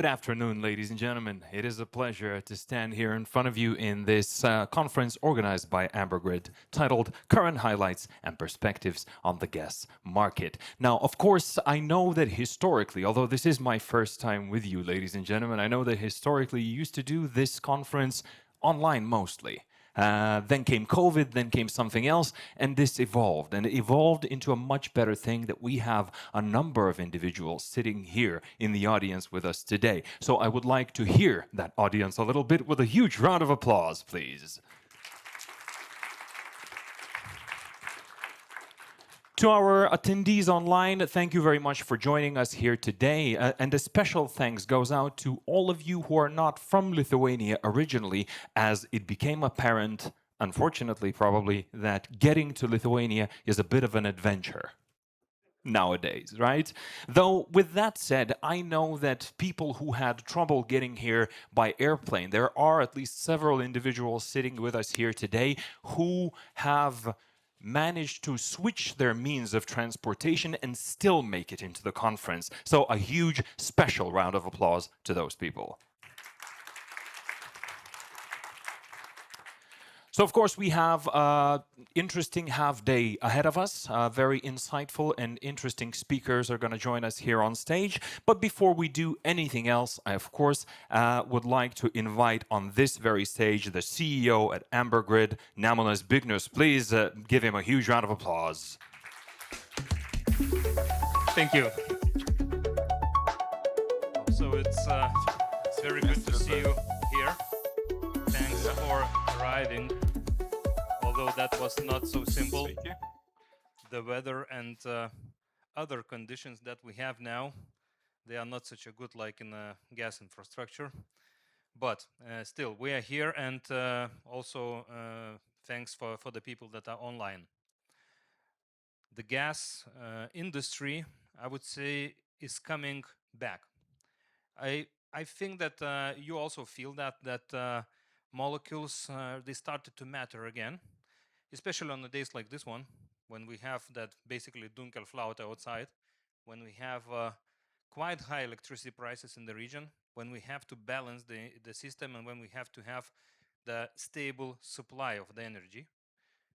afternoon, ladies and gentlemen. It is a pleasure to stand here in front of you in this conference organized by Ambergrid, titled Current Highlights and Perspectives on the Gas Market. Now, of course, I know that historically, although this is my first time with you, ladies and gentlemen, I know that historically you used to do this conference online mostly. Then came COVID, then came something else, and this evolved. And it evolved into a much better thing that we have a number of individuals sitting here in the audience with us today. So I would like to hear that audience a little bit with a huge round of applause, please. To our attendees online, thank you very much for joining us here today. And a special thanks goes out to all of you who are not from Lithuania originally, as it became apparent, unfortunately probably, that getting to Lithuania is a bit of an adventure nowadays, right? Though, with that said, I know that people who had trouble getting here by airplane, there are at least several individuals sitting with us here today who have managed to switch their means of transportation and still make it into the conference. So a huge special round of applause to those people. So, of course, we have an interesting half day ahead of us. Very insightful and interesting speakers are going to join us here on stage. But before we do anything else, I, of course, would like to invite on this very stage the CEO at Ambergrid, Nemunas Bignius. Please give him a huge round of applause. Thank you. So it's very good to see you here. Thanks for arriving. Although that was not so simple, the weather and other conditions that we have now, they are not such a good like in gas infrastructure. But still, we are here, and also thanks for the people that are online. The gas industry, I would say, is coming back. I think that you also feel that molecules, they started to matter again. Especially on the days like this one, when we have that basically dunkelflaute outside, when we have quite high electricity prices in the region, when we have to balance the system, and when we have to have the stable supply of the energy.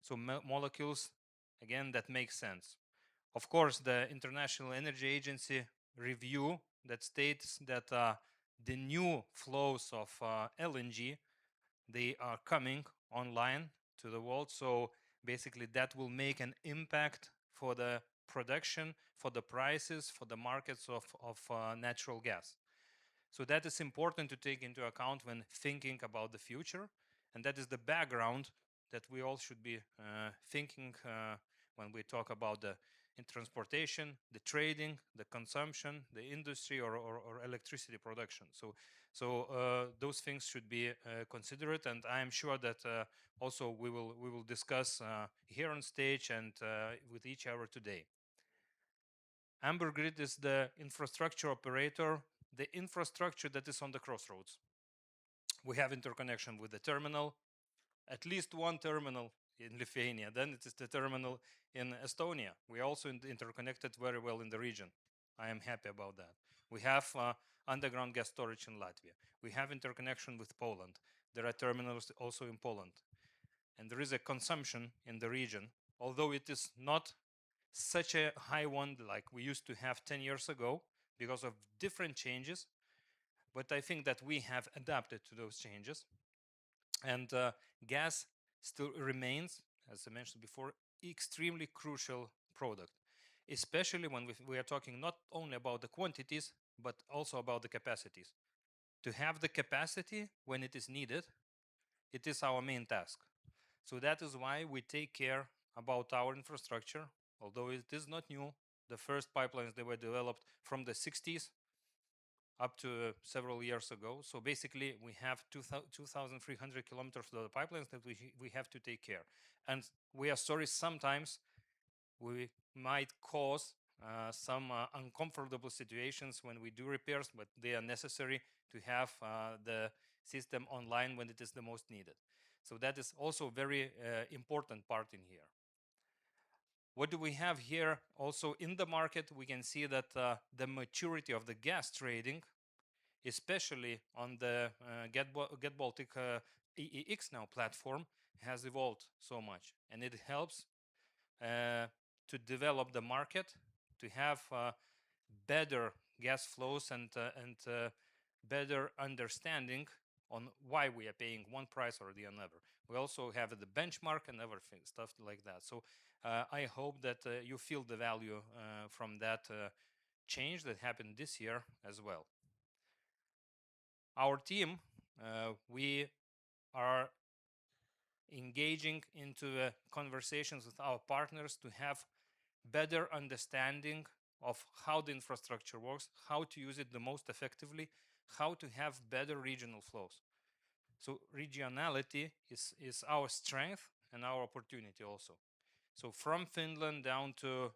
So molecules, again, that makes sense. Of course, the International Energy Agency review that states that the new flows of LNG, they are coming online to the world. So basically that will make an impact for the production, for the prices, for the markets of natural gas. So that is important to take into account when thinking about the future. And that is the background that we all should be thinking when we talk about the transportation, the trading, the consumption, the industry, or electricity production. So those things should be considered, and I am sure that also we will discuss here on stage and with each other today. Ambergrid is the infrastructure operator, the infrastructure that is on the crossroads. We have interconnection with the terminal, at least one terminal in Lithuania, then it is the terminal in Estonia. We are also interconnected very well in the region. I am happy about that. We have underground gas storage in Latvia. We have interconnection with Poland. There are terminals also in Poland. And there is a consumption in the region, although it is not such a high one like we used to have 10 years ago because of different changes. But I think that we have adapted to those changes. And gas still remains, as I mentioned before, extremely crucial product, especially when we are talking not only about the quantities, but also about the capacities. To have the capacity when it is needed, it is our main task. So that is why we take care about our infrastructure, although it is not new. The first pipelines, they were developed from the 60s up to several years ago. So basically, we have 2,300 kilometers of the pipelines that we have to take care. And we are sorry, sometimes we might cause some uncomfortable situations when we do repairs, but they are necessary to have the system online when it is the most needed. So that is also a very important part in here. What do we have here? Also in the market, we can see that the maturity of the gas trading especially on the Get Baltic EEX now platform, has evolved so much, and it helps to develop the market, to have better gas flows and better understanding on why we are paying one price or the another. We also have the benchmark and everything, stuff like that. So I hope that you feel the value from that change that happened this year as well. Our team, we are engaging into conversations with our partners to have better understanding of how the infrastructure works, how to use it the most effectively, how to have better regional flows. So regionality is our strength and our opportunity also. So from Finland down to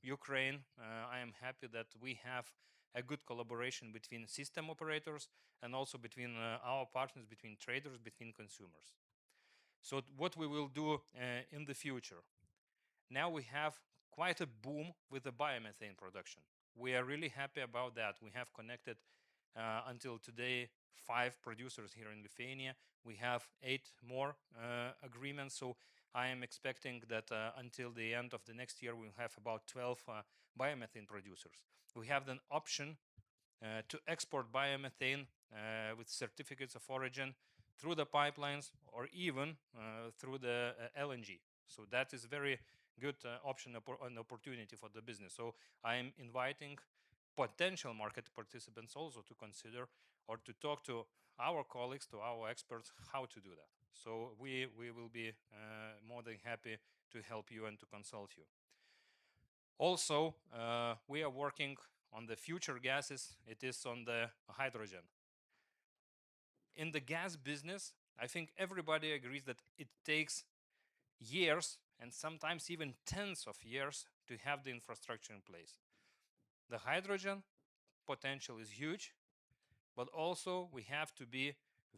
Ukraine, I am happy that we have a good collaboration between system operators and also between our partners, between traders, between consumers. So what we will do in the future? Now we have quite a boom with the biomethane production. We are really happy about that. We have connected until today 5 producers here in Lithuania. We have 8 more agreements. So I am expecting that until the end of the next year, we'll have about 12 biomethane producers. We have an option to export biomethane with certificates of origin through the pipelines or even through the LNG. So that is very good option and opportunity for the business. So I am inviting potential market participants also to consider or to talk to our colleagues, to our experts, how to do that. So we will be more than happy to help you and to consult you. Also, we are working on the future gases. It is on the hydrogen. In the gas business, I think everybody agrees that it takes years and sometimes even tens of years to have the infrastructure in place. The hydrogen potential is huge, but also we have to be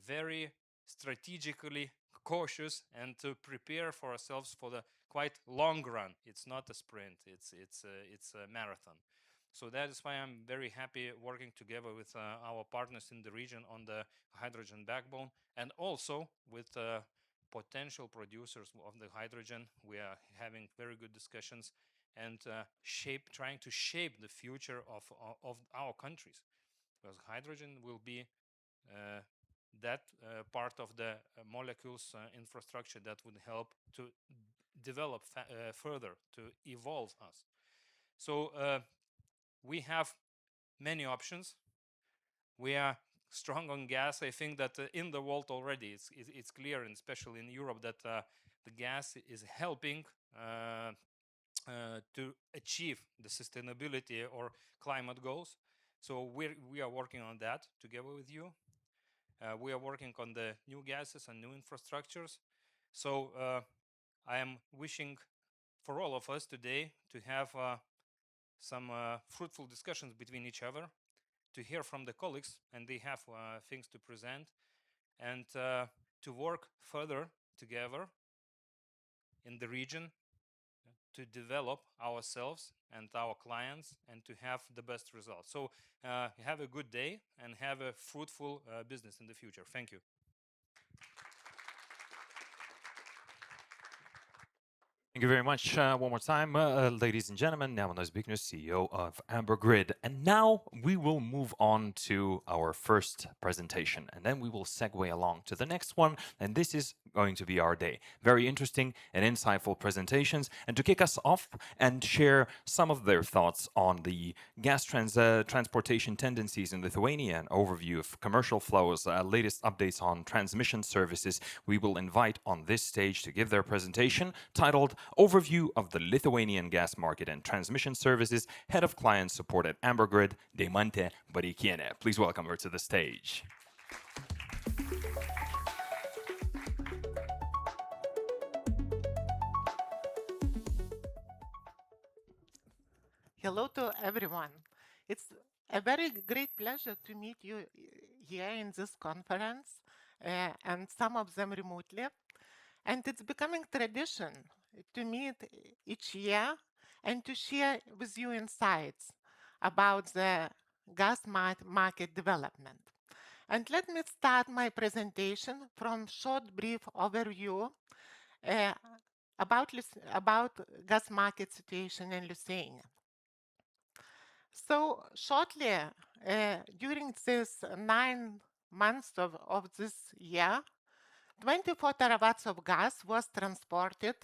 very strategically cautious and to prepare for ourselves for the quite long run. It's not a sprint, it's a marathon. So that is why I'm very happy working together with our partners in the region on the hydrogen backbone, and also with potential producers of the hydrogen. We are having very good discussions and trying to shape the future of our countries, because hydrogen will be that part of the molecules infrastructure that would help to develop further, to evolve us. So we have many options. We are strong on gas. I think that in the world already it's clear, and especially in Europe, that the gas is helping to achieve the sustainability or climate goals. So we are working on that together with you. We are working on the new gases and new infrastructures. So I am wishing for all of us today to have some fruitful discussions between each other, to hear from the colleagues, and they have things to present, and to work further together in the region to develop ourselves and our clients and to have the best results. So have a good day and have a fruitful business in the future. Thank you. Thank you very much. One more time, ladies and gentlemen, Nemunas Biknius, CEO of Amber Grid. And now we will move on to our first presentation, and then we will segue along to the next one. And this is going to be our day. Very interesting and insightful presentations. And to kick us off and share some of their thoughts on the gas transportation tendencies in Lithuania, an overview of commercial flows, latest updates on transmission services, we will invite on this stage to give their presentation titled Overview of the Lithuanian Gas Market and Transmission Services, Head of Client Support at Amber Grid, Deimantė Bareikienė. Please welcome her to the stage. Hello to everyone. It's a very great pleasure to meet you here in this conference, and some of them remotely. And it's becoming tradition to meet each year and to share with you insights about the gas market development. And let me start my presentation from short brief overview about gas market situation in Lithuania. So shortly, during this 9 months of this year, 24 terawatts of gas was transported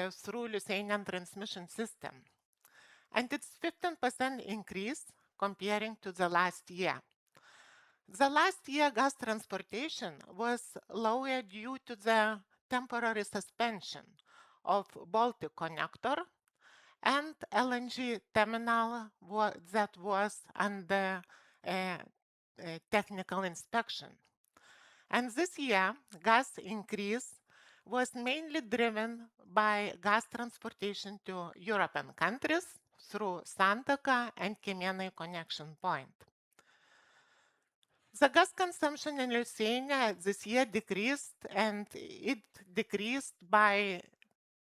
through Lithuanian transmission system. And it's 15% increase comparing to the last year. The last year gas transportation was lower due to the temporary suspension of Baltic connector and LNG terminal that was under technical inspection. And this year, gas increase was mainly driven by gas transportation to European countries through Santaka and Kemienai connection point. The gas consumption in Lithuania this year decreased, and it decreased by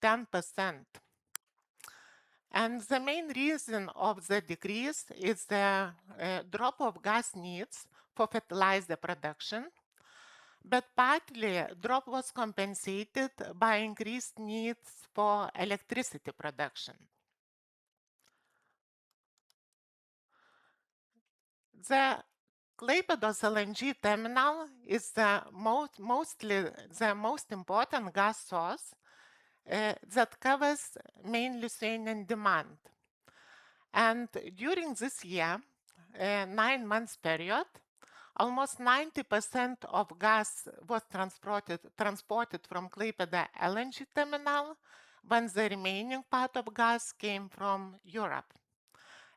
10%. And the main reason of the decrease is the drop of gas needs for fertilizer production, but partly drop was compensated by increased needs for electricity production. The Klaipėdos LNG terminal is mostly the most important gas source that covers main Lithuanian demand. And during this year, 9 months period, almost 90% of gas was transported from Klaipėda LNG terminal, when the remaining part of gas came from Europe.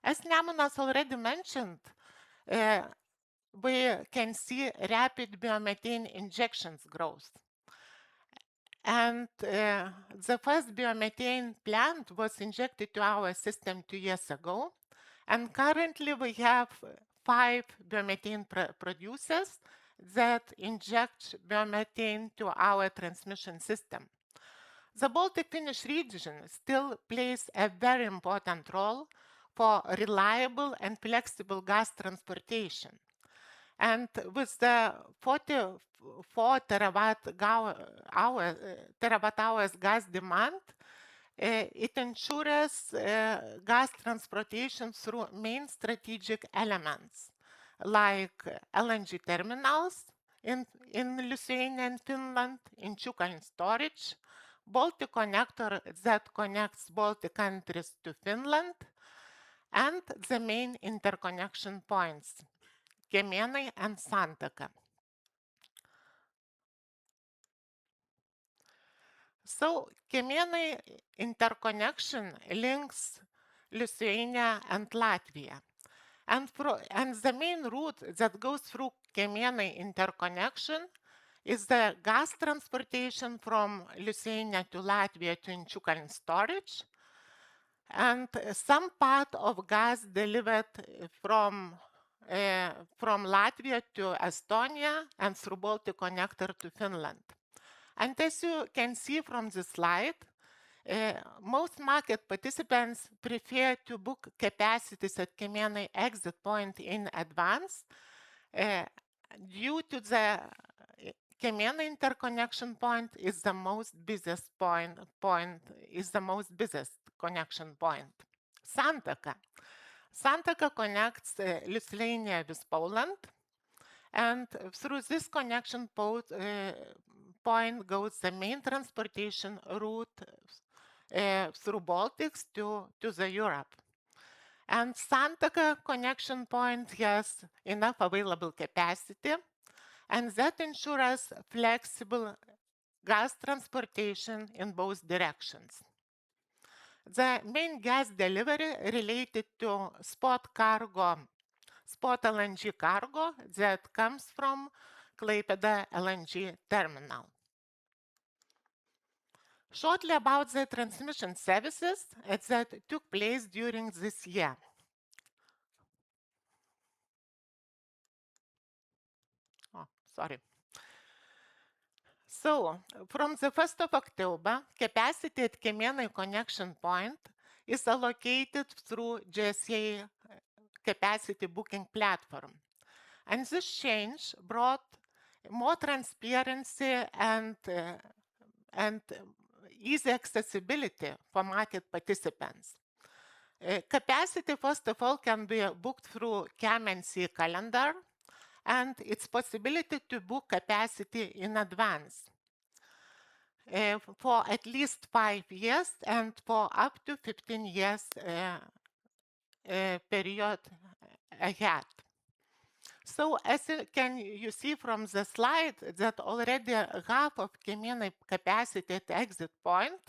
As Nemunas already mentioned, we can see rapid biomethane injections growth. And the first biomethane plant was injected to our system 2 years ago. And currently we have 5 biomethane producers that inject biomethane to our transmission system. The Baltic Finnish region still plays a very important role for reliable and flexible gas transportation. And with the 44 terawatt hours gas demand, it ensures gas transportation through main strategic elements like LNG terminals in Lithuania and Finland, Inčukalns storage, Baltic connector that connects Baltic countries to Finland, and the main interconnection points, Kemienai and Santaka. So Kemienai interconnection links Lithuania and Latvia. And the main route that goes through Kemienai interconnection is the gas transportation from Lithuania to Latvia to Inčukalns storage, and some part of gas delivered from Latvia to Estonia and through Baltic connector to Finland. And as you can see from the slide, most market participants prefer to book capacities at Kemienai exit point in advance due to the Kemienai interconnection point is the most busiest connection point. Santaka connects Lithuania with Poland, and through this connection point goes the main transportation route through Baltics to the Europe. And Santaka connection point has enough available capacity, and that ensures flexible gas transportation in both directions. The main gas delivery related to spot LNG cargo that comes from Klaipėda LNG terminal. Shortly about the transmission services that took place during this year. So, from the 1st of October, capacity at Kemienai connection point is allocated through GSA capacity booking platform. And this change brought more transparency and easy accessibility for market participants. Capacity, first of all, can be booked through CAM&C calendar, and its possibility to book capacity in advance for at least 5 years and for up to 15 years period ahead. So as you see from the slide that already half of Camino capacity at exit point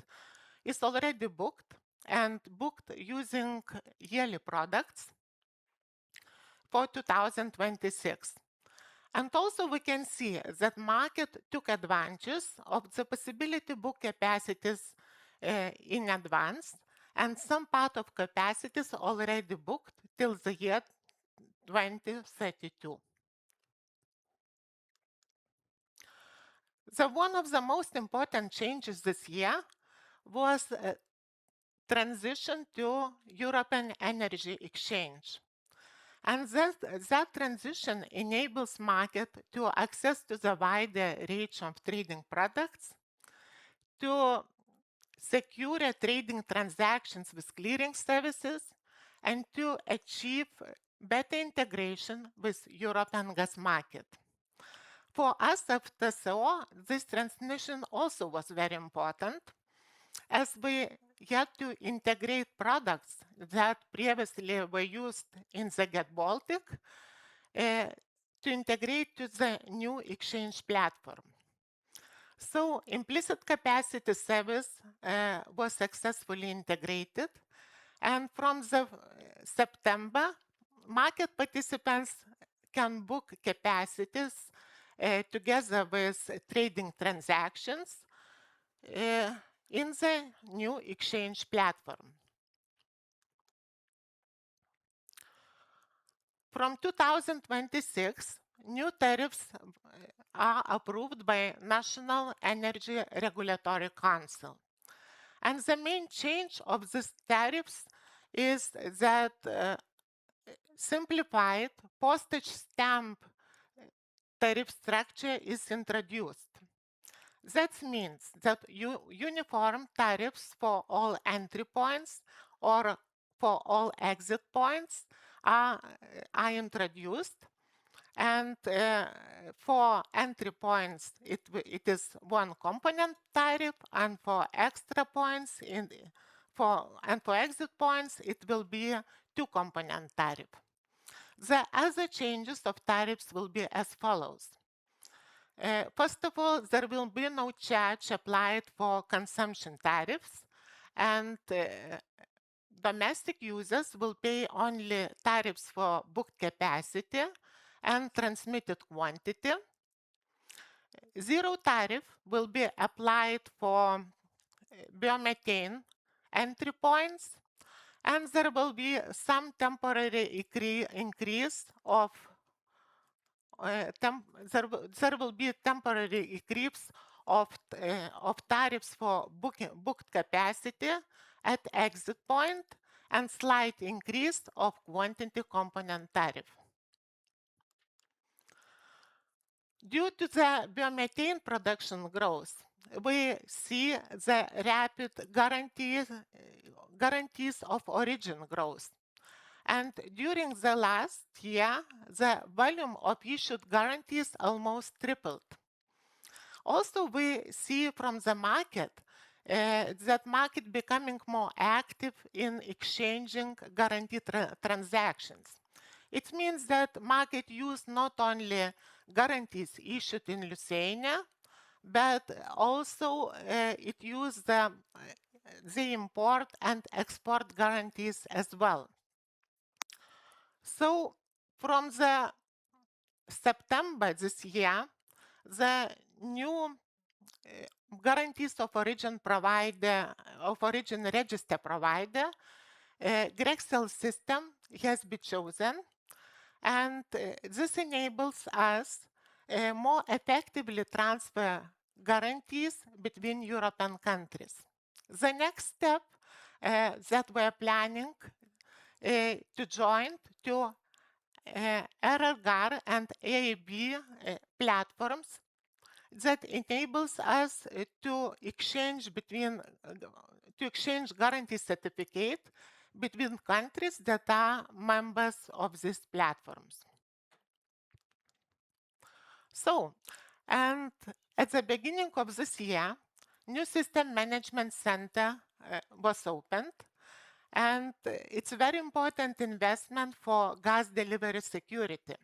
is already booked and booked using yearly products for 2026. And also we can see that market took advantage of the possibility to book capacities in advance, and some part of capacities already booked till the year 2032. One of the most important changes this year was transition to European Energy Exchange. And that transition enables market to access to the wider range of trading products, to secure trading transactions with clearing services, and to achieve better integration with European gas market. For us at TSO, this transition also was very important, as we had to integrate products that previously were used in the Get Baltic to integrate to the new exchange platform. So implicit capacity service was successfully integrated, and from the September, market participants can book capacities together with trading transactions in the new exchange platform. From 2026, new tariffs are approved by National Energy Regulatory Council. And the main change of these tariffs is that simplified postage stamp tariff structure is introduced. That means that uniform tariffs for all entry points or for all exit points are introduced. And for entry points, it is one component tariff, and for extra points, and for exit points, it will be a two-component tariff. The other changes of tariffs will be as follows. First of all, there will be no charge applied for consumption tariffs, and domestic users will pay only tariffs for booked capacity and transmitted quantity. Zero tariff will be applied for biomethane entry points, and there will be some temporary increase of there will be a temporary increase of tariffs for booked capacity at exit point and slight increase of quantity component tariff. Due to the biomethane production growth, we see the rapid guarantees of origin growth. And during the last year, the volume of issued guarantees almost tripled. Also, we see from the market that market becoming more active in exchanging guaranteed transactions. It means that market use not only guarantees issued in Lithuania, but also it use the import and export guarantees as well. So from the September this year, the new guarantees of origin register provider, Grexel system has been chosen, and this enables us more effectively transfer guarantees between European countries. The next step that we're planning to join to RRGAR and AAB platforms that enables us to exchange guarantee certificate between countries that are members of these platforms. So, and at the beginning of this year, new system management center was opened, and it's a very important investment for gas delivery security.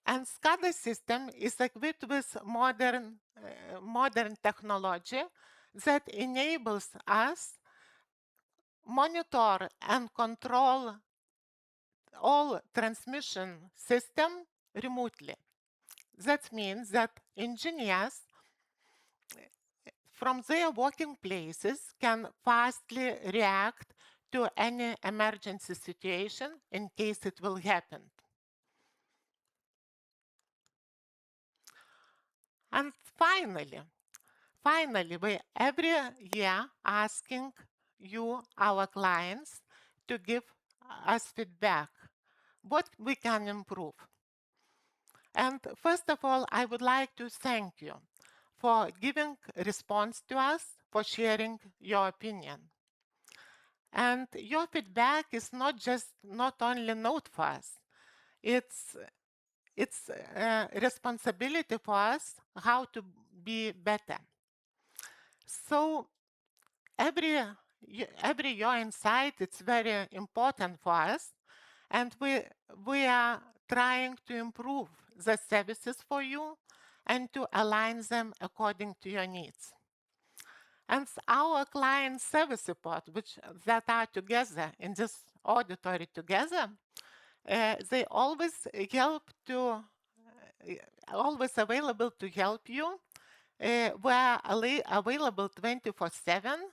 And SCADA system is equipped with modern technology that enables us monitor and control all transmission system remotely. That means that engineers from their working places can fastly react to any emergency situation in case it will happen. And finally, we every year asking you, our clients, to give us feedback, what we can improve. And first of all, I would like to thank you for giving response to us, for sharing your opinion. And your feedback is not only note for us, it's a responsibility for us how to be better. So every your insight, it's very important for us, and we are trying to improve the services for you and to align them according to your needs. And our client service support, that are together in this auditory together, they always always available to help you. We are available 24/7,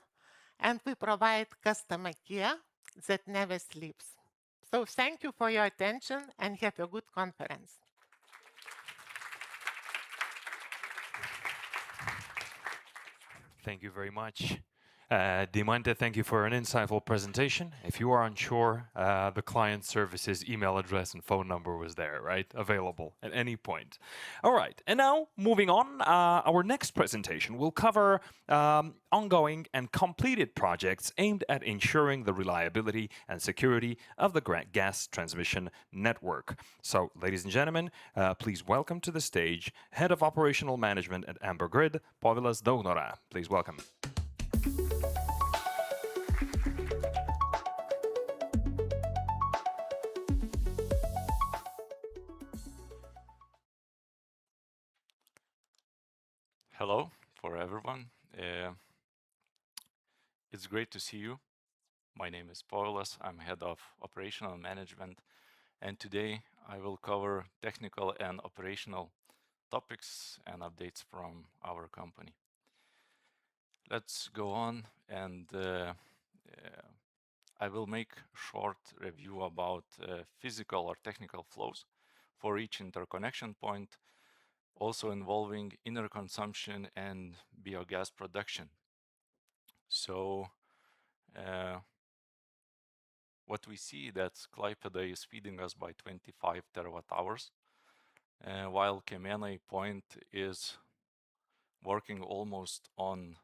and we provide customer care that never sleeps. So thank you for your attention and have a good conference. Thank you very much. Deimante, thank you for an insightful presentation. If you are unsure, the client services email address and phone number was there, right? Available at any point. All right, and now moving on, our next presentation will cover ongoing and completed projects aimed at ensuring the reliability and security of the gas transmission network. So, ladies and gentlemen, please welcome to the stage Head of Operational Management at Amber Grid, Povilas Daugnora. Please welcome. Hello for everyone. It's great to see you. My name is Povilas. I'm Head of Operational Management, and today I will cover technical and operational topics and updates from our company. Let's go on, and I will make a short review about physical or technical flows for each interconnection point, also involving inner consumption and biogas production. So what we see that Klaipėda is feeding us by 25 terawatt-hours, while Kėmėnai point is working almost on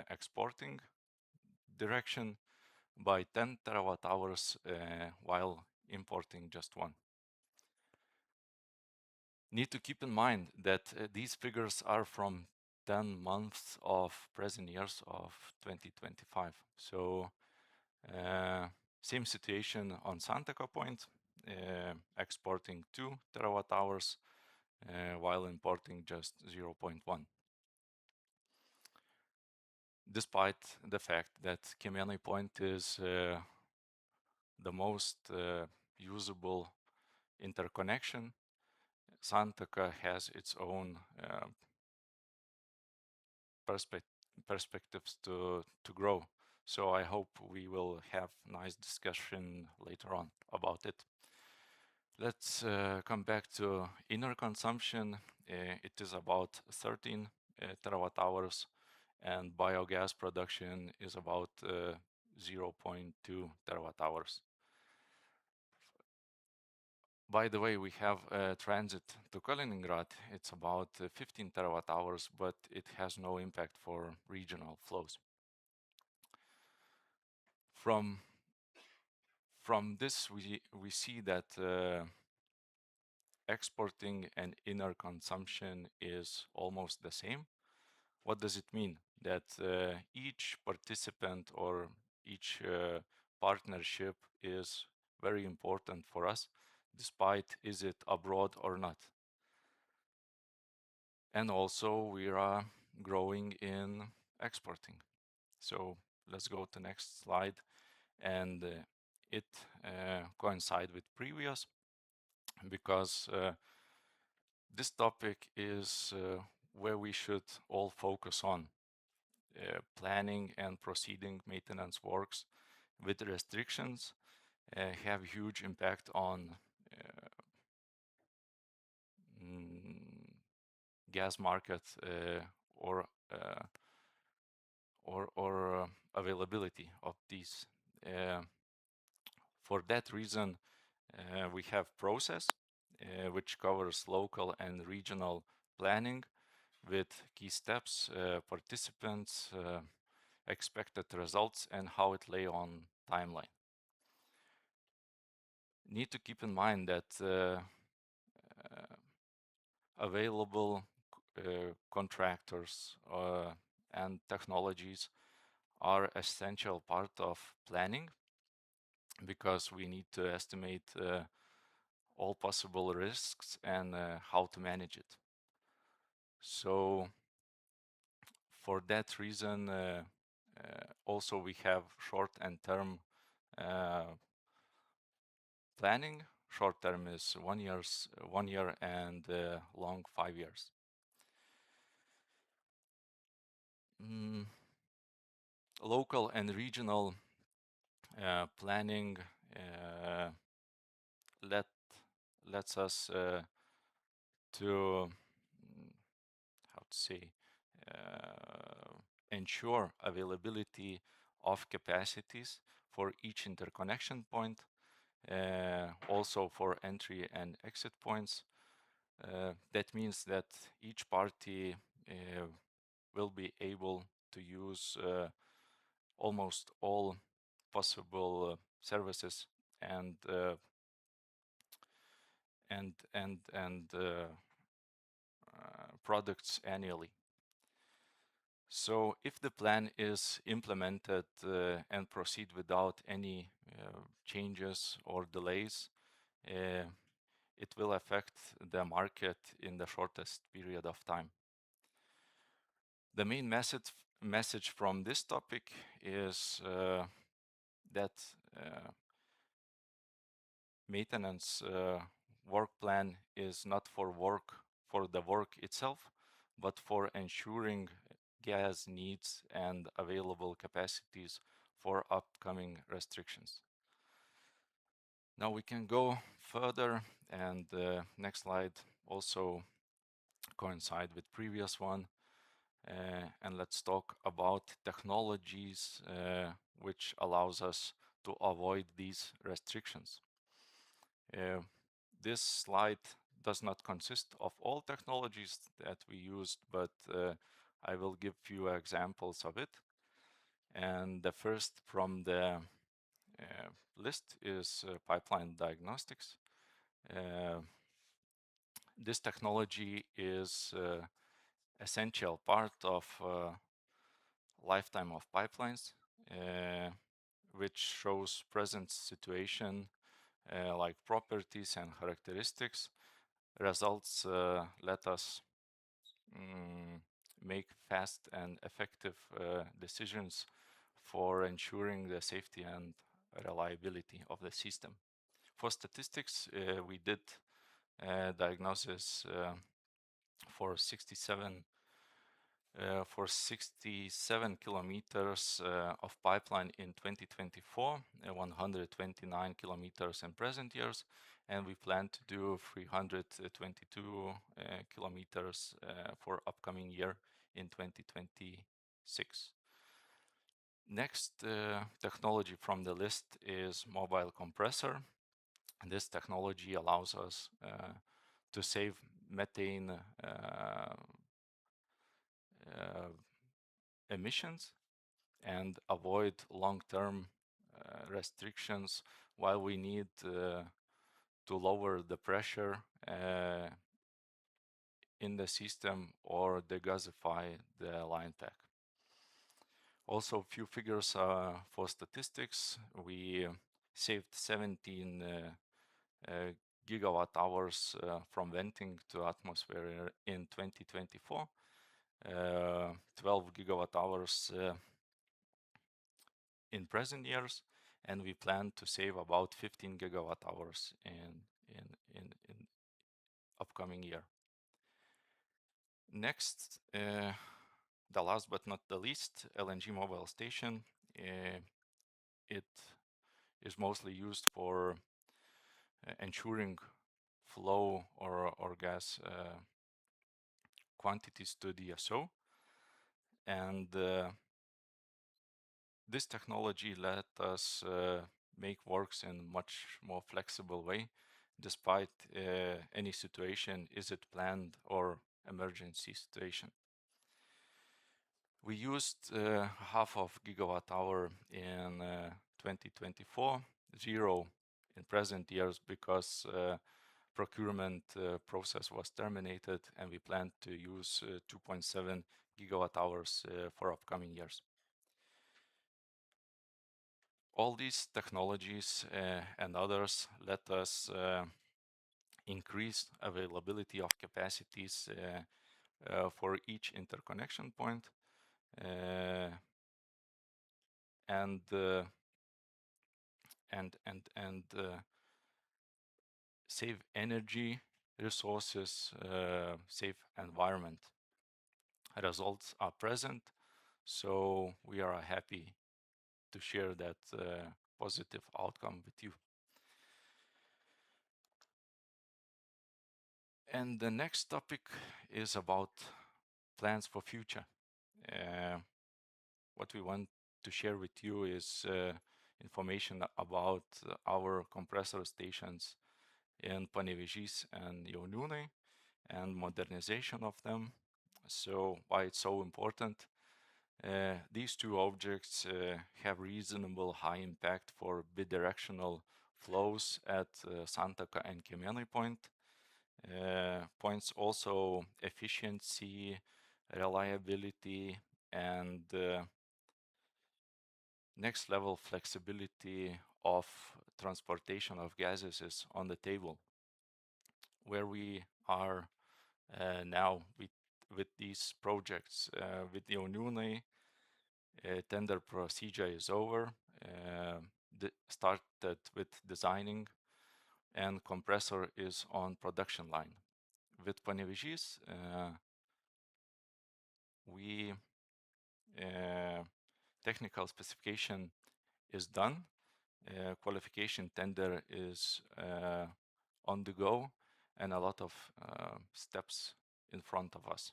exporting direction by 10 terawatt-hours, while importing just 1. Need to keep in mind that these figures are from 10 months of present years of 2025. So same situation on Santaka point, exporting 2 terawatt-hours while importing just 0.1. Despite the fact that Kėmėnai point is the most usable interconnection, Santaka has its own perspectives to grow. So I hope we will have nice discussion later on about it. Let's come back to inner consumption. It is about 13 terawatt-hours, and biogas production is about 0.2 terawatt hours. By the way, we have a transit to Kaliningrad. It's about 15 terawatt hours, but it has no impact for regional flows. From this, we see that exporting and inner consumption is almost the same. What does it mean? That each participant or each partnership is very important for us, despite is it abroad or not. And also we are growing in exporting. So let's go to next slide. And it coincides with previous, because this topic is where we should all focus on. Planning and proceeding maintenance works with restrictions have huge impact on gas market or availability of these. For that reason, we have process which covers local and regional planning with key steps, participants, expected results, and how it lay on timeline. Need to keep in mind that available contractors and technologies are essential part of planning, because we need to estimate all possible risks and how to manage it. So for that reason, also we have short and term planning. Short term is 1 year, and long 5 years. Local and regional planning lets us to how to say ensure availability of capacities for each interconnection point, also for entry and exit points. That means that each party will be able to use almost all possible services and products annually. So if the plan is implemented and proceed without any changes or delays, it will affect the market in the shortest period of time. The main message from this topic is that maintenance work plan is not for the work itself, but for ensuring gas needs and available capacities for upcoming restrictions. Now we can go further, and the next slide also coincide with previous one. And let's talk about technologies which allows us to avoid these restrictions. This slide does not consist of all technologies that we used, but I will give few examples of it. And the first from the list is pipeline diagnostics. This technology is essential part of lifetime of pipelines, which shows present situation like properties and characteristics. Results let us make fast and effective decisions for ensuring the safety and reliability of the system. For statistics, we did diagnosis for 67 kilometers of pipeline in 2024, 129 kilometers in present years, and we plan to do 322 kilometers for upcoming year in 2026. Next technology from the list is mobile compressor. This technology allows us to save methane emissions and avoid long-term restrictions while we need to lower the pressure in the system or degasify the line pack. Also, a few figures for statistics. We saved 17 gigawatt hours from venting to atmosphere in 2024, 12 gigawatt hours in present years, and we plan to save about 15 gigawatt hours in upcoming year. Next, the last but not the least, LNG mobile station. It is mostly used for ensuring flow or gas quantities to DSO, and this technology let us make works in much more flexible way, despite any situation, is it planned or emergency situation. We used half of gigawatt hour in 2024, 0 in present years because procurement process was terminated, and we plan to use 2.7 gigawatt hours for upcoming years. All these technologies and others let us increase availability of capacities for each interconnection point, and save energy, resources, save environment. Results are present, so we are happy to share that positive outcome with you. And the next topic is about plans for future. What we want to share with you is information about our compressor stations in Panevėžys and Jauniūnai and modernization of them. So why it's so important? These two objects have reasonable high impact for bidirectional flows at Santaka and Kėmėnai point. Points also efficiency, reliability, and next level flexibility of transportation of gases is on the table. Where we are now with these projects, with Jauniūnai, tender procedure is over, started with designing, and compressor is on production line. With Panevėžys, we technical specification is done, qualification tender is on the go, and a lot of steps in front of us.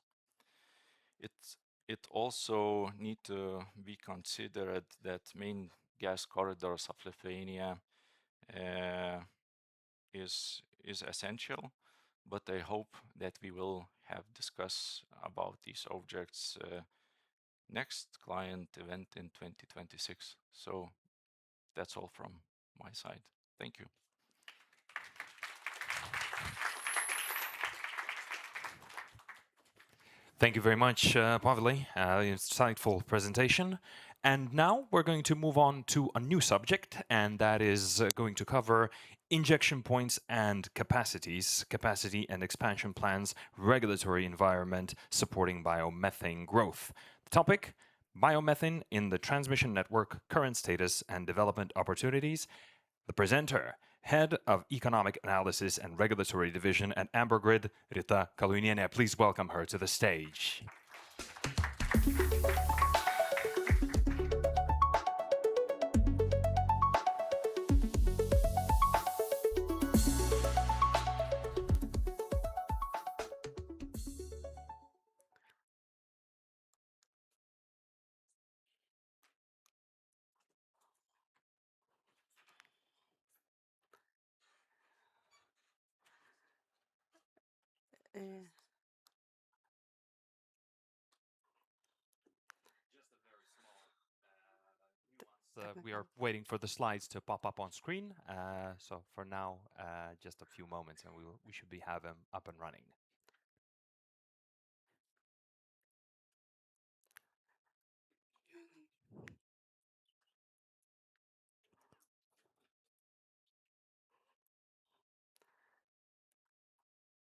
It also need to be considered that main gas corridors of Lithuania is essential, but I hope that we will have discuss about these objects next client event in 2026. So that's all from my side. Thank you. Thank you very much, Paveli. Insightful presentation. And now we're going to move on to a new subject, and that is going to cover injection points and capacities, capacity and expansion plans, regulatory environment supporting biomethane growth. The topic, biomethane in the transmission network, current status and development opportunities. The presenter, Head of Economic Analysis and Regulatory Division at Amber Grid, Rita Kaluinienė. Please welcome her to the stage. We are waiting for the slides to pop up on screen. So for now, just a few moments and we should have them up and running.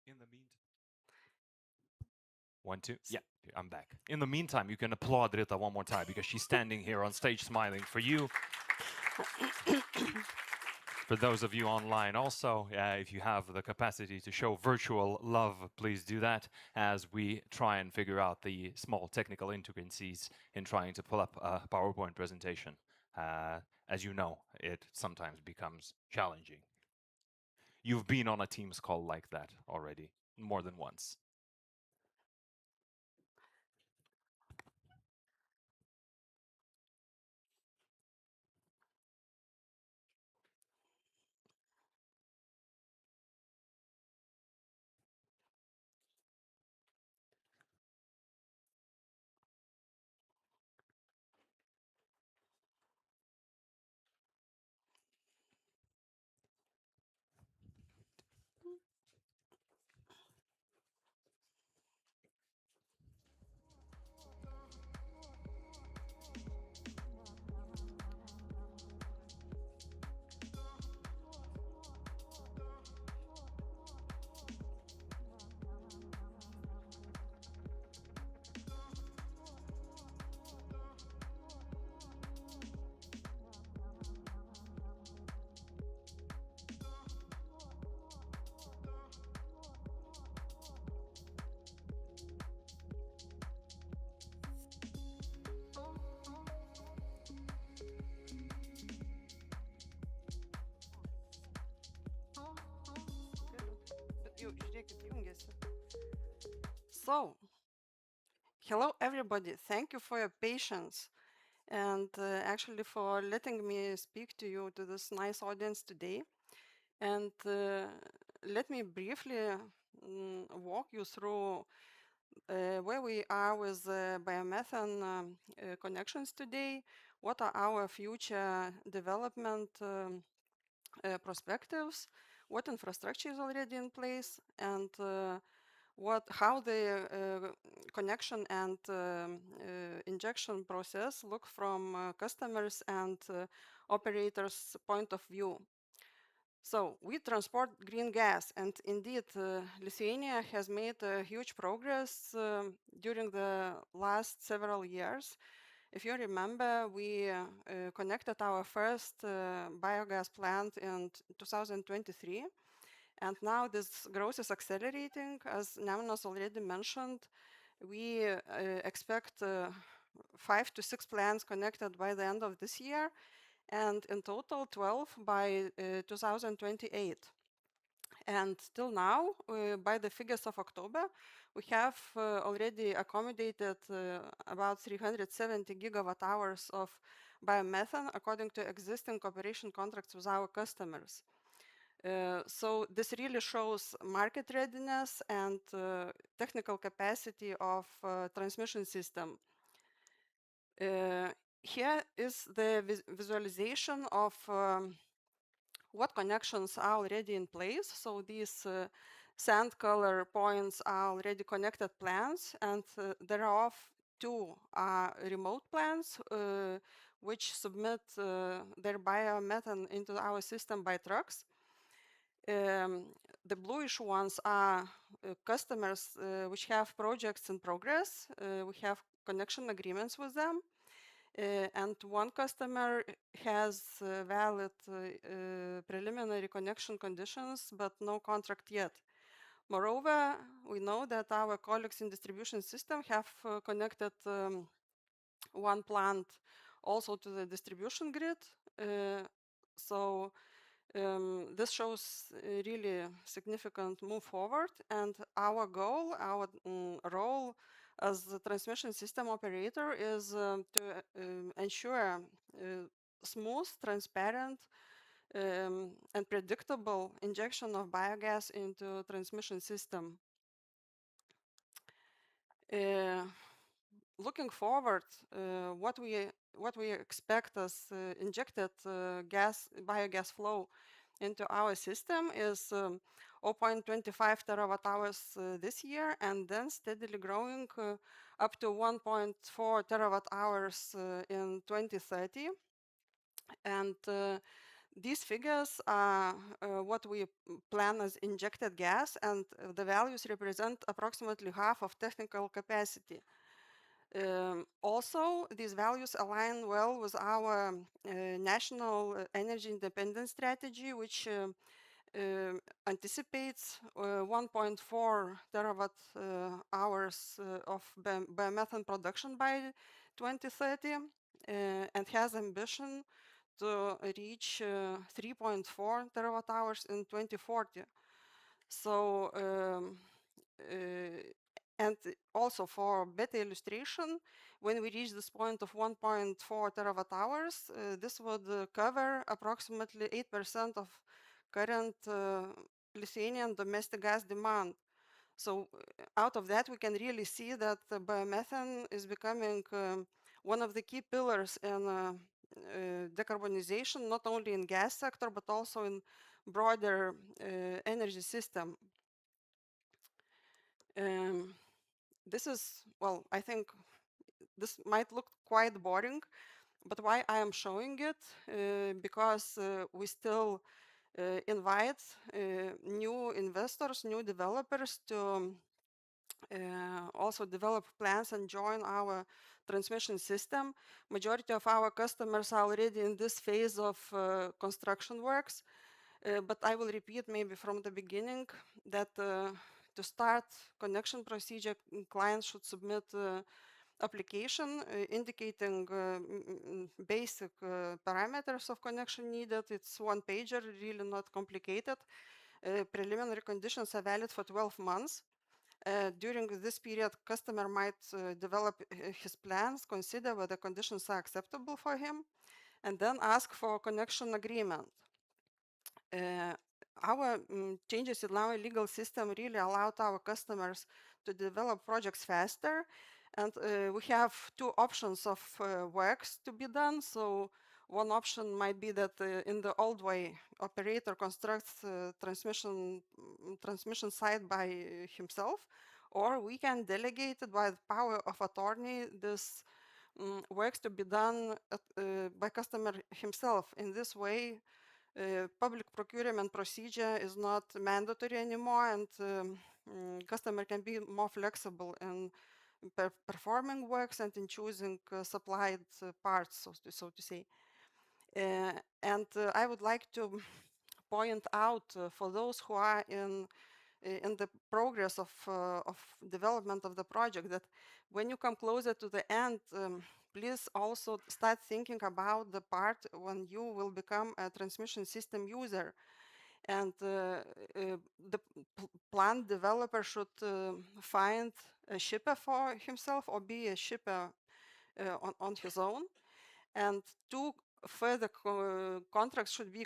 In the meantime, 1, 2, yeah, I'm back. In the meantime, you can applaud Rita one more time because she's standing here on stage smiling for you. For those of you online also, if you have the capacity to show virtual love, please do that as we try and figure out the small technical intricacies in trying to pull up a PowerPoint presentation. As you know, it sometimes becomes challenging. You've been on a Teams call like that already, more than once. So, hello everybody. Thank you for your patience and actually for letting me speak to you, to this nice audience today. And let me briefly walk you through where we are with biomethane connections today, what are our future development perspectives, what infrastructure is already in place, and how the connection and injection process look from customers and operators' point of view. So we transport green gas, and indeed Lithuania has made huge progress during the last several years. If you remember, we connected our first biogas plant in 2023. And now this growth is accelerating. As Nemunas already mentioned, we expect 5 to 6 plants connected by the end of this year, and in total 12 by 2028. And till now, by the figures of October, we have already accommodated about 370 gigawatt hours of biomethane according to existing cooperation contracts with our customers. So this really shows market readiness and technical capacity of transmission system. Here is the visualization of what connections are already in place. So these sand color points are already connected plants, and thereof 2 are remote plants which submit their biomethane into our system by trucks. The bluish ones are customers which have projects in progress. We have connection agreements with them. And one customer has valid preliminary connection conditions, but no contract yet. Moreover, we know that our colleagues in distribution system have connected one plant also to the distribution grid. So this shows a really significant move forward, and our goal, our role as the transmission system operator is to ensure smooth, transparent, and predictable injection of biogas into transmission system. Looking forward, what we expect as injected biogas flow into our system is 0.25 terawatt hours this year, and then steadily growing up to 1.4 terawatt hours in 2030. And these figures are what we plan as injected gas, and the values represent approximately half of technical capacity. Also, these values align well with our national energy independence strategy, which anticipates 1.4 terawatt hours of biomethane production by 2030 and has ambition to reach 3.4 terawatt hours in 2040. So, and also for better illustration, when we reach this point of 1.4 terawatt hours, this would cover approximately 8% of current Lithuanian domestic gas demand. So out of that, we can really see that biomethane is becoming one of the key pillars in decarbonization, not only in gas sector, but also in broader energy system. This is, well, I think this might look quite boring, but why I am showing it? Because we still invite new investors, new developers to also develop plans and join our transmission system. Majority of our customers are already in this phase of construction works, but I will repeat maybe from the beginning that to start connection procedure, clients should submit application indicating basic parameters of connection needed. It's one pager, really not complicated. Preliminary conditions are valid for 12 months. During this period, customer might develop his plans, consider whether conditions are acceptable for him, and then ask for a connection agreement. Our changes in our legal system really allowed our customers to develop projects faster. And we have two options of works to be done. So one option might be that in the old way, operator constructs transmission site by himself, or we can delegate it by the power of attorney this works to be done by customer himself. In this way, public procurement procedure is not mandatory anymore, and customer can be more flexible in performing works and in choosing supplied parts, so to say. And I would like to point out for those who are in the progress of development of the project that when you come closer to the end, please also start thinking about the part when you will become a transmission system user. And the plant developer should find a shipper for himself or be a shipper on his own. And two further contracts should be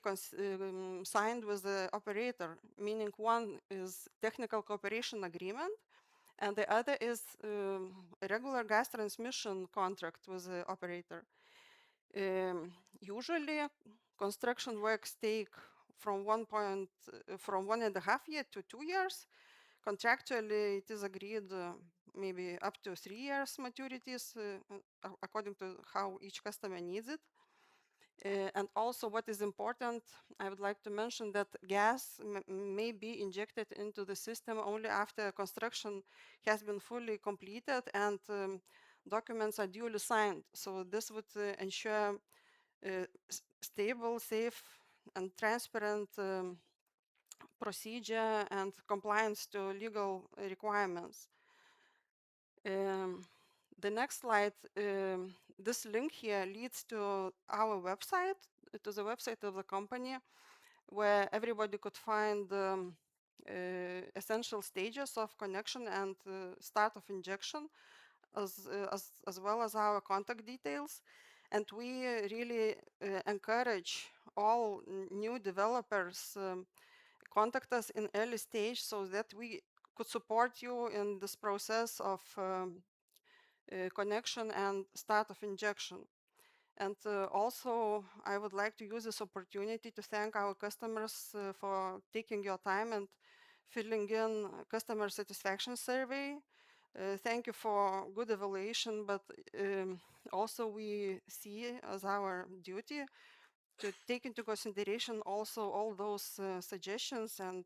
signed with the operator, meaning one is technical cooperation agreement, and the other is a regular gas transmission contract with the operator. Usually, construction works take from 1.5 years to 2 years. Contractually, it is agreed maybe up to 3 years maturities according to how each customer needs it. And also what is important, I would like to mention that gas may be injected into the system only after construction has been fully completed and documents are duly signed. So this would ensure stable, safe, and transparent procedure and compliance to legal requirements. The next slide, this link here leads to our website, to the website of the company, where everybody could find essential stages of connection and start of injection, as well as our contact details. And we really encourage all new developers contact us in early stage so that we could support you in this process of connection and start of injection. And also, I would like to use this opportunity to thank our customers for taking your time and filling in customer satisfaction survey. Thank you for good evaluation, but also we see as our duty to take into consideration also all those suggestions and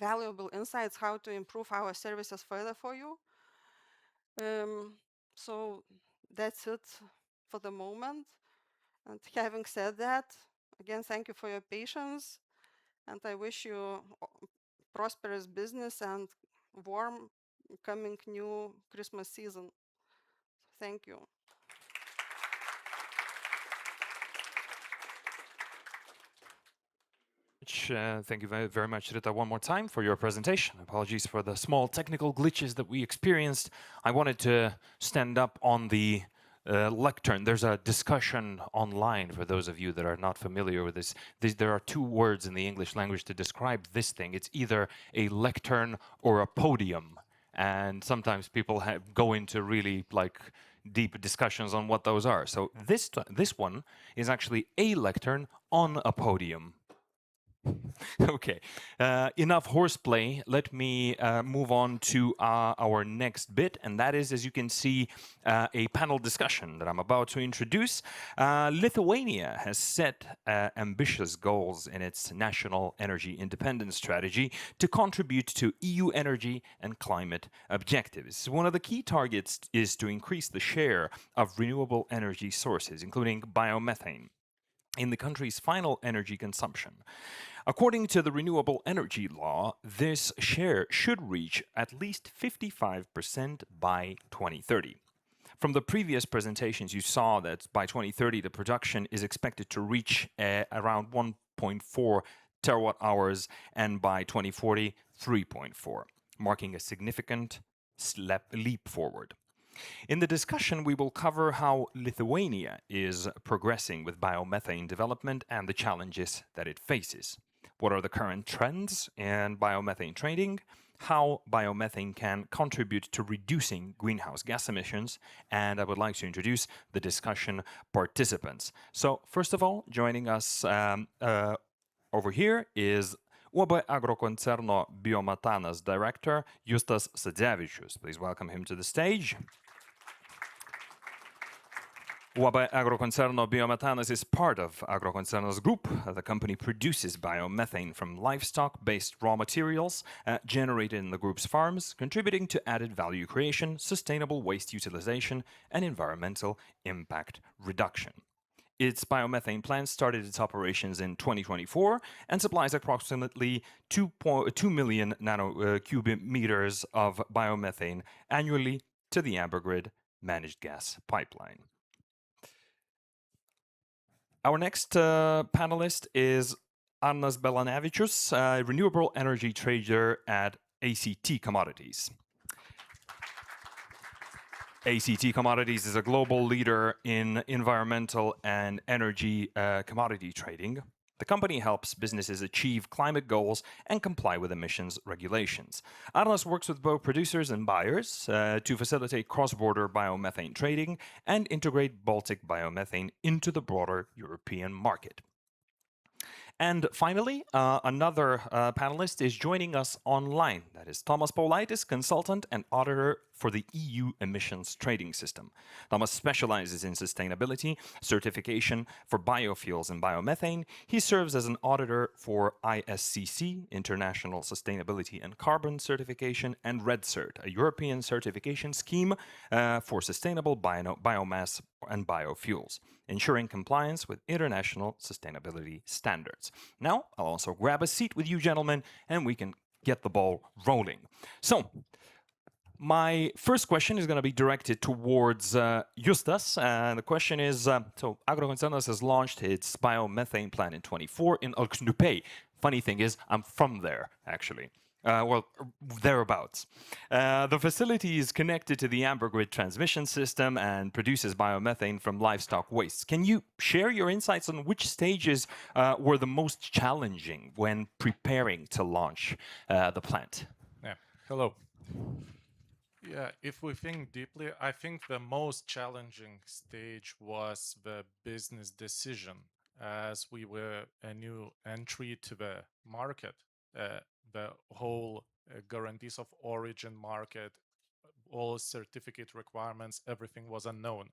valuable insights how to improve our services further for you. So that's it for the moment. And having said that, again, thank you for your patience, and I wish you prosperous business and warm coming new Christmas season. Thank you. Thank you very much, Rita, one more time for your presentation. Apologies for the small technical glitches that we experienced. I wanted to stand up on the lectern. There's a discussion online for those of you that are not familiar with this. There are two words in the English language to describe this thing. It's either a lectern or a podium. And sometimes people go into really deep discussions on what those are. So this one is actually a lectern on a podium. Okay, enough horseplay. Let me move on to our next bit, and that is, as you can see, a panel discussion that I'm about to introduce. Lithuania has set ambitious goals in its national energy independence strategy to contribute to EU energy and climate objectives. One of the key targets is to increase the share of renewable energy sources, including biomethane, in the country's final energy consumption. According to the renewable energy law, this share should reach at least 55% by 2030. From the previous presentations, you saw that by 2030, the production is expected to reach around 1.4 terawatt hours, and by 2040, 3.4, marking a significant leap forward. In the discussion, we will cover how Lithuania is progressing with biomethane development and the challenges that it faces. What are the current trends in biomethane trading? How biomethane can contribute to reducing greenhouse gas emissions? And I would like to introduce the discussion participants. So, first of all, joining us over here is UAB Agrokoncerno Biometanas Director Justas Sadzevičius. Please welcome him to the stage. UAB Agrokoncerno Biometanas is part of Agrokoncerno's group. The company produces biomethane from livestock-based raw materials generated in the group's farms, contributing to added value creation, sustainable waste utilization, and environmental impact reduction. Its biomethane plant started its operations in 2024 and supplies approximately 2 million cubic meters of biomethane annually to the Ambergrid managed gas pipeline. Our next panelist is Arnas Belanavičius, a renewable energy trader at ACT Commodities. ACT Commodities is a global leader in environmental and energy commodity trading. The company helps businesses achieve climate goals and comply with emissions regulations. Arnas works with both producers and buyers to facilitate cross-border biomethane trading and integrate Baltic biomethane into the broader European market. And finally, another panelist is joining us online. That is Tomas Paulaitis, consultant and auditor for the EU emissions trading system. Tomas specializes in sustainability, certification for biofuels and biomethane. He serves as an auditor for ISCC, International Sustainability and Carbon Certification, and RedCert, a European certification scheme for sustainable biomass and biofuels, ensuring compliance with international sustainability standards. Now, I'll also grab a seat with you gentlemen, and we can get the ball rolling. So, my first question is going to be directed towards Justas. The question is, so Agrokoncernas has launched its biomethane plant in 24 in Alksniupiai. Funny thing is, I'm from there, actually. Well, thereabouts. The facility is connected to the Ambergrid transmission system and produces biomethane from livestock waste. Can you share your insights on which stages were the most challenging when preparing to launch the plant? Yeah. Hello. Yeah, if we think deeply, I think the most challenging stage was the business decision, as we were a new entry to the market. The whole guarantees of origin market, all certificate requirements, everything was unknown.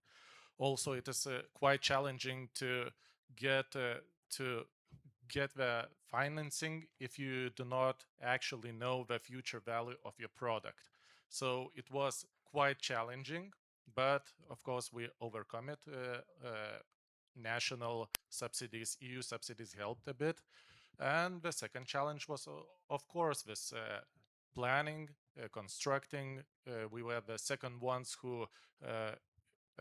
Also, it is quite challenging to get uh, to get the financing if you do not actually know the future value of your product. So it was quite challenging, but of course we overcome it. National subsidies, EU subsidies helped a bit. And the second challenge was, of course, this planning, constructing. We were the second ones who uh,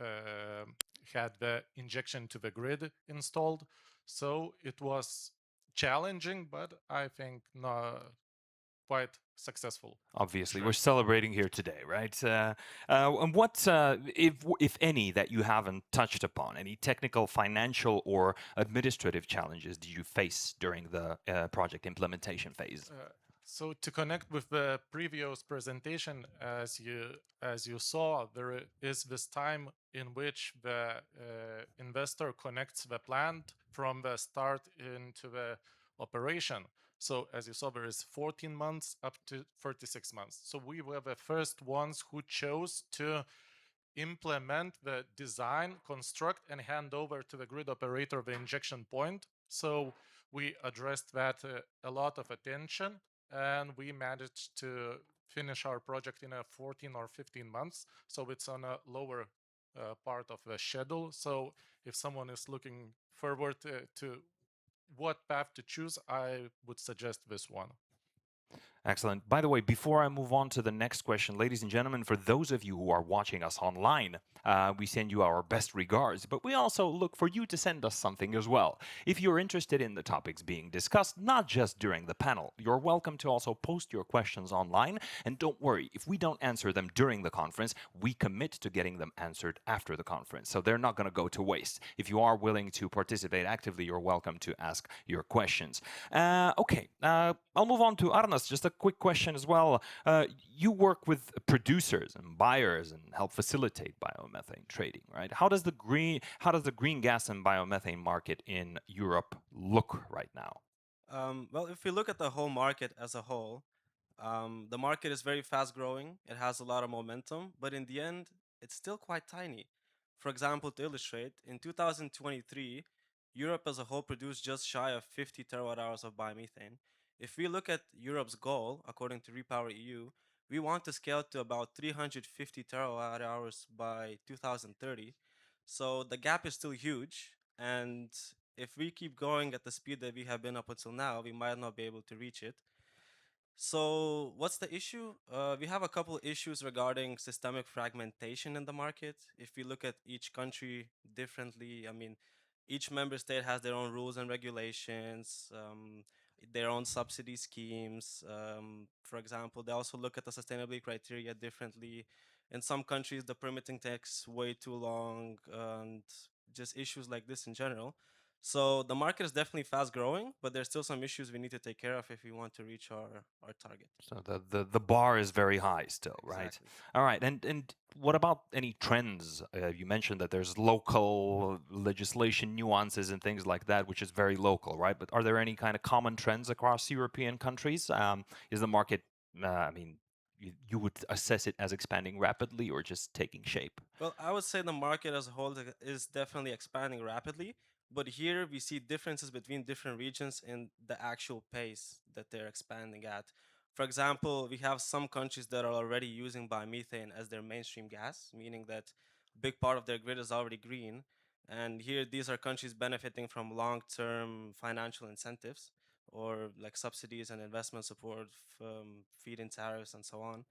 uh, had the injection to the grid installed. So it was challenging, but I think not quite successful. Obviously, Sure. we're celebrating here today, right? And what, if any, that you haven't touched upon? Any technical, financial, or administrative challenges did you face during the project implementation phase? So to connect with the previous presentation, as you saw, there is this time in which the investor connects the plant from the start into the operation. So as you saw, there is 14 months up to 36 months. So we were the first ones who chose to implement the design, construct, and hand over to the grid operator the injection point. So we addressed that a lot of attention, and we managed to finish our project in a 14 or 15 months. So it's on a lower part of the schedule. So if someone is looking forward to what path to choose, I would suggest this one. Excellent. By the way, before I move on to the next question, ladies and gentlemen, for those of you who are watching us online, we send you our best regards, but we also look for you to send us something as well. If you're interested in the topics being discussed, not just during the panel, you're welcome to also post your questions online. And don't worry, if we don't answer them during the conference, we commit to getting them answered after the conference. So they're not going to go to waste. If you are willing to participate actively, you're welcome to ask your questions. Okay, I'll move on to Arnas. Just a quick question as well. You work with producers and buyers and help facilitate biomethane trading, right? How does the green gas and biomethane market in Europe look right now? Well, if we look at the whole market as a whole, the market is very fast growing. It has a lot of momentum, but in the end, it's still quite tiny. For example, to illustrate, in 2023, Europe as a whole produced just shy of 50 terawatt hours of biomethane. If we look at Europe's goal, according to Repower EU, we want to scale to about 350 terawatt hours by 2030. So the gap is still huge, and if we keep going at the speed that we have been up until now, we might not be able to reach it. So what's the issue? We have a couple issues regarding systemic fragmentation in the market. If we look at each country differently, I mean, each member state has their own rules and regulations, their own subsidy schemes. For example, they also look at the sustainability criteria differently. In some countries, the permitting takes way too long, and just issues like this in general. So the market is definitely fast growing, but there's still some issues we need to take care of if we want to reach our target. So the bar is very high still, right? Exactly. All right. And what about any trends? You mentioned that there's local legislation nuances and things like that, which is very local, right? But are there any kind of common trends across European countries? Is the market, I mean, you would assess it as expanding rapidly or just taking shape? Well, I would say the market as a whole is definitely expanding rapidly, but here we see differences between different regions in the actual pace that they're expanding at. For example, we have some countries that are already using biomethane as their mainstream gas, meaning that a big part of their grid is already green. And here, these are countries benefiting from long-term financial incentives or like subsidies and investment support, feed-in tariffs, and so on.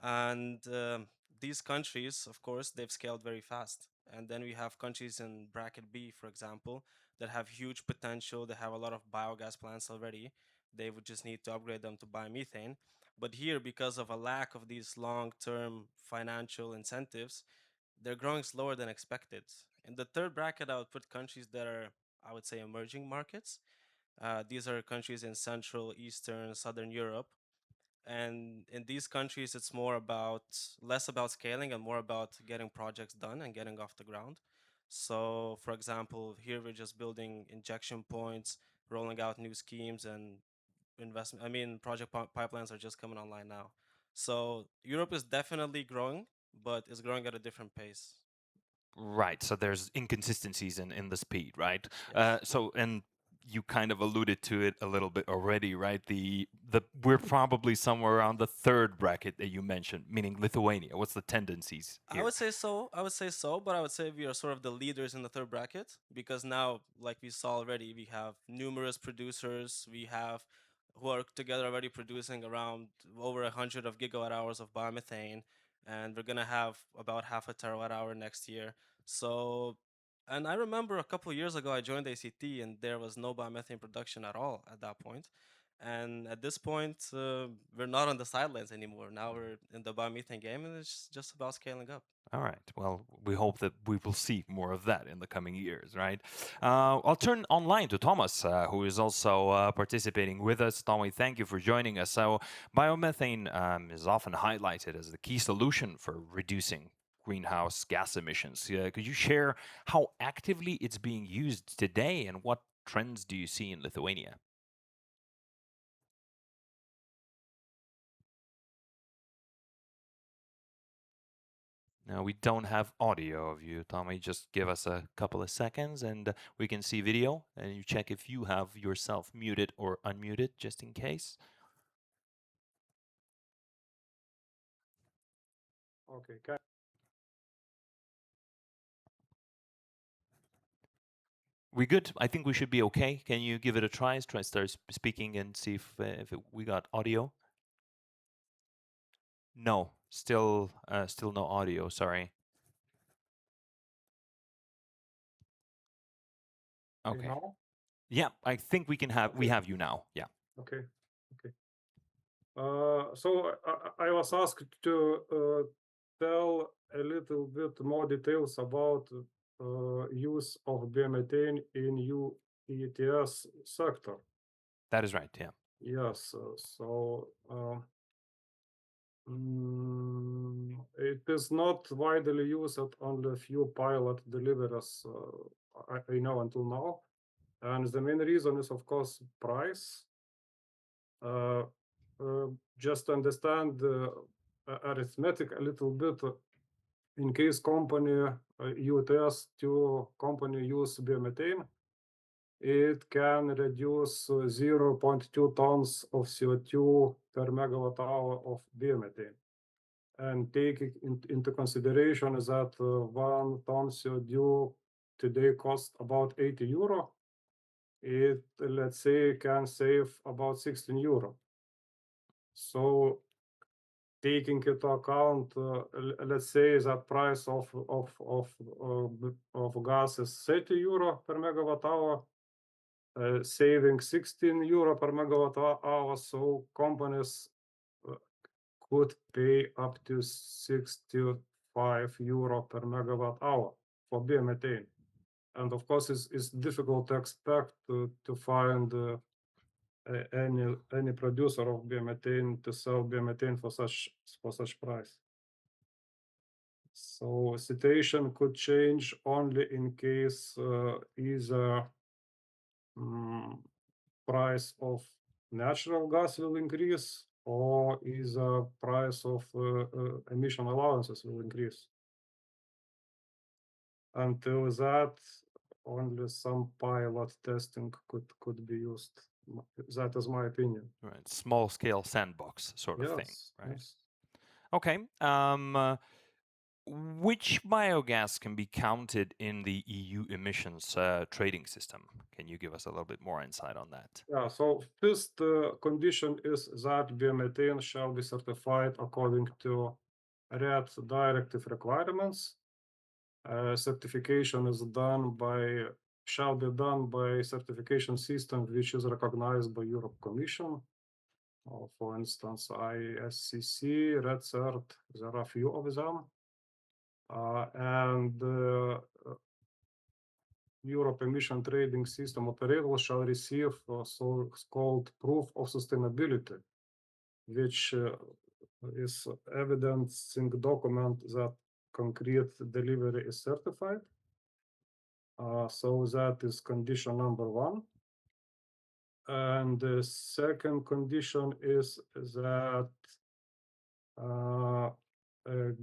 And these countries, of course, they've scaled very fast. And then we have countries in bracket B, for example, that have huge potential. They have a lot of biogas plants already. They would just need to upgrade them to biomethane. But here, because of a lack of these long-term financial incentives, they're growing slower than expected. In the third bracket, I would put countries that are, I would say, emerging markets. These are countries in Central, Eastern, Southern Europe. And in these countries, it's less about scaling and more about getting projects done and getting off the ground. So, for example, here we're just building injection points, rolling out new schemes and project pipelines are just coming online now. So Europe is definitely growing, but it's growing at a different pace. Right. So there's inconsistencies in the speed, right? Yes. And you kind of alluded to it a little bit already, right? We're probably somewhere around the third bracket that you mentioned, meaning Lithuania. What's the tendencies here? I would say so, but I would say we are sort of the leaders in the third bracket because now, like we saw already, we have numerous producers. We have who are together already producing around over 100 of gigawatt hours of biomethane, and we're gonna have about half a terawatt hour next year. So, and I remember a couple of years ago I joined ACT, and there was no biomethane production at all at that point. And at this point, we're not on the sidelines anymore. Now we're in the biomethane game, and it's just about scaling up. All right. Well, we hope that we will see more of that in the coming years, right? I'll turn online to Thomas, who is also participating with us. Tommy, thank you for joining us. So, biomethane is often highlighted as the key solution for reducing greenhouse gas emissions. Could you share how actively it's being used today and what trends do you see in Lithuania? No, we don't have audio of you, Tommy. Just give us a couple of seconds and we can see video. And you check if you have yourself muted or unmuted, just in case. Okay. We good? I think we should be okay. Can you give it a try? Try start speaking and see if we got audio. No, still no audio. Sorry. Okay. Now? Yeah, I think we have you now. Yeah. Okay. So I was asked to tell a little bit more details about use of biomethane in ETS sector. That is right. Yeah. Yes. It is not widely used at only a few pilot deliveries I know until now. And the main reason is, of course, price. Just understand the arithmetic a little bit. In case company UTS to company use biomethane, it can reduce 0.2 tons of CO2 per megawatt hour of biomethane. And take into consideration that 1 ton CO2 today costs about 80 euro. It, let's say, can save about 16 euro. So taking into account, let's say that price of gas is 30 euro per megawatt hour, saving 16 euro per megawatt hour. So companies could pay up to 65 euro per megawatt hour for biomethane. And of course, it's difficult to expect to find any producer of biomethane to sell biomethane for such price. So situation could change only in case either price of natural gas will increase or either price of emission allowances will increase. Until that, only some pilot testing could be used. That is my opinion. Right. Small scale sandbox sort of thing. Right. Yes. Okay. Which biogas can be counted in the EU emissions trading system? Can you give us a little bit more insight on that? Yeah, so first condition is that biomethane shall be certified according to RED directive requirements. Certification shall be done by certification system which is recognized by Europe Commission. For instance, ISCC, RedCert, there are a few of them. And Europe Emission Trading System operators shall receive so-called proof of sustainability, which is evidencing document that concrete delivery is certified. So that is condition number one. And the second condition is that a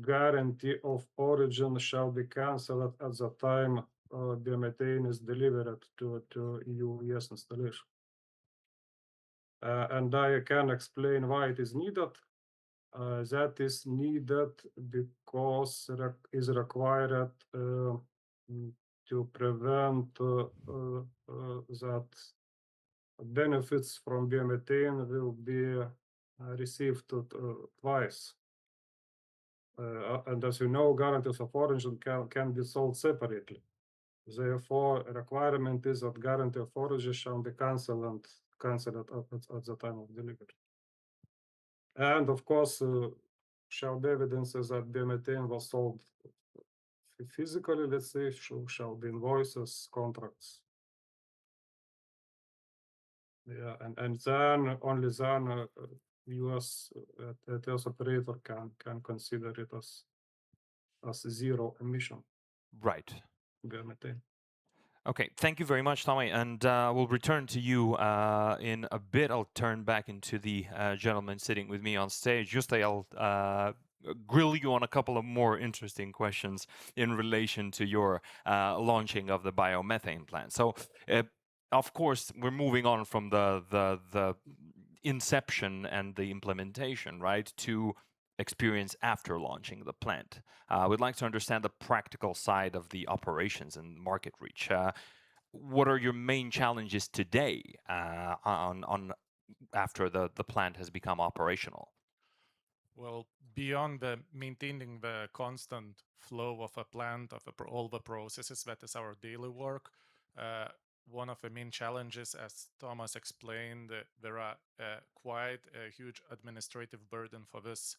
guarantee of origin shall be cancelled at the time biomethane is delivered to EUES installation. And I can explain why it is needed. That is needed because it is required to prevent that benefits from biomethane will be received twice. And as you know, guarantees of origin can be sold separately. Therefore, a requirement is that guarantee of origin shall be cancelled at the time of delivery. And of course, shall be evidences that biomethane was sold physically, let's say, shall be invoices, contracts. Yeah, and then only then US ETS operator can consider it as zero emission Right. biomethane. Okay, thank you very much, Tommy, and we'll return to you in a bit. I'll turn back into the gentleman sitting with me on stage. Just I'll grill you on a couple of more interesting questions in relation to your launching of the biomethane plant. So, of course, we're moving on from the inception and the implementation, right, to experience after launching the plant. We'd like to understand the practical side of the operations and market reach. What are your main challenges today on after the plant has become operational? Well, beyond maintaining the constant flow of a plant, of all the processes, that is our daily work. One of the main challenges, as Thomas explained, there are quite a huge administrative burden for this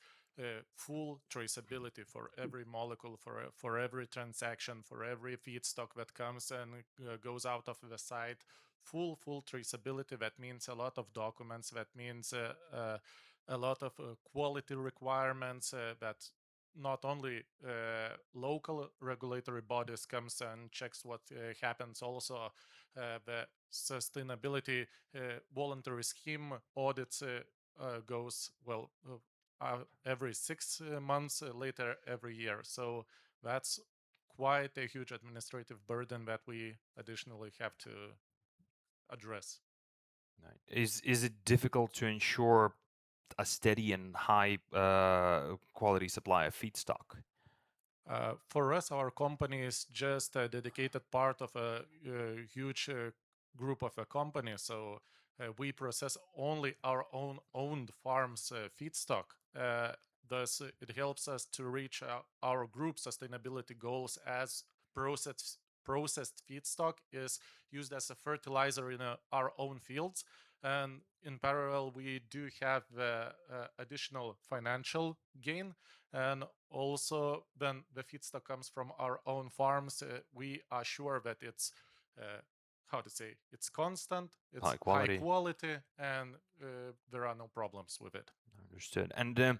full traceability for every molecule, for every transaction, for every feedstock that comes and goes out of the site. Full traceability. That means a lot of documents. That means a lot of quality requirements that not only local regulatory bodies comes and checks what happens, also the sustainability voluntary scheme audits goes every 6 months, later every year. So that's quite a huge administrative burden that we additionally have to address. Is it difficult to ensure a steady and high quality supply of feedstock? For us, our company is just a dedicated part of a huge group of a company. So we process only our owned farms feedstock. Thus, it helps us to reach our group sustainability goals, as processed feedstock is used as a fertilizer in our own fields. And in parallel, we do have additional financial gain. And also, then the feedstock comes from our own farms. We are sure that it's it's constant, it's high quality, and there are no problems with it. Understood. And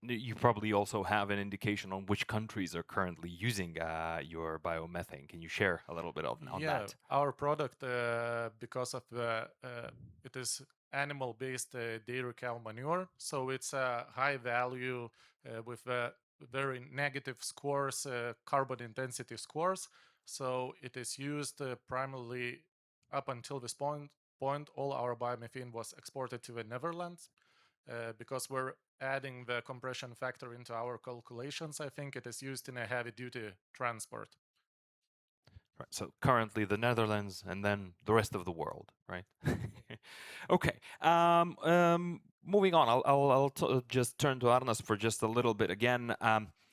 you probably also have an indication on which countries are currently using your biomethane. Can you share a little bit on that? Our product, because of it is animal-based dairy cow manure, so it's a high value with very negative scores, carbon intensity scores. So it is used primarily up until this point. All our biomethane was exported to the Netherlands. Because we're adding the compression factor into our calculations, I think it is used in a heavy-duty transport. Right. So currently the Netherlands and then the rest of the world, right? Okay. Moving on, I'll just turn to Arnas for just a little bit again.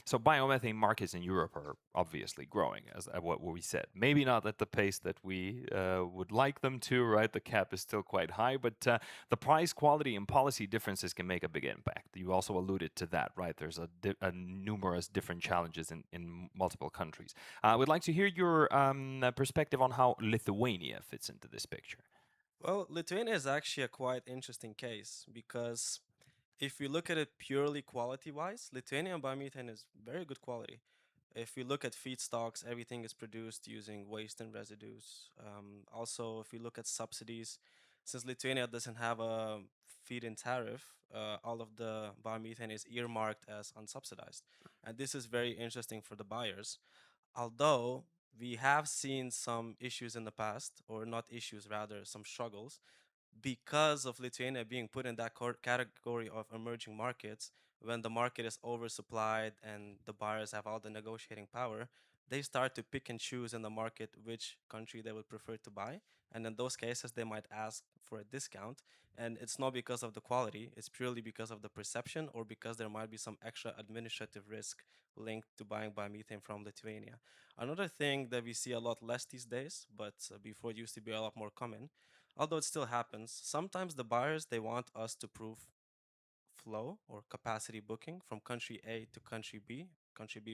So biomethane markets in Europe are obviously growing, as what we said. Maybe not at the pace that we would like them to, right? The cap is still quite high, but the price, quality, and policy differences can make a big impact. You also alluded to that, right? There's a numerous different challenges in multiple countries. We'd like to hear your perspective on how Lithuania fits into this picture. Well, Lithuania is actually a quite interesting case because If we look at it purely quality-wise, Lithuanian biomethane is very good quality. If we look at feedstocks, everything is produced using waste and residues. Also, if we look at subsidies, since Lithuania doesn't have a feed-in tariff, all of the biomethane is earmarked as unsubsidized. And this is very interesting for the buyers. Although we have seen some issues in the past, or not issues, rather some struggles, because of Lithuania being put in that category of emerging markets, when the market is oversupplied and the buyers have all the negotiating power, they start to pick and choose in the market which country they would prefer to buy. And in those cases, they might ask for a discount. And it's not because of the quality, it's purely because of the perception, or because there might be some extra administrative risk linked to buying biomethane from Lithuania. Another thing that we see a lot less these days, but before it used to be a lot more common, although it still happens, sometimes the buyers, they want us to prove flow or capacity booking from country A to country B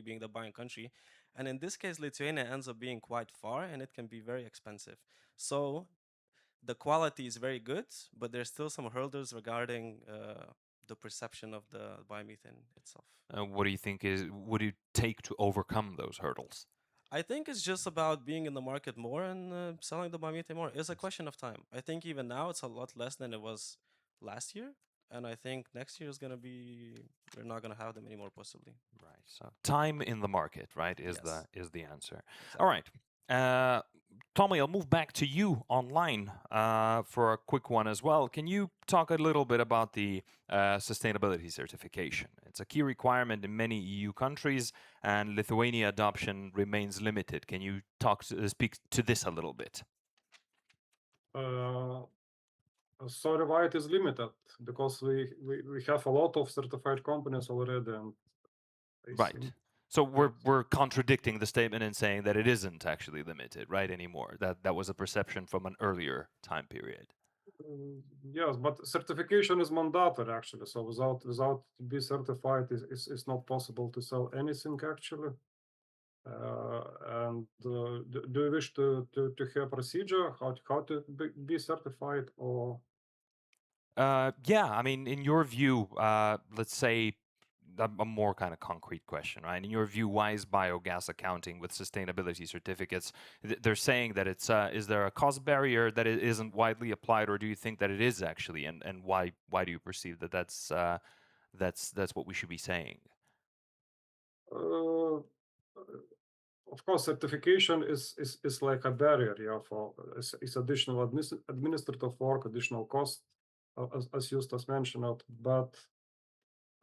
being the buying country. And in this case, Lithuania ends up being quite far and it can be very expensive. So the quality is very good, but there's still some hurdles regarding the perception of the biomethane itself. What do you think would it take to overcome those hurdles? I think it's just about being in the market more and selling the biomethane more. It's a question of time. I think even now it's a lot less than it was last year. And I think next year is going to be, we're not going to have them anymore, possibly. Right. So time in the market, right, is Yes. the answer. Exactly. All right. Tommy, I'll move back to you online for a quick one as well. Can you talk a little bit about the sustainability certification? It's a key requirement in many EU countries, and Lithuania adoption remains limited. Can you speak to this a little bit? Sorry, why it is limited? Because we have a lot of certified companies already, and right. So we're contradicting the statement and saying that it isn't actually limited, right, anymore. That was a perception from an earlier time period. Yes, but certification is mandatory actually. So without be certified, it's not possible to sell anything actually. And do you wish to have procedure how to be certified, or? Yeah, I mean, in your view, let's say a more kind of concrete question, right? In your view, why is biogas accounting with sustainability certificates? They're saying that it's is there a cost barrier that it isn't widely applied, or do you think that it is actually, and why do you perceive that that's what we should be saying? Of course, certification is like a barrier, yeah, for it's additional administrative work, additional cost, as Justas mentioned, but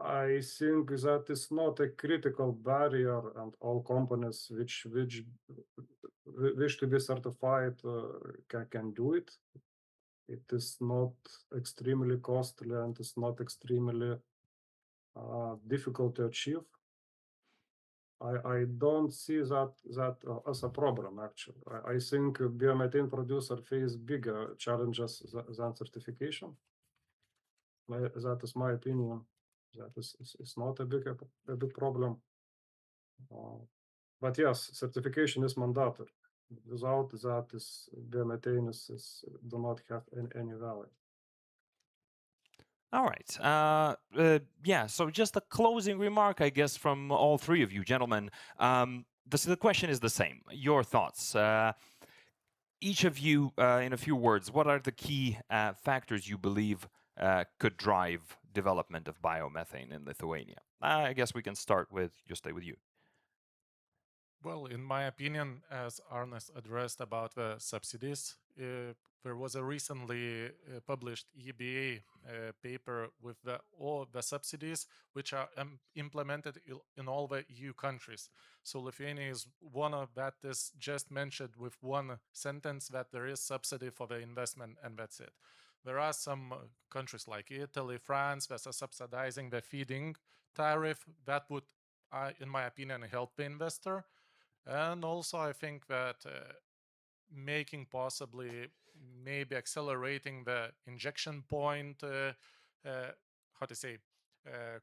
I think that is not a critical barrier, and all companies which wish to be certified can do it. It is not extremely costly and it's not extremely difficult to achieve. I don't see that as a problem actually. I think biomethane producer face bigger challenges than certification. That is my opinion. That is not a big problem. But yes, certification is mandatory. Without that, biomethane do not have any value. All right. Yeah, so just a closing remark, I guess, from all three of you gentlemen. The question is the same. Your thoughts. Each of you, in a few words, what are the key factors you believe could drive development of biomethane in Lithuania? I guess we can start with, just stay with you. Well, in my opinion, as Arnas addressed about the subsidies, there was a recently published EBA paper with all the subsidies which are implemented in all the EU countries. So Lithuania is one of that is just mentioned with one sentence that there is subsidy for the investment, and that's it. There are some countries like Italy, France that are subsidizing the feeding tariff. That would, in my opinion, help the investor. And also, I think that making possibly maybe accelerating the injection point,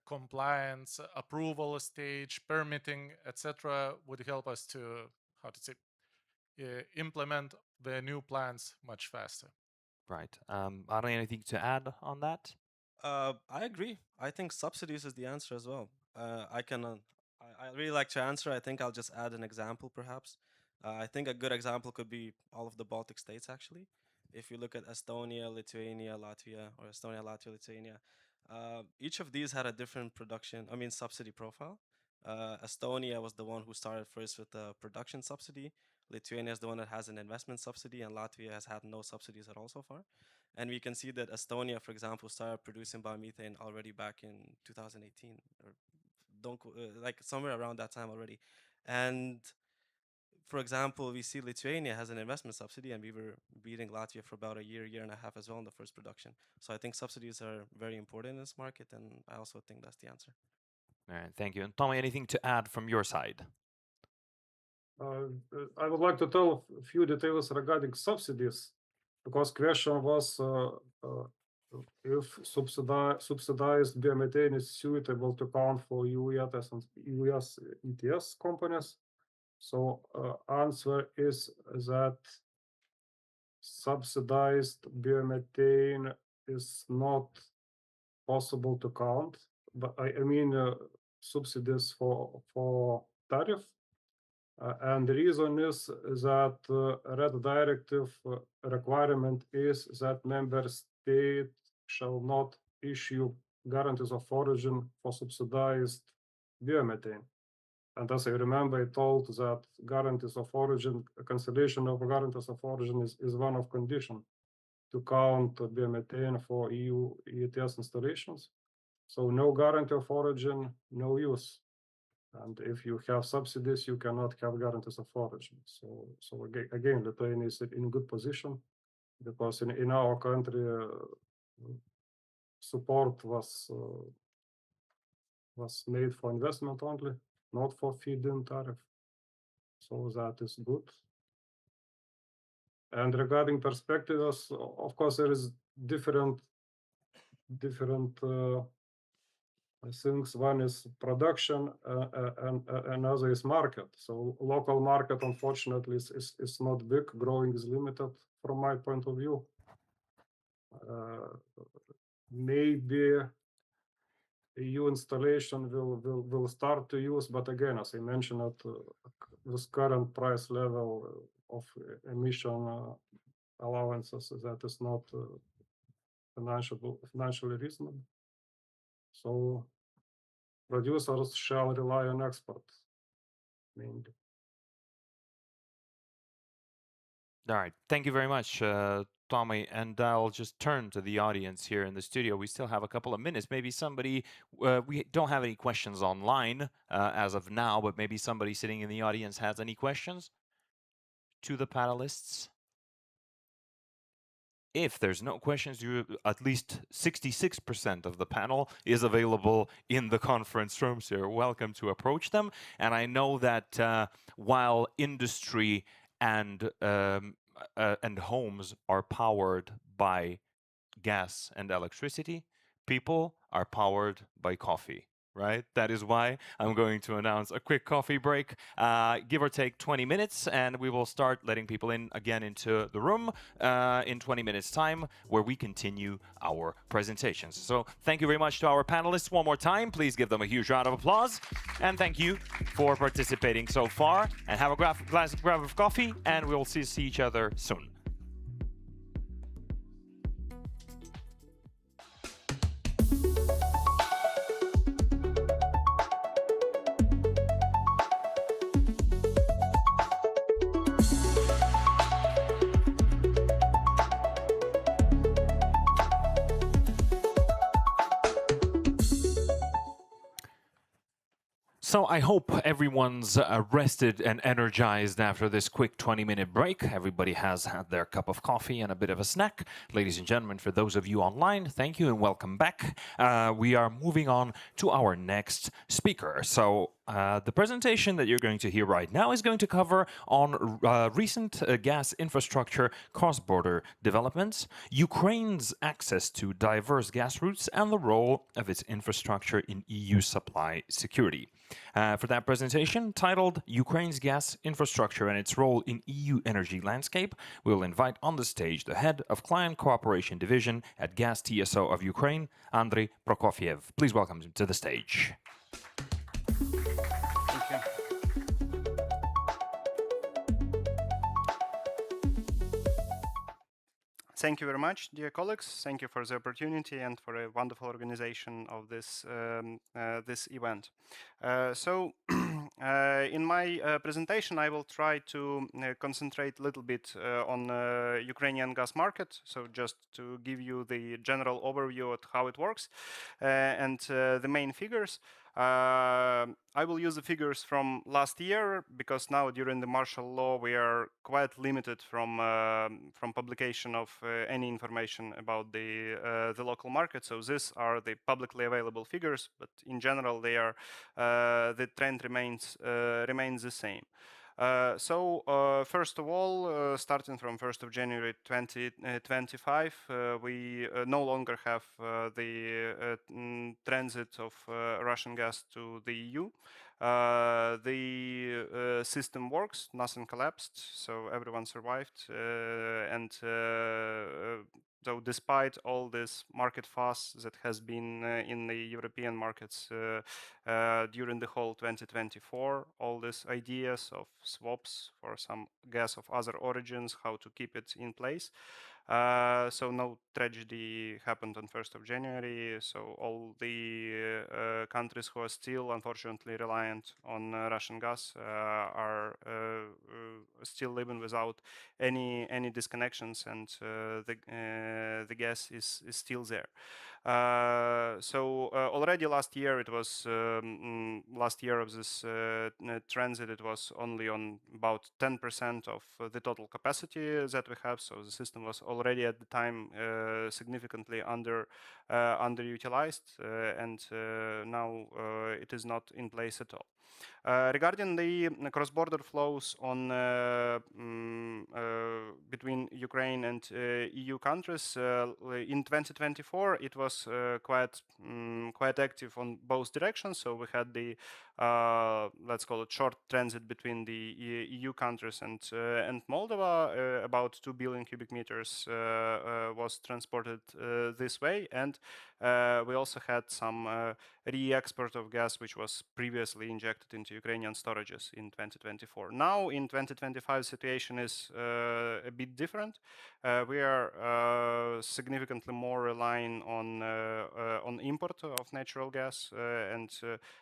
compliance, approval stage, permitting, etc., would help us to, implement the new plans much faster. Right. Are there anything to add on that? I agree. I think subsidies is the answer as well. I really like to answer. I think I'll just add an example, perhaps. I think a good example could be all of the Baltic states, actually. If you look at Estonia, Lithuania, Latvia, or Estonia, Latvia, Lithuania, each of these had a different subsidy profile. Estonia was the one who started first with the production subsidy. Lithuania is the one that has an investment subsidy, and Latvia has had no subsidies at all so far. And we can see that Estonia, for example, started producing biomethane already back in 2018, or like somewhere around that time already. And for example, we see Lithuania has an investment subsidy, and we were beating Latvia for about a year and a half as well in the first production. So I think subsidies are very important in this market, and I also think that's the answer. All right, thank you. And Tommy, anything to add from your side? I would like to tell a few details regarding subsidies, because question was if subsidized biomethane is suitable to count for US and US ETS companies. So answer is that subsidized biomethane is not possible to count, but I mean subsidies for tariff. And the reason is that RED directive requirement is that member state shall not issue guarantees of origin for subsidized biomethane. And as I remember, I told that guarantees of origin, cancellation of guarantees of origin is one of conditions to count biomethane for EU ETS installations. So no guarantee of origin, no use. And if you have subsidies, you cannot have guarantees of origin. So again, Lithuania is in a good position, because in our country, support was made for investment only, not for feed-in tariff. So that is good. And regarding perspectives, of course, there is different things. One is production, and another is market. So local market, unfortunately, is not big. Growing is limited from my point of view. Maybe EU installation will start to use, but again, as I mentioned, this current price level of emission allowances, that is not financially reasonable. So producers shall rely on export mainly. All right, thank you very much, Tommy. And I'll just turn to the audience here in the studio. We still have a couple of minutes. Maybe somebody, we don't have any questions online as of now, but maybe somebody sitting in the audience has any questions to the panelists. If there's no questions, at least 66% of the panel is available in the conference room, so you're welcome to approach them. And I know that while industry and homes are powered by gas and electricity, people are powered by coffee, right? That is why I'm going to announce a quick coffee break, give or take 20 minutes, and we will start letting people in again into the room in 20 minutes time, where we continue our presentations. So thank you very much to our panelists one more time. Please give them a huge round of applause. And thank you for participating so far, and have a grab of coffee, and we'll see each other soon. So I hope everyone's rested and energized after this quick 20-minute break. Everybody has had their cup of coffee and a bit of a snack. Ladies and gentlemen, for those of you online, thank you and welcome back. We are moving on to our next speaker. So The presentation that you're going to hear right now is going to cover on recent gas infrastructure cross-border developments, Ukraine's access to diverse gas routes, and the role of its infrastructure in EU supply security. For that presentation, titled Ukraine's Gas Infrastructure and Its Role in EU Energy Landscape, we'll invite on the stage the head of Client Cooperation Division at Gas TSO of Ukraine, Andriy Prokofiev. Please welcome him to the stage. Thank you very much, dear colleagues. Thank you for the opportunity and for a wonderful organization of this this event. In my presentation, I will try to concentrate a little bit on Ukrainian gas market. So just to give you the general overview of how it works and the main figures. I will use the figures from last year because now during the martial law we are quite limited from publication of any information about the local market. So these are the publicly available figures, but in general they are the trend remains the same. First of all, starting from 1st of January 2025, we no longer have the transit of Russian gas to the EU. The system works, nothing collapsed, so everyone survived. So despite all this market fuss that has been in the European markets during the whole 2024, all these ideas of swaps for some gas of other origins, how to keep it in place. So no tragedy happened on 1st of January. So all the countries who are still unfortunately reliant on Russian gas are still living without any disconnections, and the gas is still there. Already last year it was last year of this transit, it was only on about 10% of the total capacity that we have. So the system was already at the time significantly underutilized, and now it is not in place at all. Regarding the cross-border flows on between Ukraine and EU countries, in 2024 it was quite active on both directions. So we had the let's call it short transit between the EU countries and Moldova. About 2 billion cubic meters was transported this way, and we also had some re-export of gas which was previously injected into Ukrainian storages in 2024. Now in 2025 situation is a bit different. We are significantly more relying on import of natural gas, and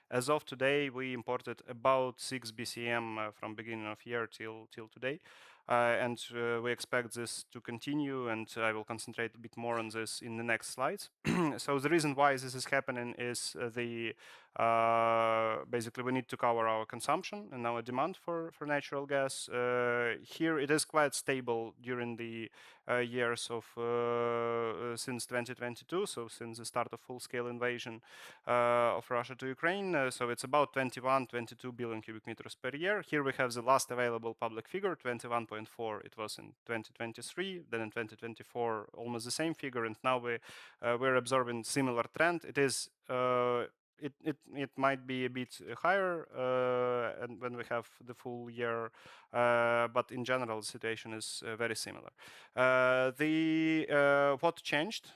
as of today we imported about 6 BCM from beginning of year till today. And we expect this to continue, and I will concentrate a bit more on this in the next slides. So the reason why this is happening is basically we need to cover our consumption and our demand for natural gas. Here it is quite stable during the years of since 2022, so since the start of full-scale invasion of Russia to Ukraine. So it's about 22 billion cubic meters per year. Here we have the last available public figure, 21.4. It was in 2023, then in 2024 almost the same figure, and now we're observing similar trend. It is it might be a bit higher and when we have the full year, but in general the situation is very similar. What changed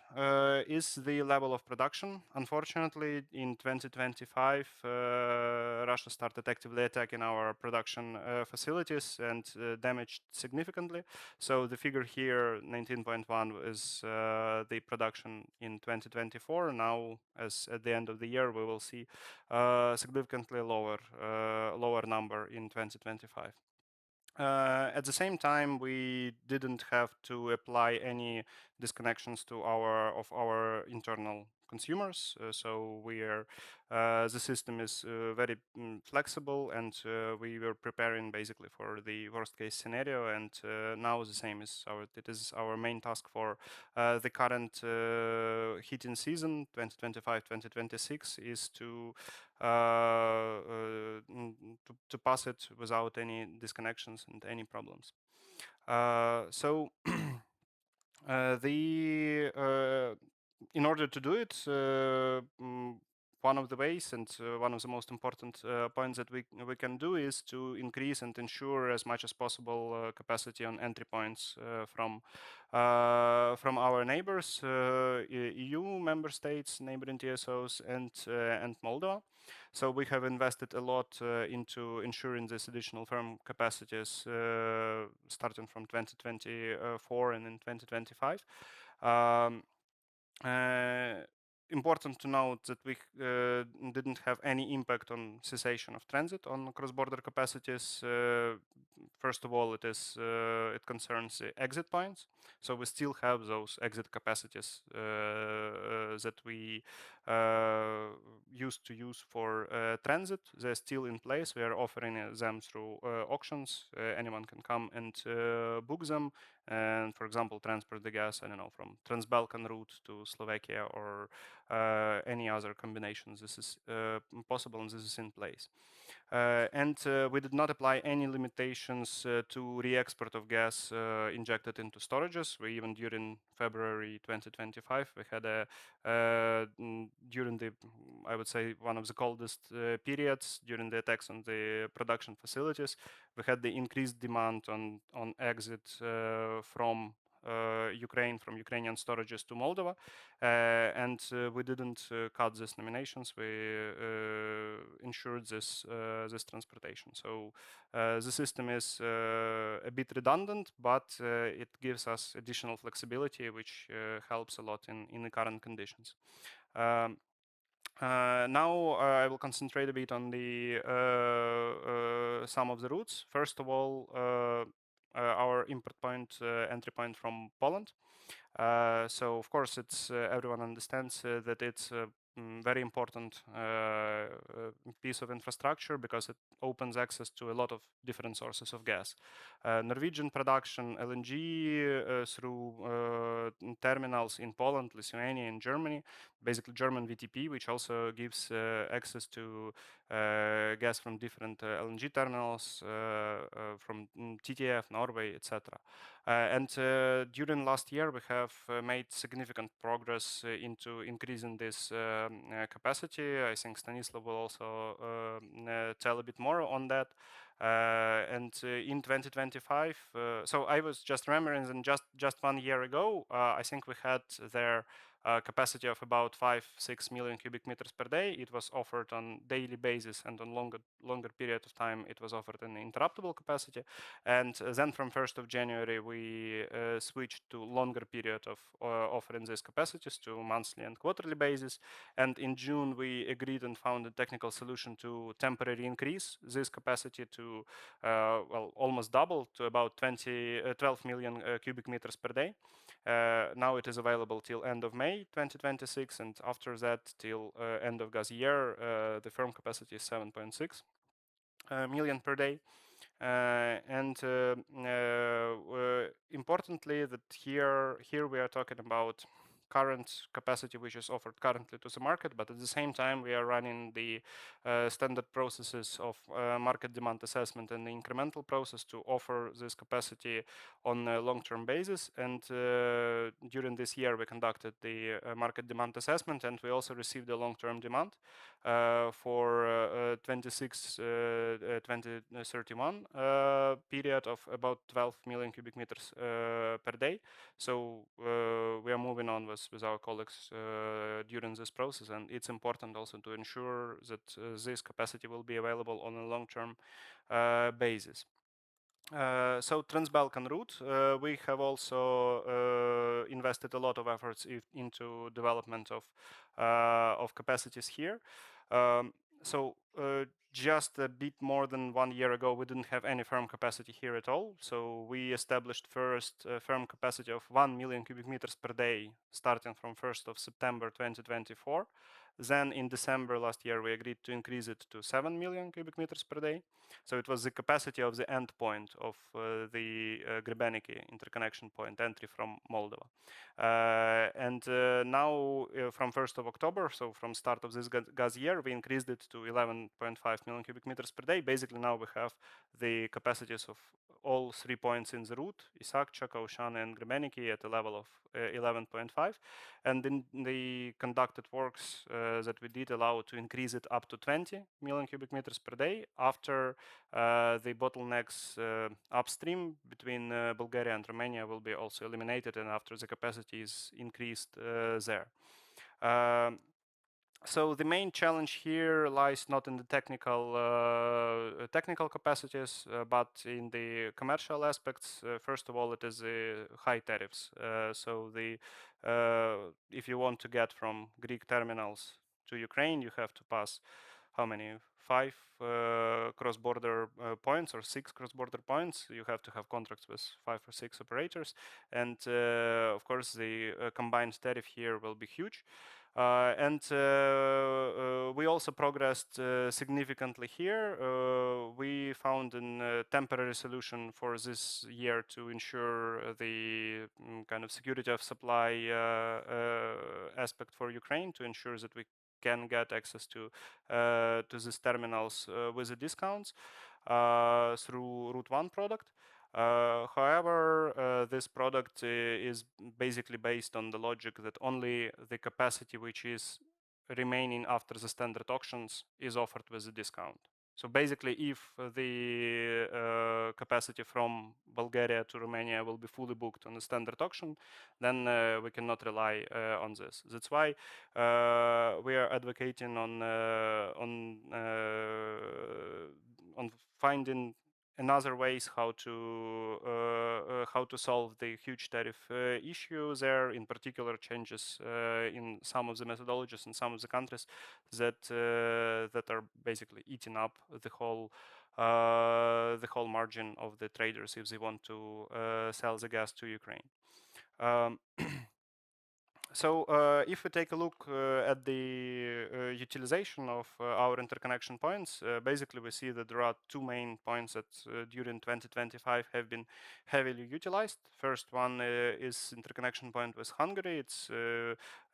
is the level of production. Unfortunately, in 2025, Russia started actively attacking our production facilities and damaged significantly. So the figure here, 19.1, is the production in 2024. Now, as at the end of the year, we will see significantly lower number in 2025. At the same time, we didn't have to apply any disconnections to our internal consumers. So the system is very flexible, and we were preparing basically for the worst case scenario. And now the same is it is our main task for the current heating season 2025-2026 is to pass it without any disconnections and any problems. So in order to do it, one of the ways and one of the most important points that we can do is to increase and ensure as much as possible capacity on entry points from our neighbors, EU member states, neighboring TSOs, and Moldova. So we have invested a lot into ensuring this additional firm capacities starting from 2024 and in 2025. Important to note that we didn't have any impact on cessation of transit on cross-border capacities. First of all, it concerns the exit points. So we still have those exit capacities that we used to use for transit. They're still in place. We are offering them through auctions. Anyone can come and book them and, for example, transport the gas, I don't know, from Trans-Balkan route to Slovakia or any other combinations. This is possible and this is in place. And we did not apply any limitations to re-export of gas injected into storages. We even during February 2025, we had during the, I would say, one of the coldest periods during the attacks on the production facilities, we had the increased demand on exit from Ukraine, from Ukrainian storages to Moldova, and we didn't cut these nominations. We ensured this transportation. So the system is a bit redundant, but it gives us additional flexibility, which helps a lot in the current conditions. Now I will concentrate a bit on the some of the routes. First of all, our import point, entry point from Poland. So of course, it's everyone understands that it's a very important piece of infrastructure because it opens access to a lot of different sources of gas. Norwegian production, LNG through terminals in Poland, Lithuania, and Germany. Basically, German VTP, which also gives access to gas from different LNG terminals, from TTF, Norway, etc. And during last year, we have made significant progress into increasing this capacity. I think Stanislav will also tell a bit more on that. And in 2025, so I was just remembering that just 1 year ago, I think we had their capacity of about 5-6 million cubic meters per day. It was offered on daily basis, and on longer period of time, it was offered an interruptible capacity. And then from 1st of January, we switched to longer period of offering these capacities to monthly and quarterly basis. And in June, we agreed and found a technical solution to temporarily increase this capacity to well, almost double to about 12 million cubic meters per day. Now it is available till end of May 2026, and after that till end of gas year, the firm capacity is 7.6 million per day. And importantly, that here we are talking about current capacity which is offered currently to the market, but at the same time we are running the standard processes of market demand assessment and the incremental process to offer this capacity on a long-term basis. And during this year we conducted the market demand assessment, and we also received a long-term demand for 2031 period of about 12 million cubic meters per day. So we are moving on with our colleagues during this process, and it's important also to ensure that this capacity will be available on a long-term basis. So Trans-Balkan route, we have also invested a lot of efforts into development of capacities here. So just a bit more than 1 year ago, we didn't have any firm capacity here at all. So we established first firm capacity of 1 million cubic meters per day, starting from 1st of September 2024. Then in December last year, we agreed to increase it to 7 million cubic meters per day. So it was the capacity of the endpoint of the Grebeniki interconnection point entry from Moldova. And now from 1st of October, so from start of this gas year, we increased it to 11.5 million cubic meters per day. Basically now we have the capacities of all 3 points in the route, Isakcha, Kaushana, and Grebeniki at a level of 11.5. And in the conducted works that we did allow to increase it up to 20 million cubic meters per day after the bottlenecks upstream between Bulgaria and Romania will be also eliminated, and after the capacity is increased there. So the main challenge here lies not in the technical capacities, but in the commercial aspects. First of all, it is the high tariffs. So if you want to get from Greek terminals to Ukraine, you have to pass how many? 5 cross-border points or 6 cross-border points. You have to have contracts with 5 or 6 operators, and of course the combined tariff here will be huge. And we also progressed significantly here. We found a temporary solution for this year to ensure the kind of security of supply aspect for Ukraine, to ensure that we can get access to these terminals with the discounts through Route 1 product. However, this product is basically based on the logic that only the capacity which is remaining after the standard auctions is offered with a discount. So basically, if the capacity from Bulgaria to Romania will be fully booked on the standard auction, then we cannot rely on this. That's why we are advocating on finding another ways how to solve the huge tariff issue there. In particular, changes in some of the methodologies in some of the countries that that are basically eating up the whole margin of the traders if they want to sell the gas to Ukraine. So if we take a look at the utilization of our interconnection points, basically we see that there are 2 main points that during 2025 have been heavily utilized. First one is interconnection point with Hungary. It's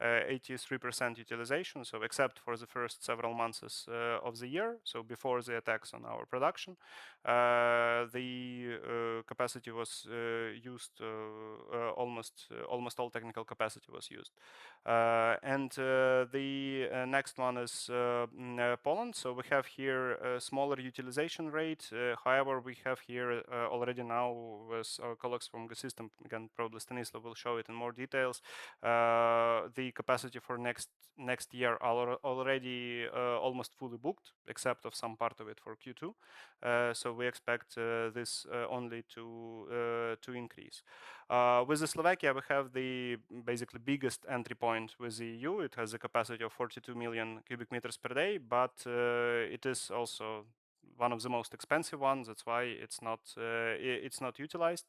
83% utilization, so except for the first several months of the year, so before the attacks on our production, the capacity was used, almost all technical capacity was used. And the next one is Poland. So we have here a smaller utilization rate. However, we have here already now with our colleagues from the system, again, probably Stanislav will show it in more details, the capacity for next year are already almost fully booked, except of some part of it for Q2. So we expect this only to increase. With the Slovakia, we have the basically biggest entry point with the EU. It has a capacity of 42 million cubic meters per day, but it is also one of the most expensive ones. That's why it's not utilized.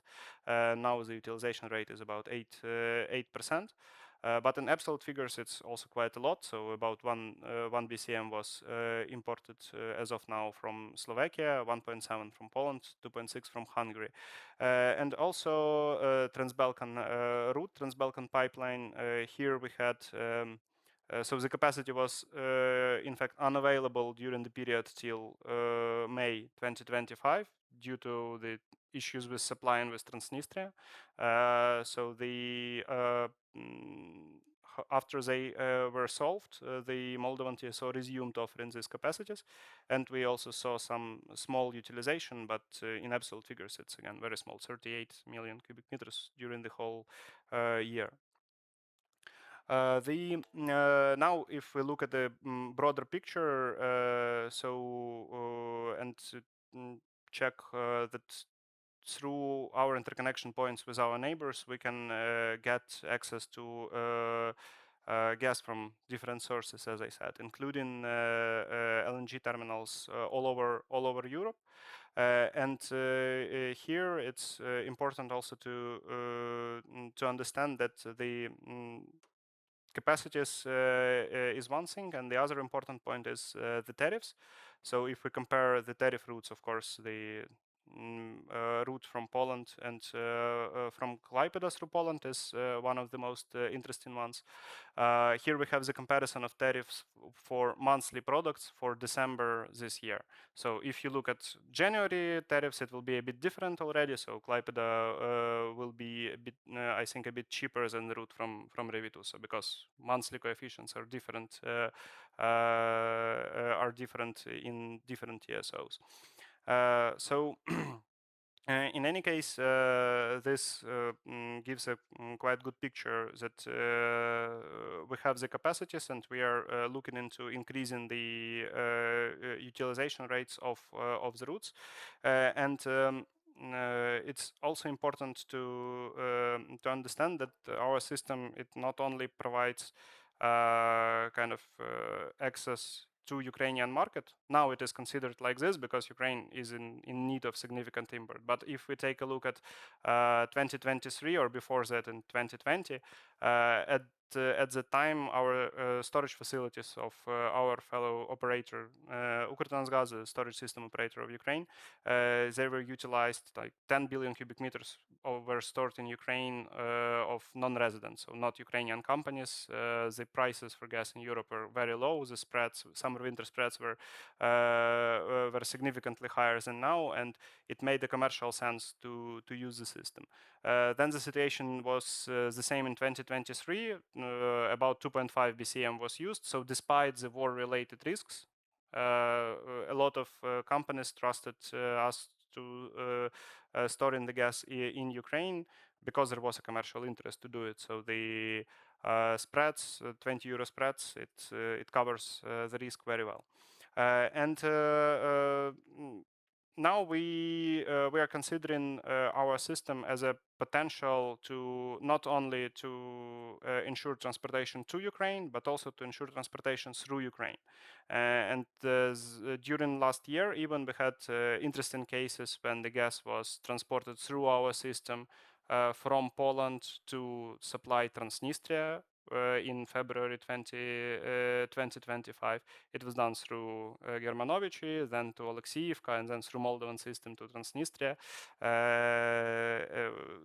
Now the utilization rate is about 8%. But in absolute figures, it's also quite a lot. So about 1 BCM was imported as of now from Slovakia, 1.7 from Poland, 2.6 from Hungary. And also Trans-Balkan route, Trans-Balkan pipeline. Here we had so the capacity was in fact unavailable during the period till May 2025 due to the issues with supply and with Transnistria. So the after they were solved, the Moldovan TSO resumed offering these capacities, and we also saw some small utilization, but in absolute figures, it's again very small, 38 million cubic meters during the whole year. Now, if we look at the broader picture, and check that through our interconnection points with our neighbors, we can get access to gas from different sources, as I said, including LNG terminals all over Europe. And here it's important also to understand that the capacities is one thing, and the other important point is the tariffs. So if we compare the tariff routes, of course, the route from Poland and from Klaipėda through Poland is one of the most interesting ones. Here we have the comparison of tariffs for monthly products for December this year. So if you look at January tariffs, it will be a bit different already. So Klaipėda will be a bit, I think, a bit cheaper than the route from Revitusa, because monthly coefficients are different in different TSOs. So in any case, this gives a quite good picture that we have the capacities, and we are looking into increasing the utilization rates of the routes. And it's also important to understand that our system, it not only provides kind of access to Ukrainian market. Now it is considered like this because Ukraine is in need of significant import. But if we take a look at 2023 or before that in 2020, at the time, our storage facilities of our fellow operator, Ukrtransgaz, the storage system operator of Ukraine, they were utilized, like 10 billion cubic meters were stored in Ukraine of non-residents, so not Ukrainian companies. The prices for gas in Europe were very low. The spreads, summer-winter spreads, were significantly higher than now, and it made the commercial sense to use the system. Then the situation was the same in 2023. About 2.5 BCM was used. So despite the war-related risks, a lot of companies trusted us to storing the gas in Ukraine because there was a commercial interest to do it. So the spreads, 20 euro spreads, it covers the risk very well. And now we are considering our system as a potential to not only to ensure transportation to Ukraine, but also to ensure transportation through Ukraine. And during last year, even we had interesting cases when the gas was transported through our system from Poland to supply Transnistria. In February 2025, it was done through Germanovici, then to Oleksiivka, and then through Moldovan system to Transnistria.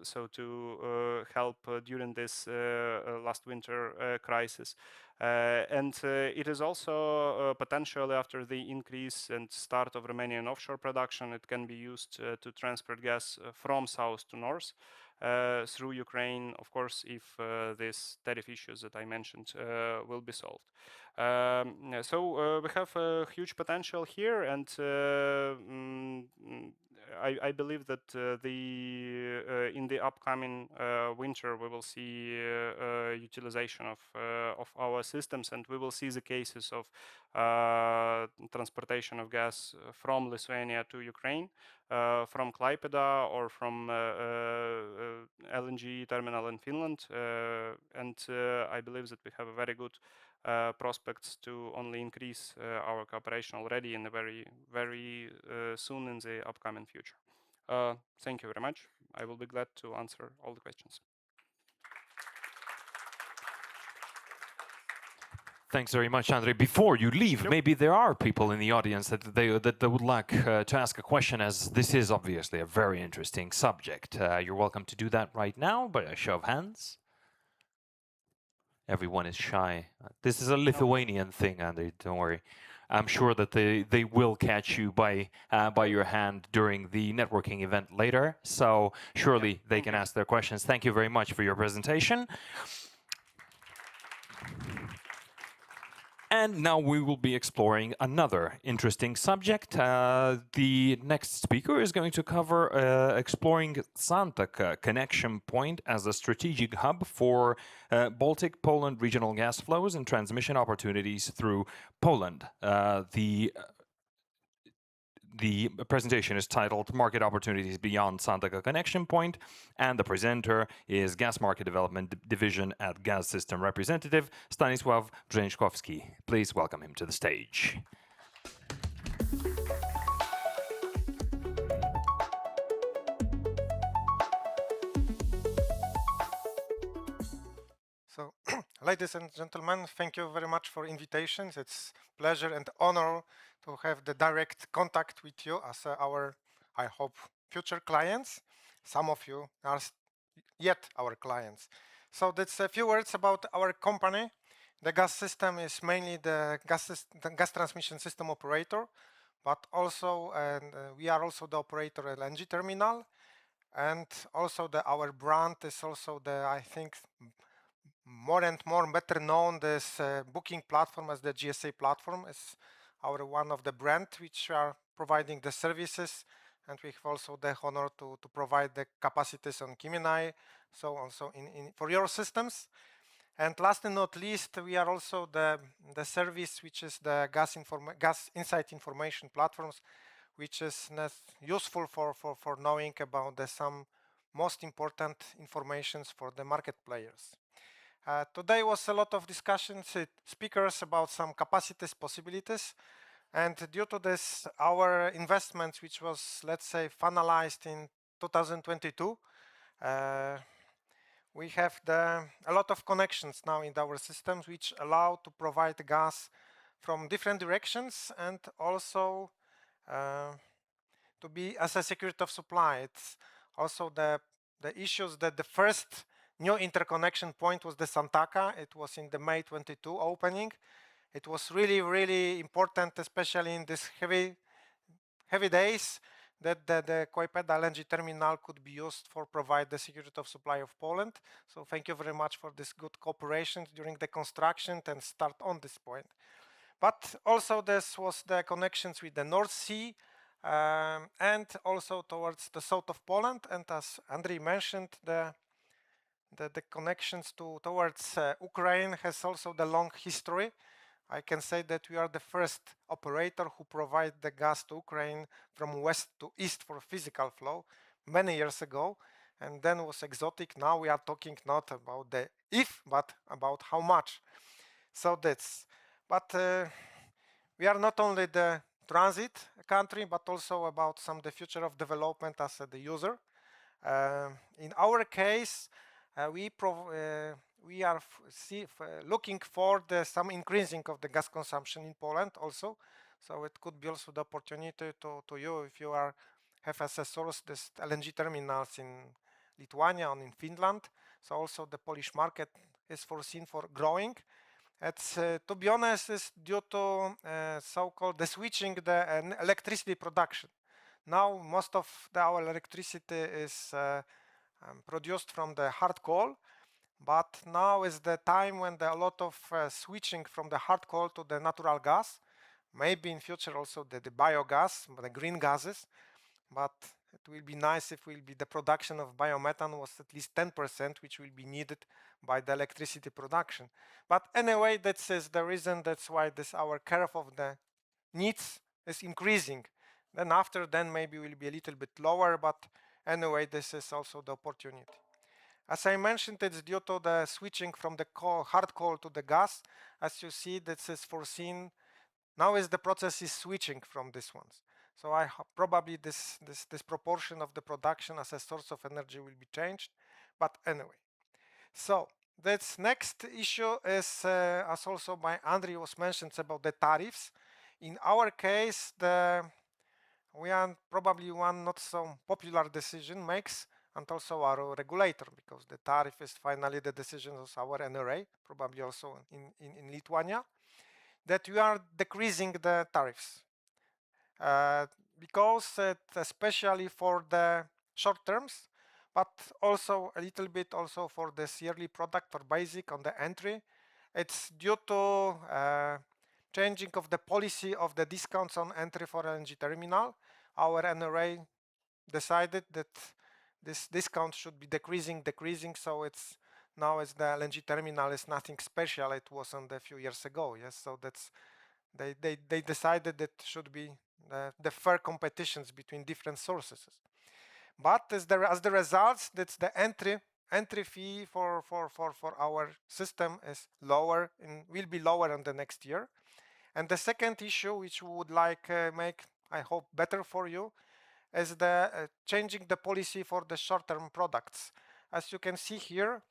So to help during this last winter crisis. And it is also potentially, after the increase and start of Romanian offshore production, it can be used to transport gas from south to north. Through Ukraine, of course, if these tariff issues that I mentioned will be solved. So we have a huge potential here, and I believe that in the upcoming winter we will see utilization of our systems, and we will see the cases of transportation of gas from Lithuania to Ukraine, from Klaipėda or from LNG terminal in Finland, and I believe that we have a very good prospects to only increase our cooperation already in the very soon in the upcoming future. Thank you very much. I will be glad to answer all the questions. Thanks very much, Andrei. Before you leave, maybe there are people in the audience that they would like to ask a question, as this is obviously a very interesting subject. You're welcome to do that right now by a show of hands. Everyone is shy. This is a Lithuanian thing, Andrei, don't worry. I'm sure that they will catch you by your hand during the networking event later, so surely they can ask their questions. Thank you very much for your presentation. And now we will be exploring another interesting subject. The next speaker is going to cover exploring Santaka connection point as a strategic hub for Baltic-Poland regional gas flows and transmission opportunities through Poland. The The presentation is titled Market Opportunities Beyond Santaka Connection Point, and the presenter is Gas Market Development Division at Gas System Representative Stanisław Brzęczkowski. Please welcome him to the stage. So, ladies and gentlemen, thank you very much for invitations. It's pleasure and honor to have the direct contact with you as our, I hope, future clients. Some of you are yet our clients. So that's a few words about our company. The gas system is mainly the gas transmission system operator, but also we are also the operator at LNG terminal, and also our brand is also the, I think, more and more better known this booking platform as the GSA platform is our one of the brand which are providing the services, and we have also the honor to provide the capacities on Gemini, so also for your systems. And last and not least, we are also the service which is the gas insight information platforms, which is useful for knowing about some most important informations for the market players. Today was a lot of discussions, speakers about some capacities, possibilities, and due to this, our investments, which was, let's say, finalized in 2022, we have a lot of connections now in our systems, which allow to provide gas from different directions and also to be as a security of supply. It's also the issues that the first new interconnection point was the Santaka. It was in the May 22 opening. It was really, really important, especially in these heavy days, that the Klaipėda LNG terminal could be used for provide the security of supply of Poland. So thank you very much for this good cooperation during the construction and start on this point. But also this was the connections with the North Sea and also towards the south of Poland. And as Andrei mentioned, the connections towards Ukraine has also the long history. I can say that we are the first operator who provide the gas to Ukraine from west to east for physical flow many years ago, and then was exotic. Now we are talking not about the if, but about how much. So that's, but we are not only the transit country, but also about the future of development as the user. In our case, we are looking for some increasing of the gas consumption in Poland also. So it could be also the opportunity to you if you have as a source this LNG terminals in Lithuania and in Finland. So also the Polish market is foreseen for growing. It's to be honest, is due to so-called the switching the electricity production. Now most of our electricity is produced from the hard coal, but now is the time when a lot of switching from the hard coal to the natural gas, maybe in future also the biogas, the green gases, but it will be nice if the production of biomethane was at least 10%, which will be needed by the electricity production. But anyway, that is the reason, that's why our curve of the needs is increasing. Then maybe will be a little bit lower, but anyway, this is also the opportunity. As I mentioned, it's due to the switching from the hard coal to the gas. As you see, this is foreseen. Now the process is switching from these ones. So probably this proportion of the production as a source of energy will be changed. But anyway, so this next issue is, as also by Andrei was mentioned, about the tariffs. In our case, we are probably one not so popular decision makes, and also our regulator, because the tariff is finally the decision of our NRA, probably also in Lithuania, that we are decreasing the tariffs. Because especially for the short terms, but also a little bit also for this yearly product or basic on the entry, it's due to changing of the policy of the discounts on entry for LNG terminal. Our NRA decided that this discount should be decreasing, so it's now as the LNG terminal is nothing special it was a few years ago. Yes, so that's they decided that should be the fair competitions between different sources. But as the results, that's the entry fee for our system is lower and will be lower in the next year. And the second issue, which we would like make, I hope, better for you, is the changing the policy for the short-term products. As you can see here,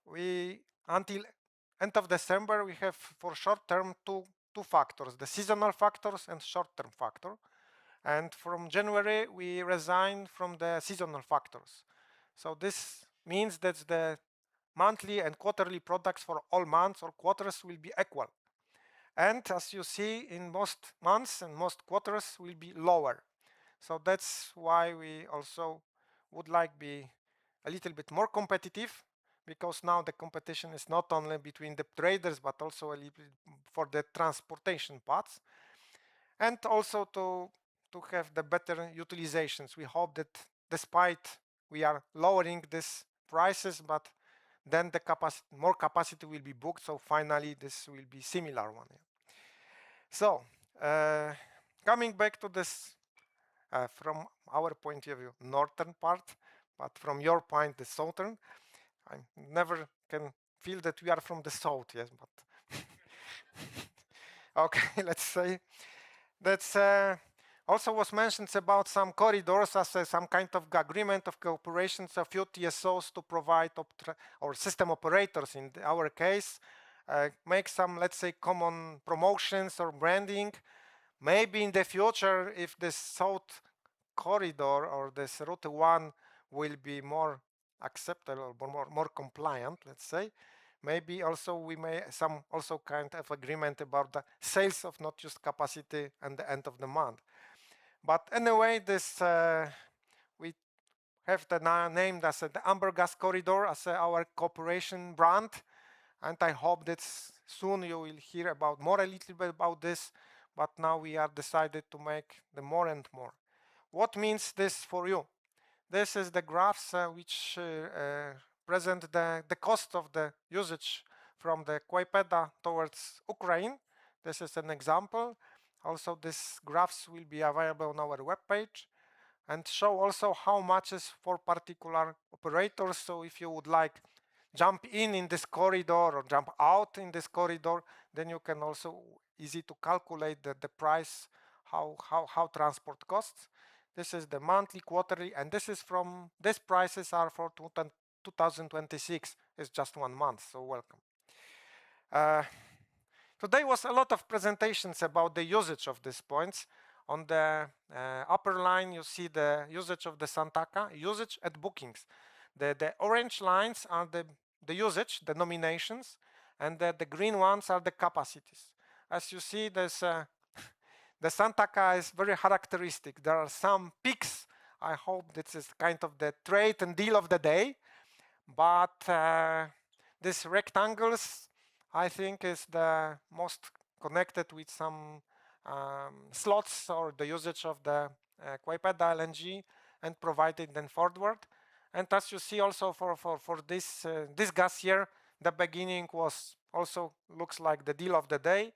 we until end of December we have for short-term two factors: the seasonal factors and short-term factor. And from January we resign from the seasonal factors. So this means that the monthly and quarterly products for all months or quarters will be equal. And as you see, in most months and most quarters will be lower. So that's why we also would like be a little bit more competitive, because now the competition is not only between the traders but also a little bit for the transportation parts, and also to have the better utilizations. We hope that despite we are lowering these prices, but then the more capacity will be booked, so finally this will be similar one. So coming back to this from our point of view, northern part, but from your point, the southern. I never can feel that we are from the south, yes, but okay, let's say that's also was mentioned about some corridors as some kind of agreement of cooperation, a few TSOs to provide or system operators in our case, make some, let's say, common promotions or branding. Maybe in the future, if this south corridor or this route 1 will be more acceptable or more compliant, let's say, maybe also we may some also kind of agreement about the sales of not just capacity and the end of the month. But anyway, this we have the named as the Amber Gas Corridor as our cooperation brand, and I hope that soon you will hear about more a little bit about this. But now we are decided to make the more and more. What means this for you? This is the graphs which present the cost of the usage from the Klaipėda towards Ukraine. This is an example. Also, these graphs will be available on our webpage and show also how much is for particular operators. So if you would like jump in this corridor or jump out in this corridor, then you can also easy to calculate the price, how transport costs. This is the monthly, quarterly, and this is from, these prices are for 2026. It's just 1 month, so welcome. Today was a lot of presentations about the usage of these points. On the upper line, you see the usage of the Santaka, usage at bookings. The orange lines are the usage, the nominations, and the green ones are the capacities. As you see, there's the Santaka is very characteristic. There are some peaks. I hope this is kind of the trade and deal of the day. But these rectangles, I think, is the most connected with some slots or the usage of the Klaipėda LNG and provided then forward. And as you see also for this gas year, the beginning was also looks like the deal of the day.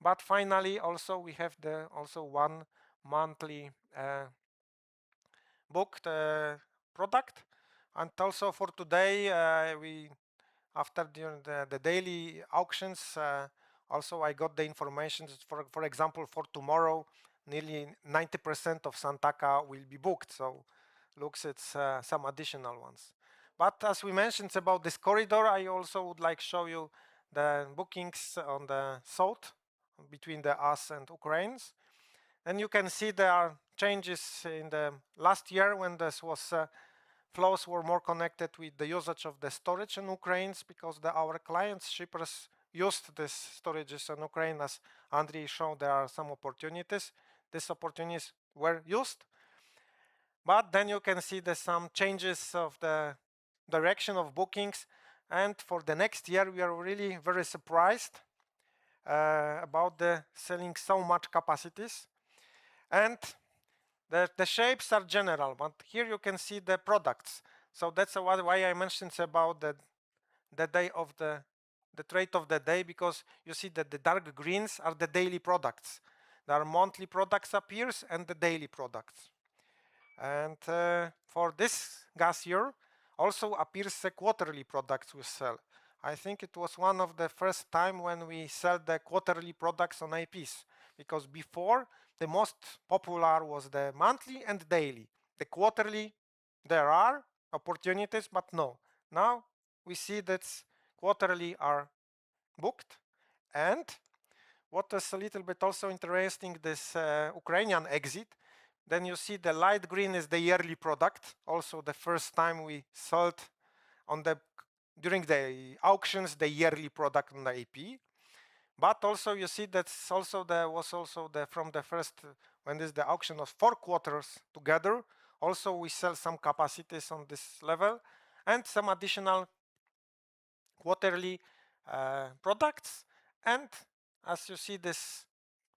But finally, also we have the also 1 monthly booked product. And also for today, we after the daily auctions, also I got the information for example, for tomorrow, nearly 90% of Santaka will be booked. So looks it's some additional ones. But as we mentioned about this corridor, I also would like to show you the bookings on the south between the us and Ukrainians. And you can see there are changes in the last year when this was flows were more connected with the usage of the storage in Ukraine, because our clients, shippers, used this storages in Ukraine. As Andrei showed, there are some opportunities. These opportunities were used. But then you can see there's some changes of the direction of bookings. And for the next year, we are really very surprised about the selling so much capacities. And the shapes are general, but here you can see the products. So that's why I mentioned about the day of the the trade of the day, because you see that the dark greens are the daily products. There are monthly products appears and the daily products. And for this gas year also appears the quarterly products we sell. I think it was one of the first time when we sell the quarterly products on IPs, because before the most popular was the monthly and daily. The quarterly, there are opportunities, but no. Now we see that quarterly are booked. And what is a little bit also interesting, this Ukrainian exit, then you see the light green is the yearly product. Also the first time we sold on the during the auctions the yearly product on the AP. But also you see that's also from the first when this the auction of 4 quarters together. Also we sell some capacities on this level and some additional quarterly products. And as you see this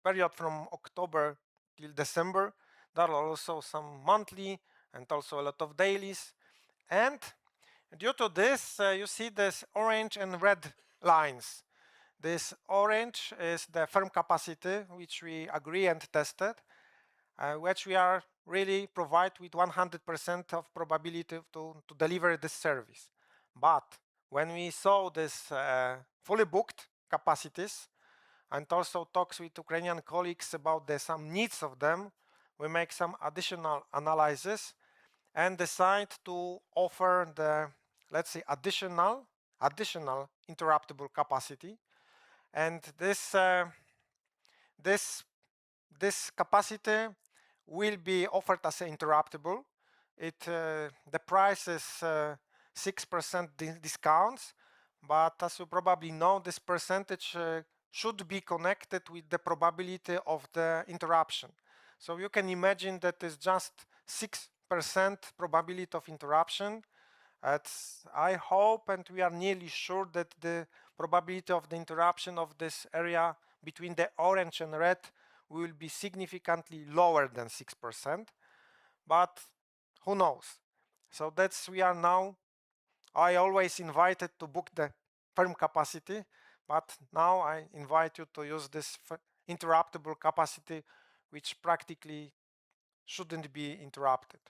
period from October till December, there are also some monthly and also a lot of dailies. And due to this, you see this orange and red lines. This orange is the firm capacity, which we agree and tested, which we are really provide with 100% of probability to deliver this service. But when we saw this fully booked capacities and also talks with Ukrainian colleagues about some needs of them, we make some additional analysis and decide to offer the, let's say, additional interruptible capacity. And this capacity will be offered as interruptible. The price is 6% discounts, but as you probably know, this percentage should be connected with the probability of the interruption. So you can imagine that it's just 6% probability of interruption. I hope, and we are nearly sure, that the probability of the interruption of this area between the orange and red will be significantly lower than 6%. But who knows? So that's we are now. I always invited to book the firm capacity, but now I invite you to use this interruptible capacity, which practically shouldn't be interrupted.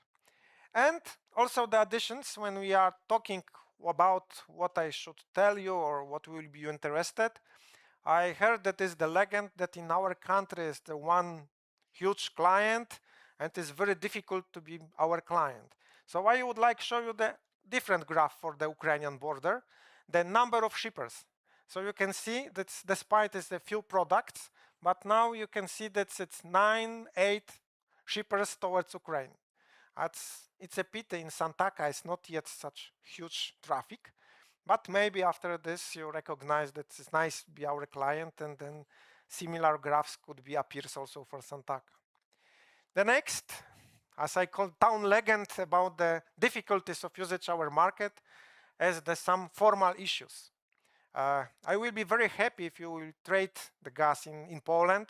And also the additions, when we are talking about what I should tell you or what will be interested, I heard that is the legend that in our country is the one huge client and it's very difficult to be our client. So I would like to show you the different graph for the Ukrainian border, the number of shippers. So you can see that despite it's a few products, but now you can see that it's 9-8 shippers towards Ukraine. It's a pity in Santaka it's not yet such huge traffic, but maybe after this you recognize that it's nice to be our client, and then similar graphs could be appears also for Santaka. The next, as I call town legend about the difficulties of usage our market, is some formal issues. I will be very happy if you will trade the gas in Poland,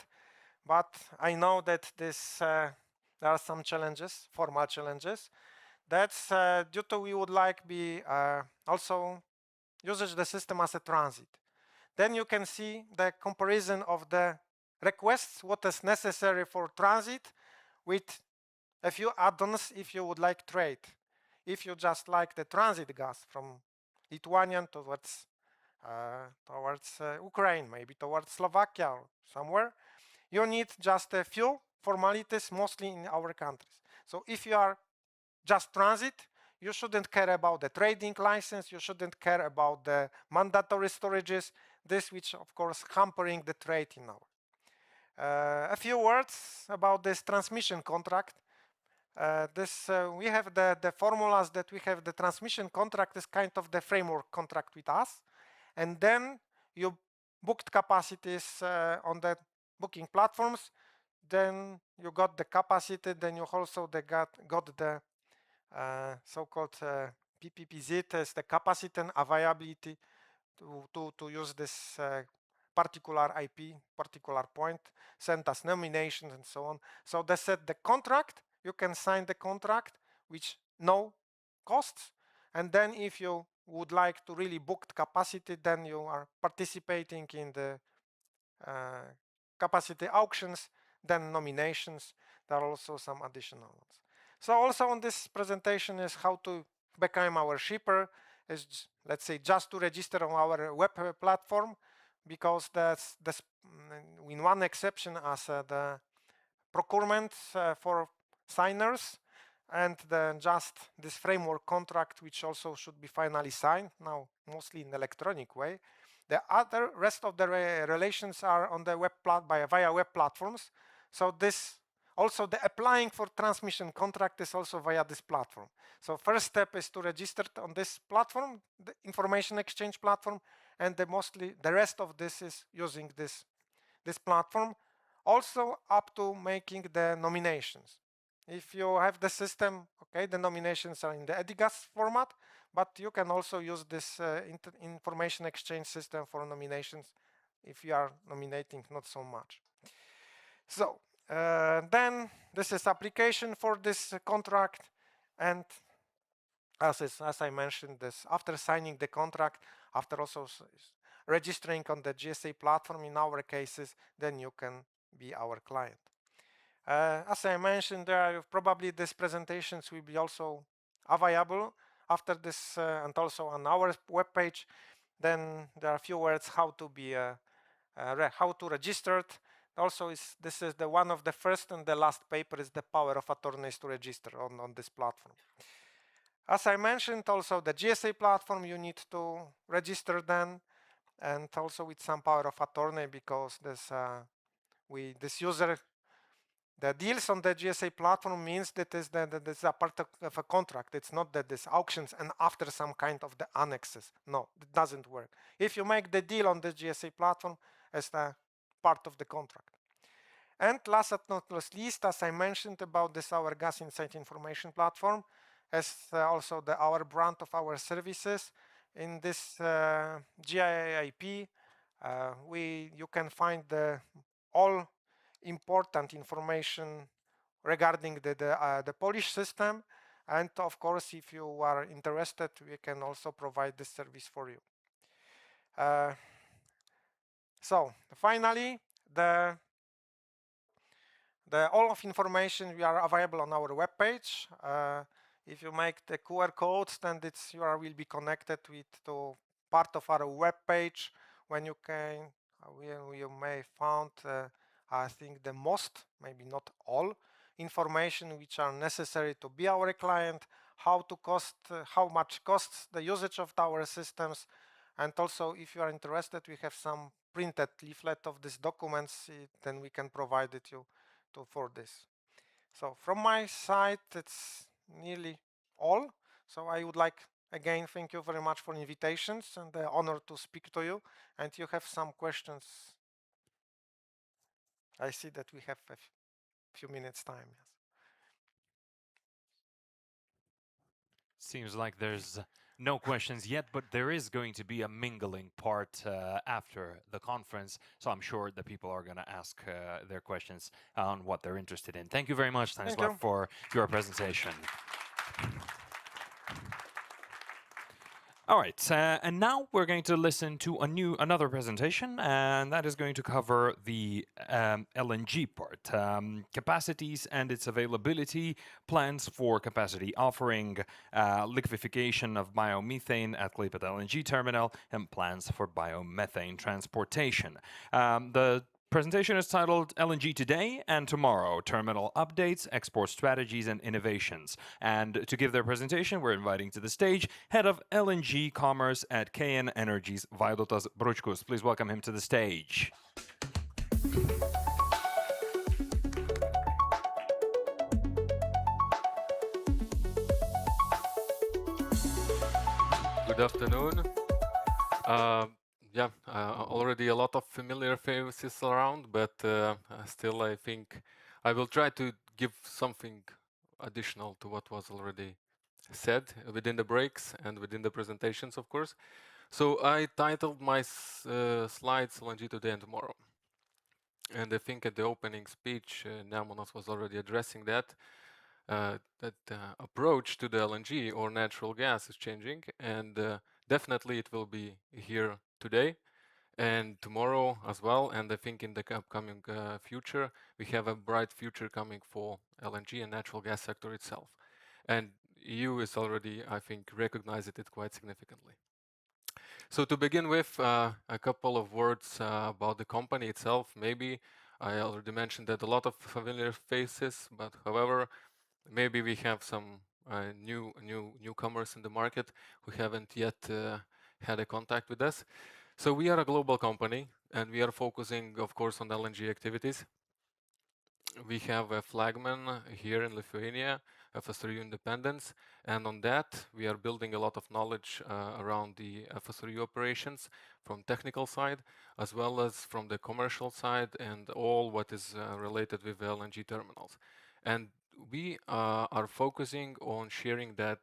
but I know that there are some challenges, formal challenges. That's due to we would like be also usage the system as a transit. Then you can see the comparison of the requests, what is necessary for transit, with a few add-ons if you would like trade. If you just like the transit gas from Lithuania towards Ukraine, maybe towards Slovakia or somewhere, you need just a few formalities, mostly in our countries. So if you are just transit, you shouldn't care about the trading license, you shouldn't care about the mandatory storages, this which of course hampering the trade in our. A few words about this transmission contract. We have the formulas that we have. The transmission contract is kind of the framework contract with us, and then you booked capacities on the booking platforms, then you got the capacity, then you also got the so-called PPPZ as the capacity and availability to use this particular IP, particular point, send us nominations and so on. So they said the contract, you can sign the contract which no costs, and then if you would like to really book capacity, then you are participating in the capacity auctions, then nominations. There are also some additional ones. So also on this presentation is how to become our shipper, is let's say just to register on our web platform, because that's in one exception as the procurement for signers, and then just this framework contract, which also should be finally signed now, mostly in electronic way. The other rest of the relations are on the web via web platforms. So this also the applying for transmission contract is also via this platform. So first step is to register on this platform, the information exchange platform, and mostly the rest of this is using this platform. Also up to making the nominations. If you have the system, okay, the nominations are in the EDIGAS format, but you can also use this information exchange system for nominations if you are nominating not so much. So then this is application for this contract, and as I mentioned, this after signing the contract, after also registering on the GSA platform in our cases, then you can be our client. As I mentioned, probably these presentations will be also available after this and also on our webpage. Then there are a few words how to be how to register it. Also, this is the one of the first and the last paper is the power of attorneys to register on this platform. As I mentioned, also the GSA platform you need to register then, and also with some power of attorney, because this user. The deals on the GSA platform means that this is a part of a contract. It's not that this auctions and after some kind of the annexes. No, it doesn't work. If you make the deal on the GSA platform as the part of the contract. And last but not least, as I mentioned about this our gas insight information platform, as also our brand of our services in this GIIP, you can find all important information regarding the Polish system, and of course if you are interested we can also provide this service for you. So finally all of information we are available on our webpage. If you make the QR codes, then you will be connected to part of our webpage when you may found I think the most, maybe not all, information which are necessary to be our client, how much costs the usage of our systems, and also if you are interested, we have some printed leaflet of these documents, then we can provide it for this. So from my side, it's nearly all. So I would like again thank you very much for invitations and the honor to speak to you. And you have some questions. I see that we have a few minutes time. Yes. Seems like there's no questions yet, but there is going to be a mingling part after the conference. So I'm sure that people are going to ask their questions on what they're interested in. Thank you very much, Stanislav, for your presentation. All right, and now we're going to listen to another presentation, and that is going to cover the LNG part, capacities and its availability, plans for capacity offering, liquefaction of biomethane at Klaipėda LNG terminal, and plans for biomethane transportation. The presentation is titled LNG Today and Tomorrow, Terminal Updates, Export Strategies and Innovations. And to give their presentation, we're inviting to the stage Head of LNG Commerce at KN Energies, Vaidotas Bručkus. Please welcome him to the stage. Good afternoon. Already a lot of familiar faces around, but still I think I will try to give something additional to what was already said within the breaks and within the presentations, of course. So I titled my slides LNG Today and Tomorrow. And I think at the opening speech, Nemunas was already addressing that approach to the LNG or natural gas is changing, and definitely it will be here today and tomorrow as well. And I think in the upcoming future, we have a bright future coming for LNG and natural gas sector itself. And EU is already, I think, recognized it quite significantly. So to begin with, a couple of words about the company itself. Maybe I already mentioned that a lot of familiar faces, but however, maybe we have some newcomers in the market who haven't yet had a contact with us. So we are a global company, and we are focusing, of course, on LNG activities. We have a flagman here in Lithuania, FSRU Independence, and on that we are building a lot of knowledge around the FSRU operations from technical side, as well as from the commercial side and all what is related with LNG terminals. And we are focusing on sharing that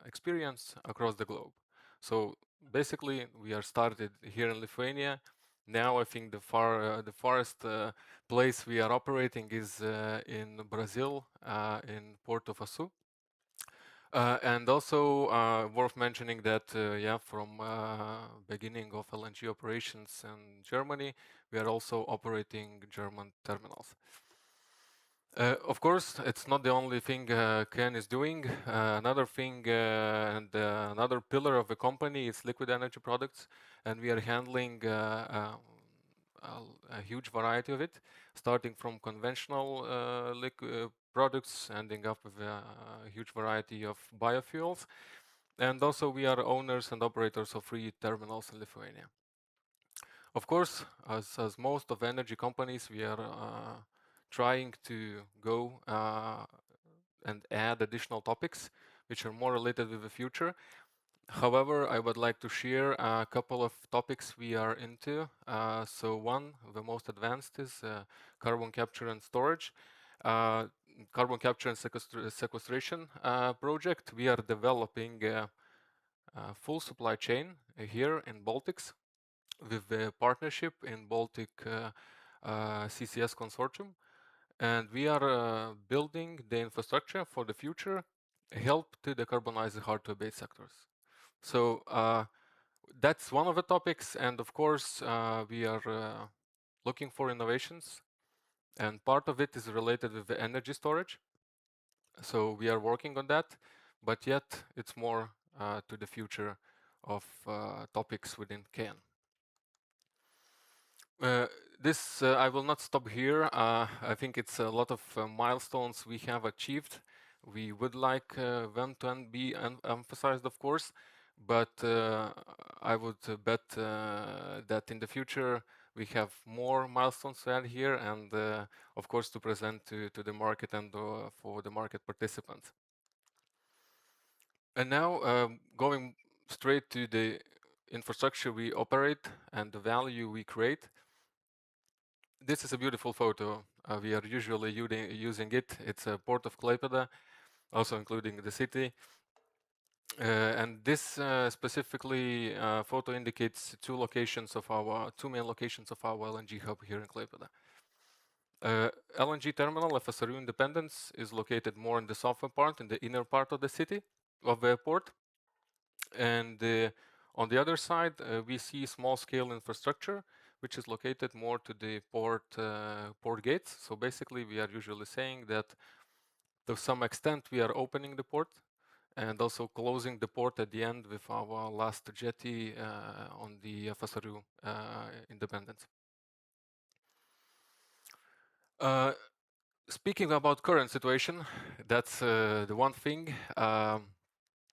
experience across the globe. So basically, we are started here in Lithuania. Now I think the farthest place we are operating is in Brazil, in Porto Façu. And also worth mentioning that, yeah, from beginning of LNG operations in Germany, we are also operating German terminals. Of course, it's not the only thing Ken is doing. Another thing and another pillar of the company is liquid energy products, and we are handling a huge variety of it, starting from conventional products, ending up with a huge variety of biofuels. And also we are owners and operators of 3 terminals in Lithuania. Of course, as most of energy companies, we are trying to go and add additional topics which are more related with the future. However, I would like to share a couple of topics we are into. So one, the most advanced is carbon capture and storage. Carbon capture and sequestration project. We are developing a full supply chain here in Baltics with the partnership in Baltic CCS consortium. And we are building the infrastructure for the future, help to decarbonize the hard-to-abate sectors. So that's one of the topics, and of course we are looking for innovations, and part of it is related with the energy storage. So we are working on that, but yet it's more to the future of topics within KN. This I will not stop here. I think it's a lot of milestones we have achieved. We would like them to be emphasized, of course, but I would bet that in the future we have more milestones to add here, and of course to present to the market and for the market participants. And now going straight to the infrastructure we operate and the value we create. This is a beautiful photo. We are usually using it. It's a port of Klaipėda, also including the city. And this specifically photo indicates two main locations of our LNG hub here in Klaipėda. LNG terminal, FSRU Independence, is located more in the southern part, in the inner part of the city, of the port. And on the other side, we see small-scale infrastructure, which is located more to the port gates. So basically, we are usually saying that to some extent we are opening the port and also closing the port at the end with our last jetty on the FSRU Independence. Speaking about current situation, that's the one thing.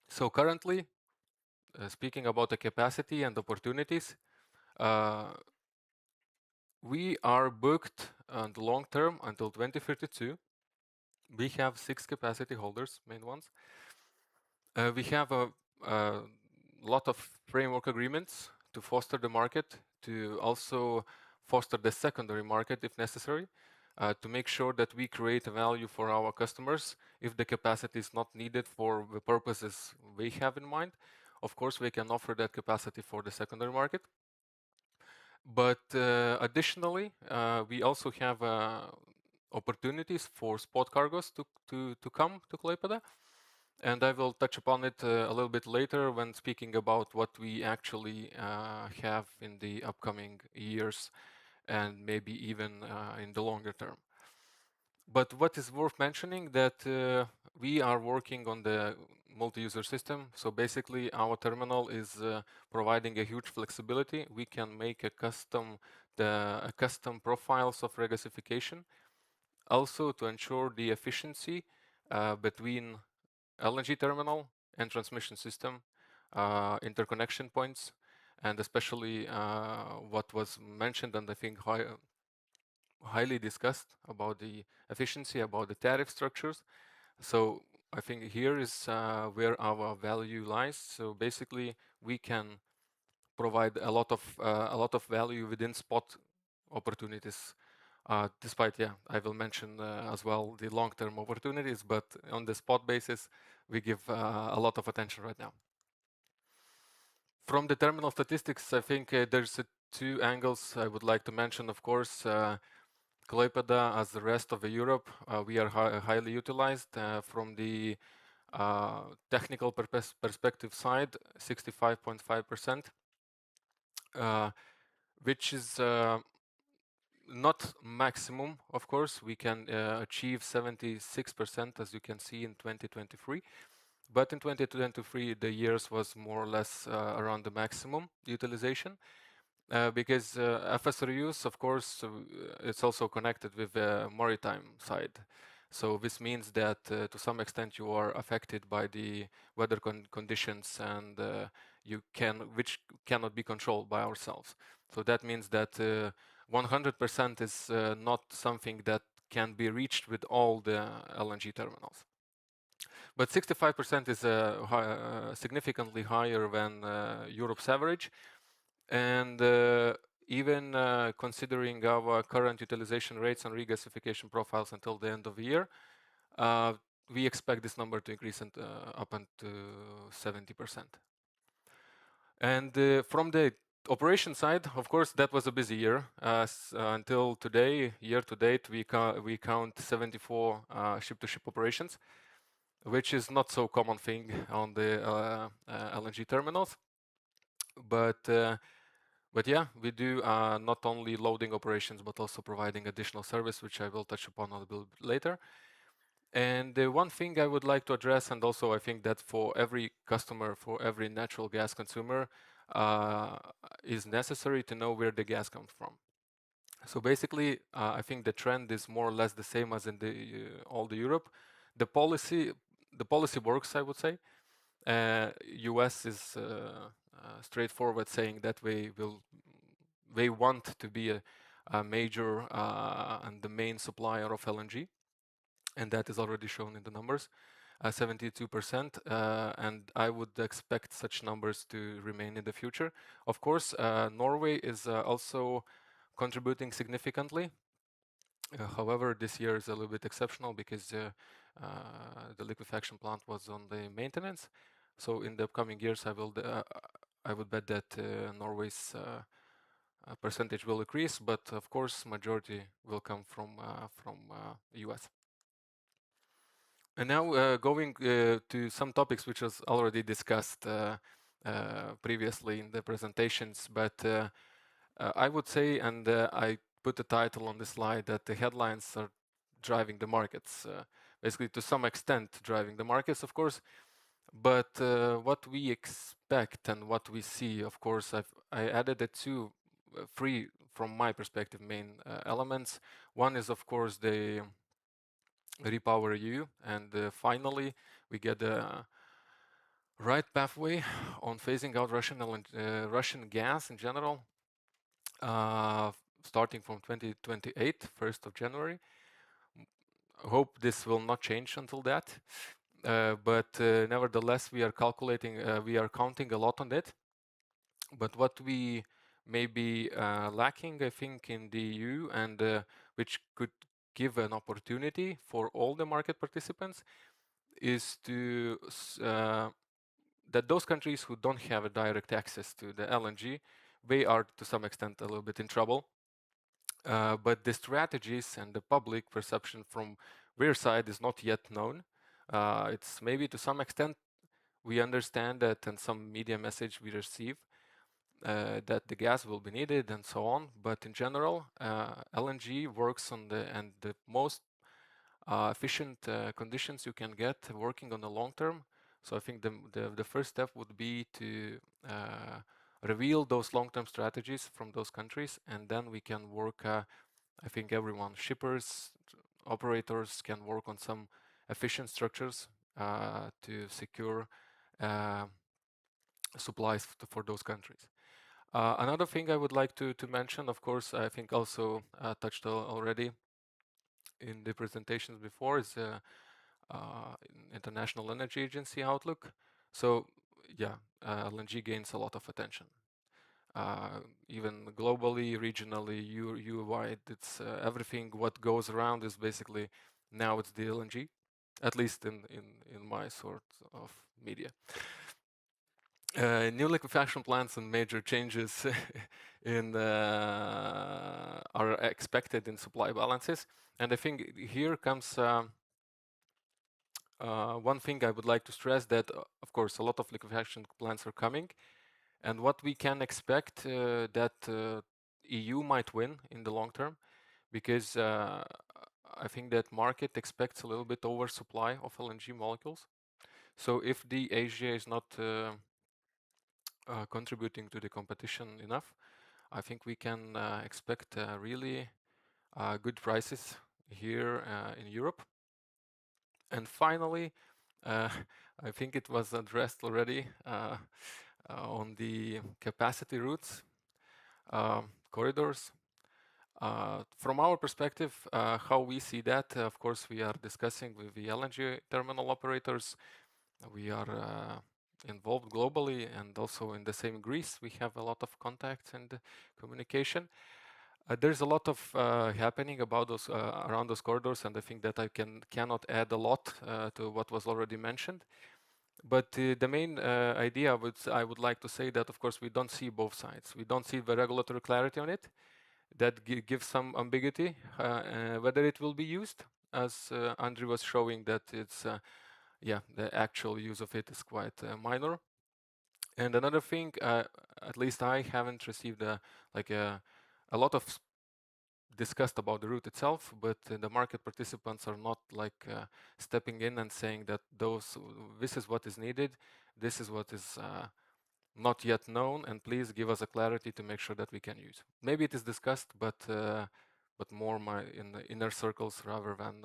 So currently, speaking about the capacity and opportunities, we are booked on the long term until 2032. We have 6 capacity holders, main ones. We have a lot of framework agreements to foster the market, to also foster the secondary market if necessary, to make sure that we create a value for our customers if the capacity is not needed for the purposes we have in mind. Of course, we can offer that capacity for the secondary market. But additionally, we also have opportunities for spot cargoes to come to Klaipėda. And I will touch upon it a little bit later when speaking about what we actually have in the upcoming years and maybe even in the longer term. But what is worth mentioning that we are working on the multi-user system. So basically our terminal is providing a huge flexibility. We can make a custom profiles of regasification, also to ensure the efficiency between LNG terminal and transmission system, interconnection points, and especially what was mentioned and I think highly discussed about the efficiency, about the tariff structures. So I think here is where our value lies. So basically we can provide a lot of value within spot opportunities. Despite, I will mention as well the long-term opportunities, but on the spot basis, we give a lot of attention right now. From the terminal statistics, I think there's two angles I would like to mention. Of course, Klaipėda, as the rest of Europe, we are highly utilized. From the technical perspective side, 65.5%, which is not maximum, of course. We can achieve 76%, as you can see in 2023. But in 2023, the years was more or less around the maximum utilization. Because FSRUs, of course, it's also connected with the maritime side. So this means that to some extent you are affected by the weather conditions and which cannot be controlled by ourselves. So that means that 100% is not something that can be reached with all the LNG terminals. But 65% is significantly higher than Europe's average. And even considering our current utilization rates and regasification profiles until the end of the year, we expect this number to increase up to 70%. And from the operation side, of course, that was a busy year. Until today, year to date, we count 74 ship-to-ship operations, which is not so common thing on the LNG terminals. But yeah, we do not only loading operations, but also providing additional service, which I will touch upon a little bit later. And the one thing I would like to address, and also I think that for every customer, for every natural gas consumer, is necessary to know where the gas comes from. So basically, I think the trend is more or less the same as in all the Europe. The policy works, I would say. US is straightforward, saying that they want to be a major and the main supplier of LNG, and that is already shown in the numbers, 72%, and I would expect such numbers to remain in the future. Of course, Norway is also contributing significantly. However, this year is a little bit exceptional because the liquefaction plant was on the maintenance. So in the upcoming years, I would bet that Norway's percentage will increase, but of course, majority will come from US. And now going to some topics which was already discussed previously in the presentations, but I would say, and I put the title on the slide, that the headlines are driving the markets, basically to some extent driving the markets, of course. But what we expect and what we see, of course, I added the three, from my perspective, main elements. One is, of course, the Repower EU, and finally we get the right pathway on phasing out Russian gas in general, starting from 2028, 1st of January. Hope this will not change until that. But nevertheless, we are counting a lot on it. But what we may be lacking, I think, in the EU, and which could give an opportunity for all the market participants, is to that those countries who don't have a direct access to the LNG, they are to some extent a little bit in trouble. But the strategies and the public perception from their side is not yet known. It's maybe to some extent we understand that, and some media message we receive that the gas will be needed and so on. But in general, LNG works on the most efficient conditions you can get working on the long term. So I think the first step would be to reveal those long-term strategies from those countries, and then we can work. I think everyone, shippers, operators, can work on some efficient structures to secure supplies for those countries. Another thing I would like to mention, of course, I think also touched already in the presentations before, is International Energy Agency outlook. So yeah, LNG gains a lot of attention. Even globally, regionally, EU-wide, it's everything what goes around is basically now it's the LNG, at least in my sort of media. New liquefaction plants and major changes in are expected in supply balances, and I think here comes one thing I would like to stress, that of course a lot of liquefaction plants are coming, and what we can expect that EU might win in the long term, because I think that market expects a little bit oversupply of LNG molecules. So if the Asia is not contributing to the competition enough, I think we can expect really good prices here in Europe. And finally, I think it was addressed already on the capacity routes, corridors. From our perspective, how we see that, of course, we are discussing with the LNG terminal operators. We are involved globally, and also in the same Greece, we have a lot of contacts and communication. There's a lot of happening about those around those corridors, and I think that I cannot add a lot to what was already mentioned. But the main idea I would like to say that, of course, we don't see both sides. We don't see the regulatory clarity on it. That gives some ambiguity whether it will be used, as Andrew was showing that it's yeah, the actual use of it is quite minor. And another thing, at least I haven't received a lot of discussed about the route itself, but the market participants are not like stepping in and saying that this is what is needed, this is what is not yet known, and please give us a clarity to make sure that we can use. Maybe it is discussed, but more in the inner circles rather than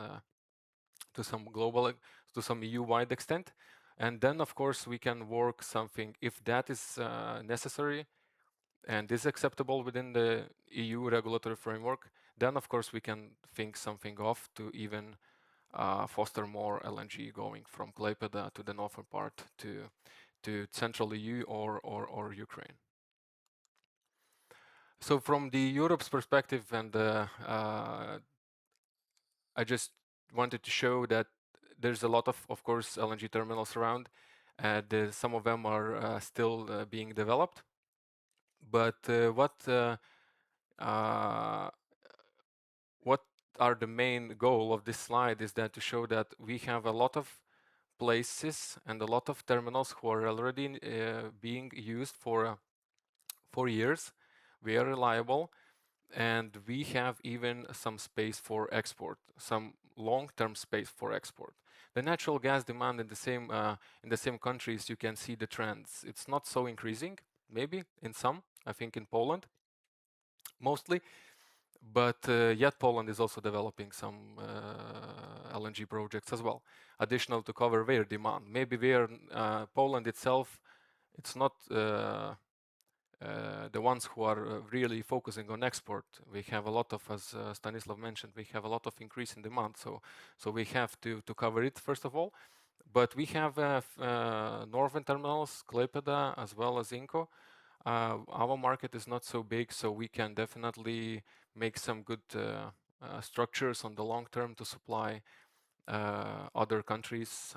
to some EU-wide extent. And then, of course, we can work something if that is necessary and is acceptable within the EU regulatory framework. Then, of course, we can think something of to even foster more LNG going from Klaipėda to the northern part to central EU or Ukraine. So from the Europe's perspective, and I just wanted to show that there's a lot of course, LNG terminals around, and some of them are still being developed. But what are the main goal of this slide is that to show that we have a lot of places and a lot of terminals who are already being used for years. We are reliable, and we have even some space for export, some long-term space for export. The natural gas demand in the same countries, you can see the trends. It's not so increasing, maybe in some, I think in Poland mostly, but yet Poland is also developing some LNG projects as well, additional to cover their demand. Maybe Poland itself, it's not the ones who are really focusing on export. We have a lot of, as Stanislav mentioned, we have a lot of increase in demand. So we have to cover it first of all. But we have northern terminals, Klaipėda, as well as INCO. Our market is not so big, so we can definitely make some good structures on the long term to supply other countries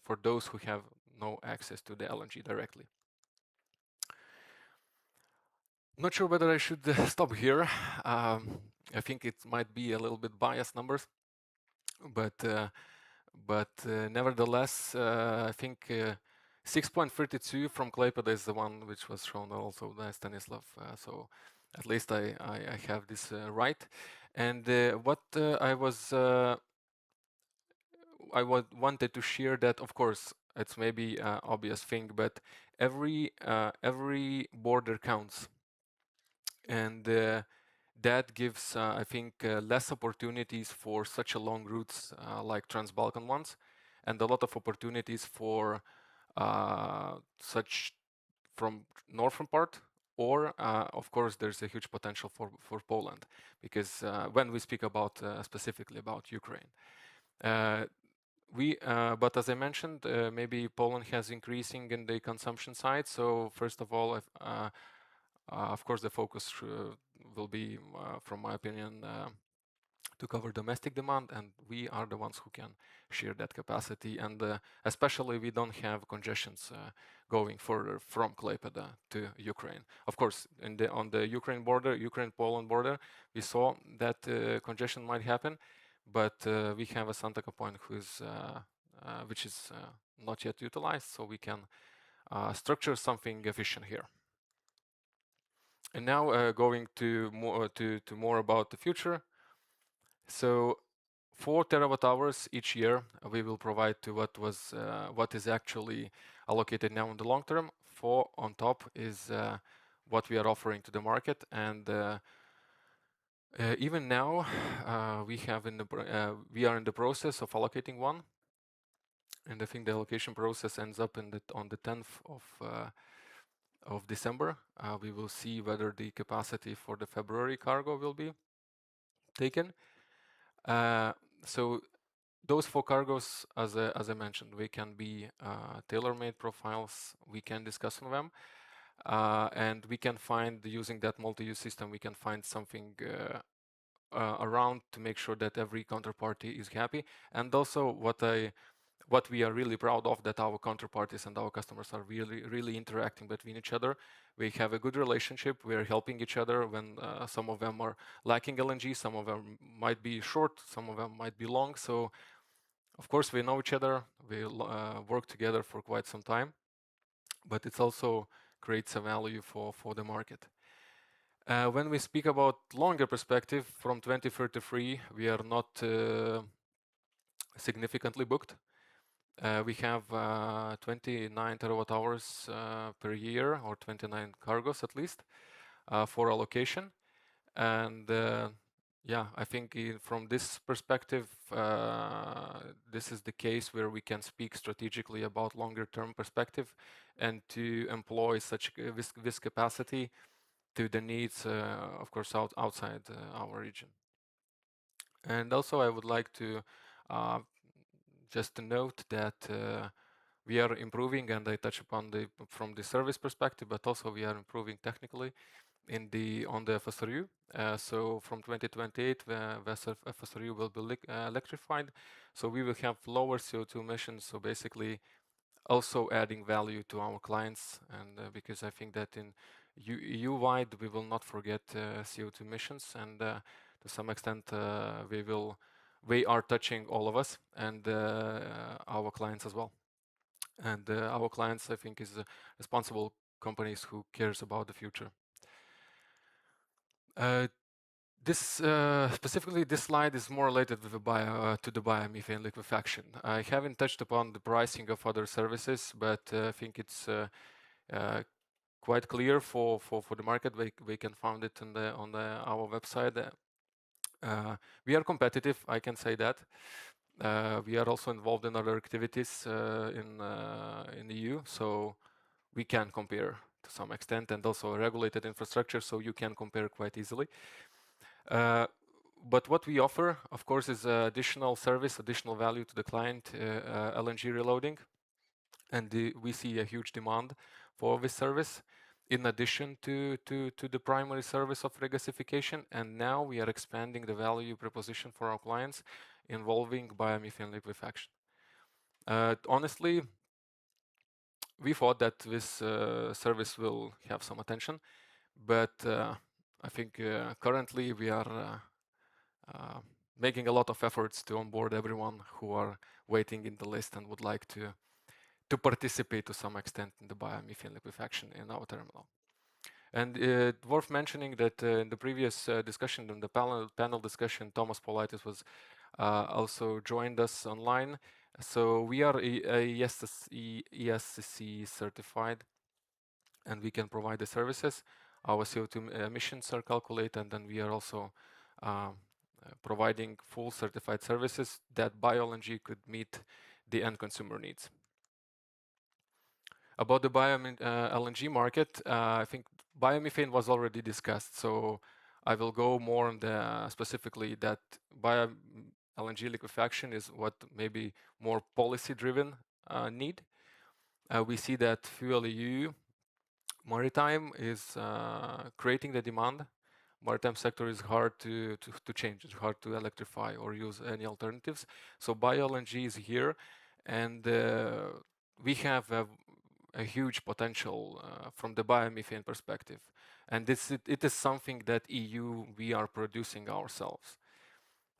for those who have no access to the LNG directly. Not sure whether I should stop here. I think it might be a little bit biased numbers, but but nevertheless, I think 6.32 from Klaipėda is the one which was shown also by Stanislav. So at least I have this right. And what wanted to share that, of course, it's maybe an obvious thing, but every border counts, and that gives, I think, less opportunities for such a long routes like Trans-Balkan ones, and a lot of opportunities for such from northern part, or of course there's a huge potential for Poland, because when we speak about specifically about Ukraine, but as I mentioned, maybe Poland has increasing in the consumption side. So first of all, of course, the focus will be, from my opinion, to cover domestic demand, and we are the ones who can share that capacity. And especially, we don't have congestions going further from Klaipėda to Ukraine. Of course, on the Ukraine border, Ukraine-Poland border, we saw that congestion might happen, but we have a Santaka point which is not yet utilized, so we can structure something efficient here. And now going to more about the future. So 4 terawatt-hours each year we will provide to what is actually allocated now in the long term. 4 on top is what we are offering to the market, and even now we are in the process of allocating 1, and I think the allocation process ends up on the 10th of December. We will see whether the capacity for the February cargo will be taken. So those 4 cargos, as I mentioned, they can be tailor-made profiles. We can discuss on them, and we can find, using that multi-use system, we can find something around to make sure that every counterparty is happy. And also what we are really proud of, that our counterparties and our customers are really interacting between each other. We have a good relationship. We are helping each other when some of them are lacking LNG, some of them might be short, some of them might be long. So of course we know each other. We work together for quite some time, but it also creates a value for the market. When we speak about longer perspective, from 2033, we are not significantly booked. We have 29 terawatt-hours per year, or 29 cargos at least, for allocation. And yeah, I think from this perspective, this is the case where we can speak strategically about longer-term perspective and to employ such this capacity to the needs, of course, outside our region. And also, I would like to just to note that we are improving, and I touch upon from the service perspective, but also we are improving technically on the FSRU. So from 2028, the FSRU will be electrified. So we will have lower CO2 emissions. So basically, also adding value to our clients, and because I think that in EU-wide we will not forget CO2 emissions, and to some extent we are touching all of us and our clients as well. And our clients, I think, is responsible companies who cares about the future. Specifically, this slide is more related with to the biomethane liquefaction. I haven't touched upon the pricing of other services, but I think it's quite clear for the market. We can find it on our website. We are competitive, I can say that. We are also involved in other activities in the EU, so we can compare to some extent, and also a regulated infrastructure, so you can compare quite easily. But what we offer, of course, is additional service, additional value to the client, LNG reloading, and we see a huge demand for this service, in addition to the primary service of regasification. And now we are expanding the value proposition for our clients involving biomethane liquefaction. Honestly, we thought that this service will have some attention, but I think currently we are making a lot of efforts to onboard everyone who are waiting in the list and would like to participate to some extent in the biomethane liquefaction in our terminal. And worth mentioning that in the previous discussion, in the panel discussion, Thomas Paulaitis was also joined us online. So we are ESCC certified, and we can provide the services. Our CO2 emissions are calculated, and then we are also providing full certified services that bio-LNG could meet the end consumer needs. About the bio-LNG market, I think biomethane was already discussed, so I will go more on the specifically that bio-LNG liquefaction is what maybe more policy-driven need. We see that FuelEU Maritime is creating the demand. Maritime sector is hard to change, it's hard to electrify or use any alternatives. So bio-LNG is here, and we have a huge potential from the biomethane perspective. And it is something that EU, we are producing ourselves.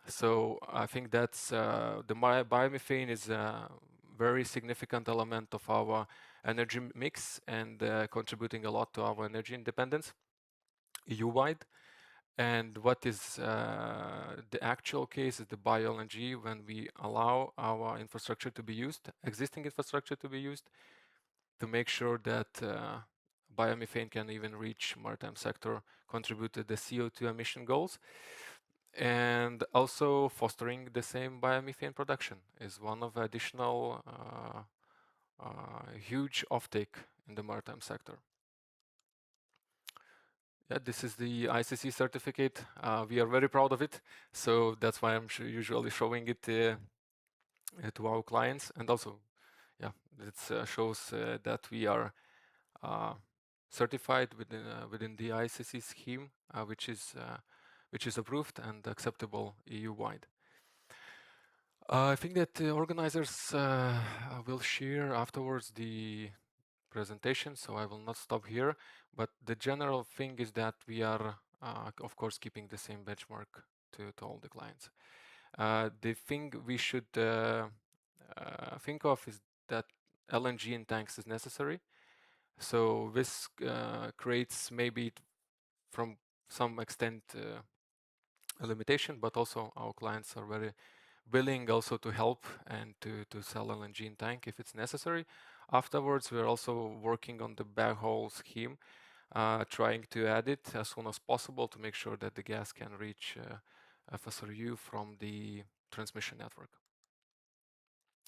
So I think that's the biomethane is a very significant element of our energy mix and contributing a lot to our energy independence EU-wide. And what is the actual case is the bio-LNG when we allow our infrastructure to be used, existing infrastructure to be used, to make sure that biomethane can even reach maritime sector, contribute to the CO2 emission goals, and also fostering the same biomethane production is one of the additional huge offtake in the maritime sector. Yeah, this is the ICC certificate. We are very proud of it, so that's why I'm usually showing it to our clients. And also, yeah, it shows that we are certified within the ICC scheme, which is approved and acceptable EU-wide. I think that the organizers will share afterwards the presentation, so I will not stop here. But the general thing is that we are, of course, keeping the same benchmark to all the clients. The thing we should think of is that LNG in tanks is necessary. So this creates maybe from some extent a limitation, but also our clients are very willing also to help and to sell LNG in tank if it's necessary. Afterwards, we're also working on the backhaul scheme, trying to add it as soon as possible to make sure that the gas can reach FSRU from the transmission network.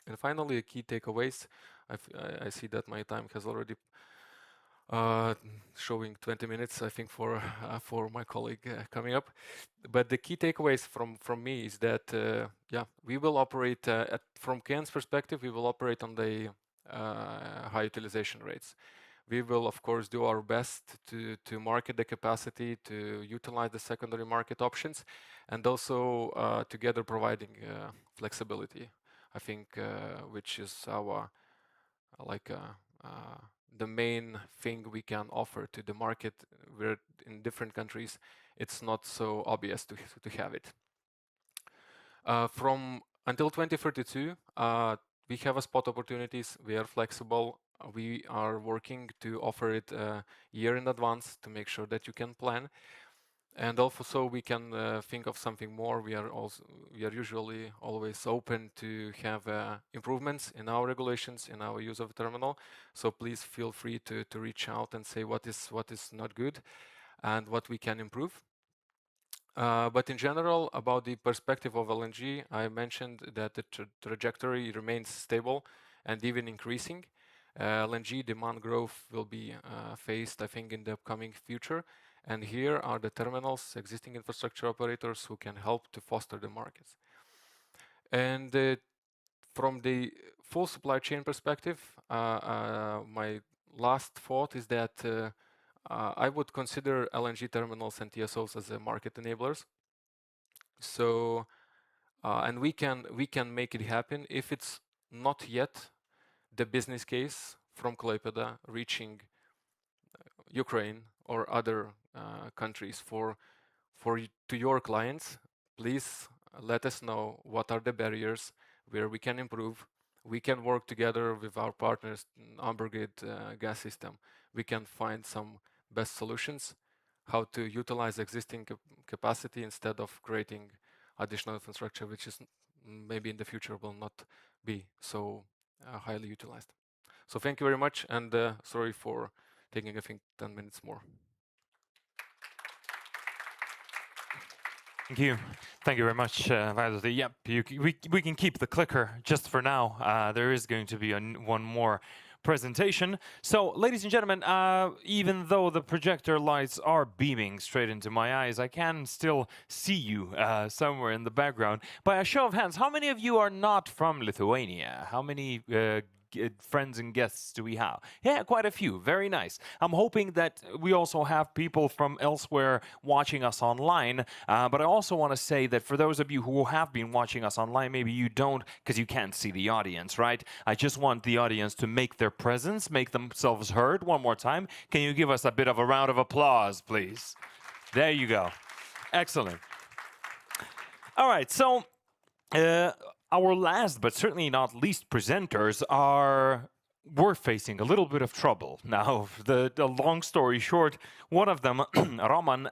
And finally, key takeaways. I see that my time has already showing 20 minutes, I think, for my colleague coming up. But the key takeaways from me is that, yeah, we will operate, from KN's perspective, we will operate on the high utilization rates. We will, of course, do our best to market the capacity, to utilize the secondary market options, and also together providing flexibility, I think, which is our, the main thing we can offer to the market, where in different countries it's not so obvious to have it. From until 2032, we have a spot opportunities, we are flexible, we are working to offer it a year in advance to make sure that you can plan. And also we can think of something more. We are usually always open to have improvements in our regulations, in our use of the terminal. So please feel free to reach out and say what is not good and what we can improve. But in general, about the perspective of LNG, I mentioned that the trajectory remains stable and even increasing. LNG demand growth will be faced, I think, in the upcoming future. And here are the terminals, existing infrastructure operators who can help to foster the markets. And from the full supply chain perspective, my last thought is that I would consider LNG terminals and TSOs as market enablers. So, and we can make it happen if it's not yet the business case from Klaipėda reaching Ukraine or other countries to your clients. Please let us know what are the barriers, where we can improve. We can work together with our partners, Ambergrid gas system. We can find some best solutions, how to utilize existing capacity instead of creating additional infrastructure, which is maybe in the future will not be so highly utilized. So thank you very much, and sorry for taking, I think, 10 minutes more. Thank you. Thank you very much, Vaidotai. Yep, we can keep the clicker just for now. There is going to be one more presentation. So, ladies and gentlemen, even though the projector lights are beaming straight into my eyes, I can still see you somewhere in the background. By a show of hands, how many of you are not from Lithuania? How many friends and guests do we have? Yeah, quite a few. Very nice. I'm hoping that we also have people from elsewhere watching us online. But I also want to say that for those of you who have been watching us online, maybe you don't because you can't see the audience, right? I just want the audience to make their presence, make themselves heard one more time. Can you give us a bit of a round of applause, please? There you go. Excellent. All right, so our last, but certainly not least presenters were facing a little bit of trouble. Now, the long story short, one of them, Roman,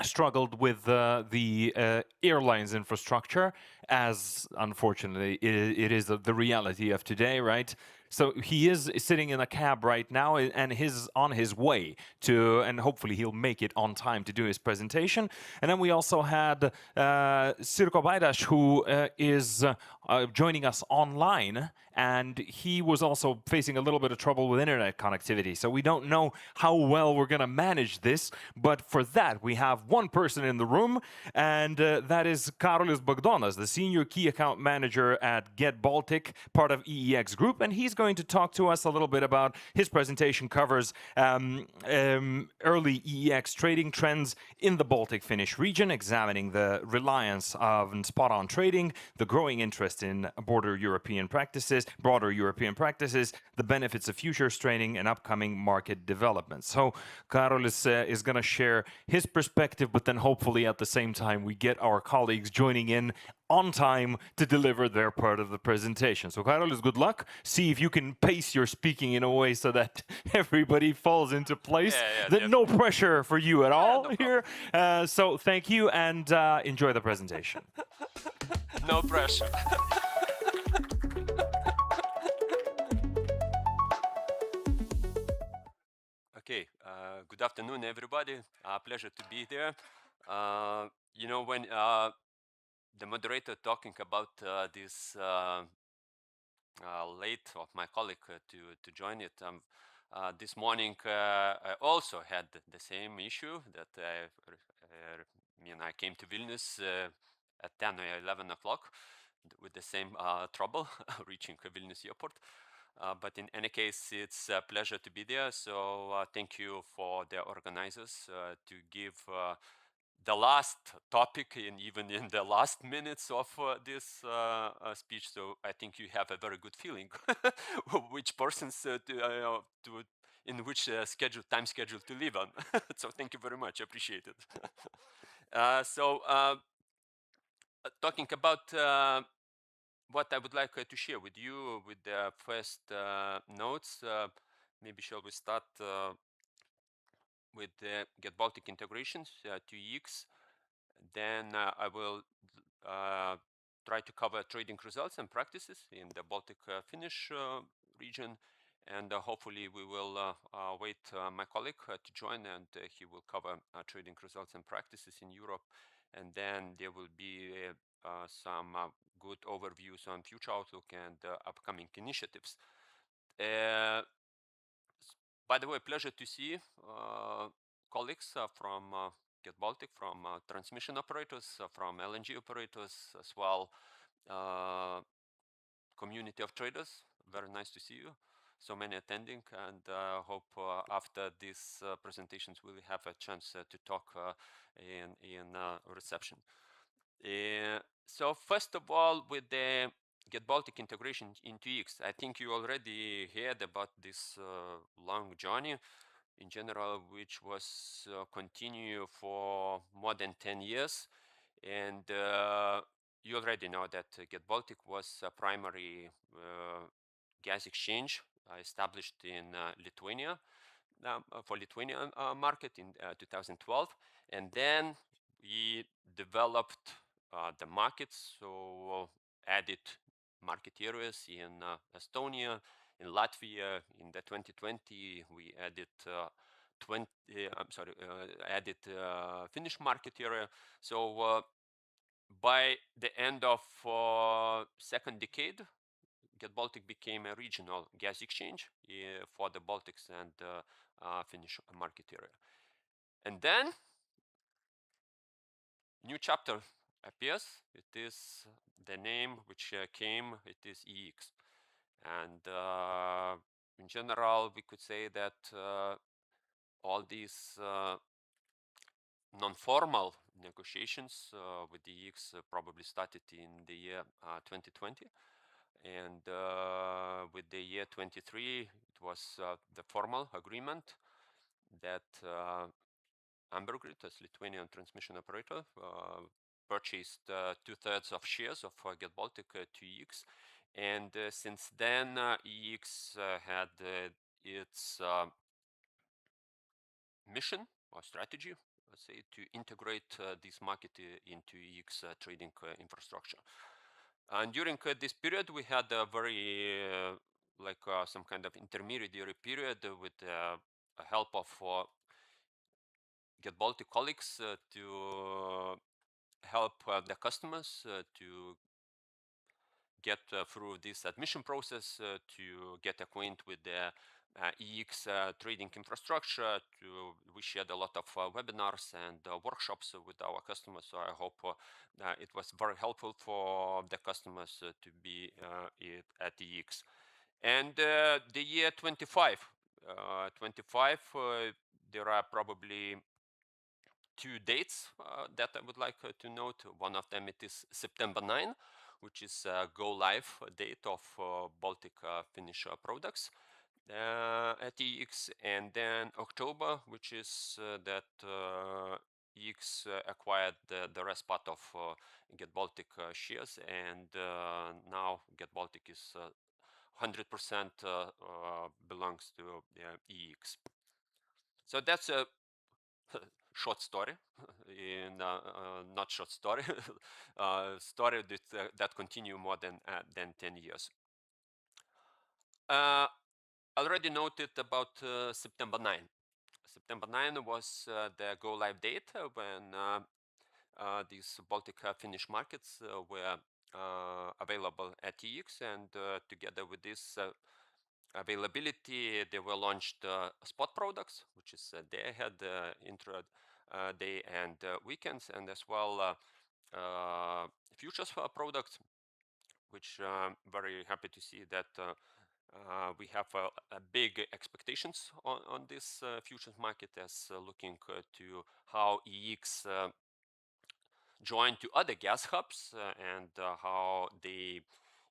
struggled with the airlines infrastructure, as unfortunately it is the reality of today, right? So he is sitting in a cab right now and he's on his way to, and hopefully he'll make it on time to do his presentation. And then we also had Sirko Baidash, who is joining us online, and he was also facing a little bit of trouble with internet connectivity. So we don't know how well we're going to manage this, but for that we have one person in the room, and that is Karolis Bagdonas, the Senior Key Account Manager at Get Baltic, part of EEX Group, and he's going to talk to us a little bit about his presentation covers early EEX trading trends in the Baltic Finnish region, examining the reliance of spot-on trading, the growing interest in broader European practices, the benefits of futures trading, and upcoming market developments. So Karolis is going to share his perspective, but then hopefully at the same time we get our colleagues joining in on time to deliver their part of the presentation. So Karolis, good luck. See if you can pace your speaking in a way so that everybody falls into place. No pressure for you at all here. So thank you and enjoy the presentation. No pressure. Okay, good afternoon, everybody. Pleasure to be there. You know, when the moderator talking about this late of my colleague to join it, this morning I also had the same issue that I came to Vilnius at 10 or 11 o'clock with the same trouble reaching Vilnius airport. But in any case, it's a pleasure to be there. So thank you for the organizers to give the last topic even in the last minutes of this speech. So I think you have a very good feeling which persons in which time schedule to live on. So thank you very much. Appreciate it. Talking about what I would like to share with you with the first notes. Maybe shall we start with the Get Baltic integrations to EEX. Then I will try to cover trading results and practices in the Baltic Finnish region. And hopefully we will wait my colleague to join, and he will cover trading results and practices in Europe. And then there will be some good overviews on future outlook and upcoming initiatives. By the way, pleasure to see colleagues from Get Baltic, from transmission operators, from LNG operators as well, community of traders. Very nice to see you. So many attending, and hope after these presentations we'll have a chance to talk in reception. So first of all, with the Get Baltic integration into EEX, I think you already heard about this long journey in general, which was continue for more than 10 years. And you already know that Get Baltic was a primary gas exchange established in Lithuania for Lithuanian market in 2012. And then we developed the markets, so added market areas in Estonia, in Latvia. In the 2020, we added added Finnish market area. So by the end of second decade, Get Baltic became a regional gas exchange for the Baltics and Finnish market area. And then new chapter appears. It is the name which came. It is EX. And in general, we could say that all these non-formal negotiations with the EX probably started in the year 2020. And with the year 23, it was the formal agreement that Amber Grid, as Lithuanian transmission operator, purchased 2/3 of shares of Get Baltic to EX. And since then, EX had its mission or strategy, let's say, to integrate this market into EX trading infrastructure. And during this period, we had a very some kind of intermediary period with the help of Get Baltic colleagues to help the customers to get through this admission process, to get acquainted with the EX trading infrastructure. We shared a lot of webinars and workshops with our customers. So I hope it was very helpful for the customers to be at EX. And the year 25, there are probably two dates that I would like to note. One of them, it is September 9, which is go live date of Baltic Finnish products at EX, and then October, which is that EX acquired the rest part of Get Baltic shares, and now Get Baltic is 100% belongs to EX. So that's a short story, in not short story, story that continue more than 10 years. Already noted about September 9. September 9 was the go live date when these Baltic Finnish markets were available at EX, and together with this availability, they were launched spot products, which is day ahead, intra-day and weekends, and as well futures products, which I'm very happy to see that we have a big expectations on this futures market, as looking to how EX joined to other gas hubs and how they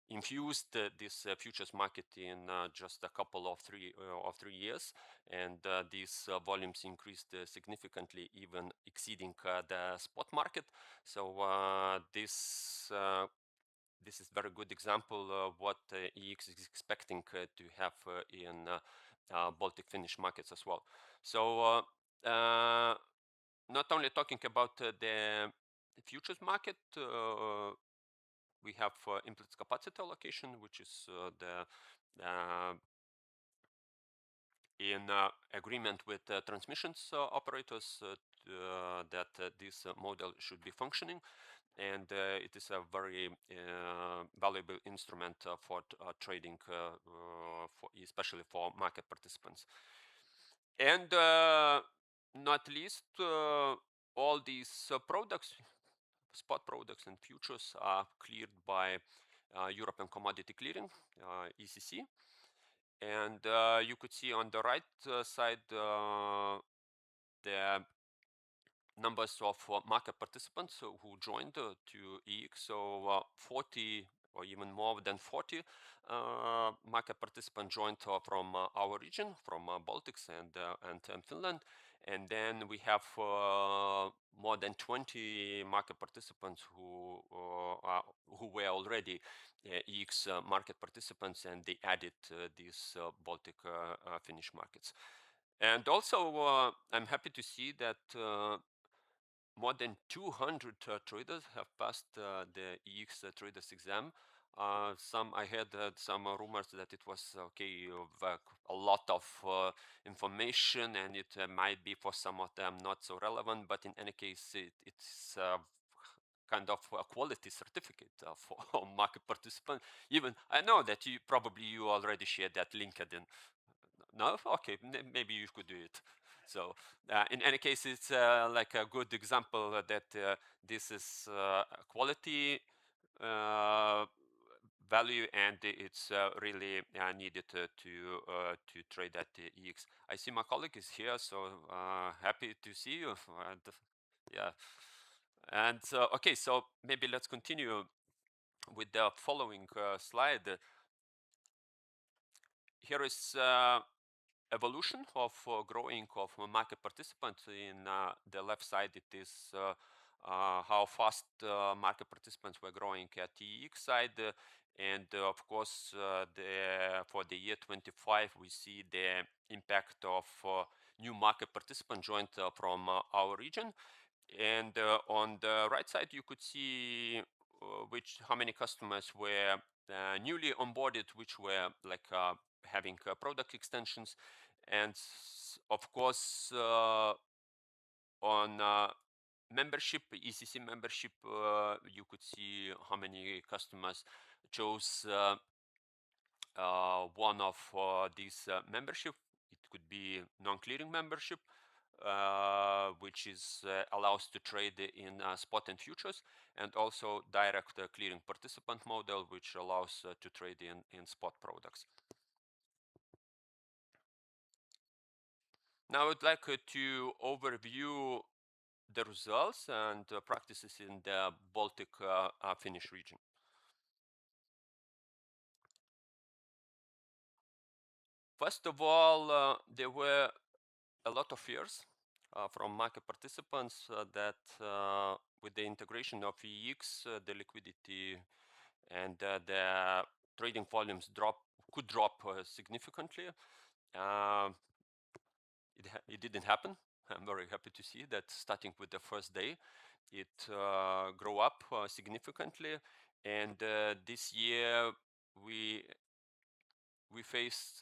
infused this futures market in just a couple of 3 years, and these volumes increased significantly, even exceeding the spot market. So this is very good example of what EX is expecting to have in Baltic Finnish markets as well. So not only talking about the futures market, we have implicit capacity allocation, which is in agreement with transmissions operators that this model should be functioning, and it is a very valuable instrument for trading, especially for market participants. And not least, all these products, spot products and futures, are cleared by European Commodity Clearing, ECC. And you could see on the right side the numbers of market participants who joined to EX. So 40 or even more than 40 market participants joined from our region, from Baltics and Finland. And then we have more than 20 market participants who were already EX market participants, and they added these Baltic Finnish markets. And also, I'm happy to see that more than 200 traders have passed the EX traders exam. I had some rumors that it was okay, a lot of information, and it might be for some of them not so relevant. But in any case, it's kind of a quality certificate for market participants. Even I know that you already shared that LinkedIn. No, okay, maybe you could do it. So in any case, it's like a good example that this is quality value, and it's really needed to trade at EX. I see my colleague is here, so happy to see you. And, yeah, and okay, so maybe let's continue with the following slide. Here is evolution of growing of market participants. In the left side, it is how fast market participants were growing at the EX side. And of course, for the year 25, we see the impact of new market participants joined from our region. And on the right side, you could see how many customers were newly onboarded, which were like having product extensions. And of course, on membership, ECC membership, you could see how many customers chose one of these membership. It could be non-clearing membership, which allows to trade in spot and futures, and also direct clearing participant model, which allows to trade in spot products. Now I'd like to overview the results and practices in the Baltic Finnish region. First of all, there were a lot of fears from market participants that with the integration of EX, the liquidity and the trading volumes could drop significantly. It didn't happen. I'm very happy to see that starting with the first day, it grew up significantly. And this year we faced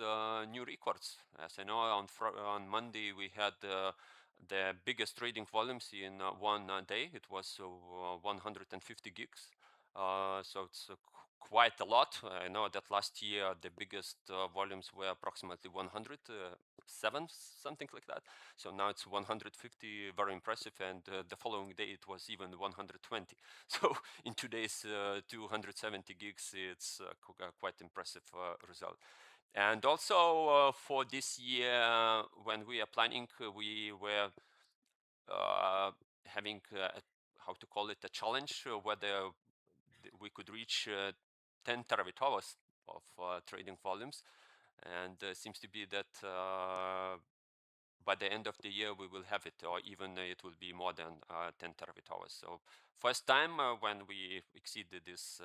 new records. As I know, on Monday we had the biggest trading volumes in one day. It was 150 gigs. So it's quite a lot. I know that last year the biggest volumes were approximately 107, something like that. So now it's 150, very impressive. And the following day it was even 120. So in today's 270 gigs, it's quite impressive result. And also for this year, when we are planning, we were having how to call it, a challenge, whether we could reach 10 terawatt hours of trading volumes. And seems to be that by the end of the year we will have it, or even it will be more than 10 terawatt hours. So first time when we exceeded this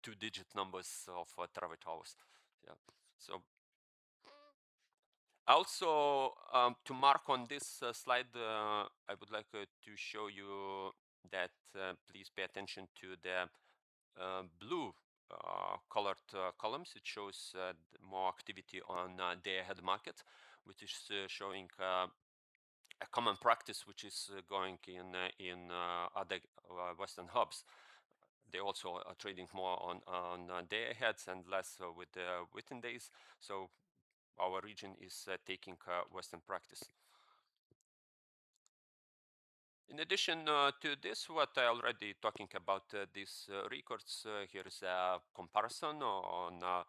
2-digit numbers of terawatt hours. Yeah. So also to mark on this slide, I would like to show you that please pay attention to the blue colored columns. It shows more activity on day ahead market, which is showing a common practice which is going in other Western hubs. They also are trading more on day aheads and less with the within days. So our region is taking Western practice. In addition to this, what I already talking about these records, here is a comparison on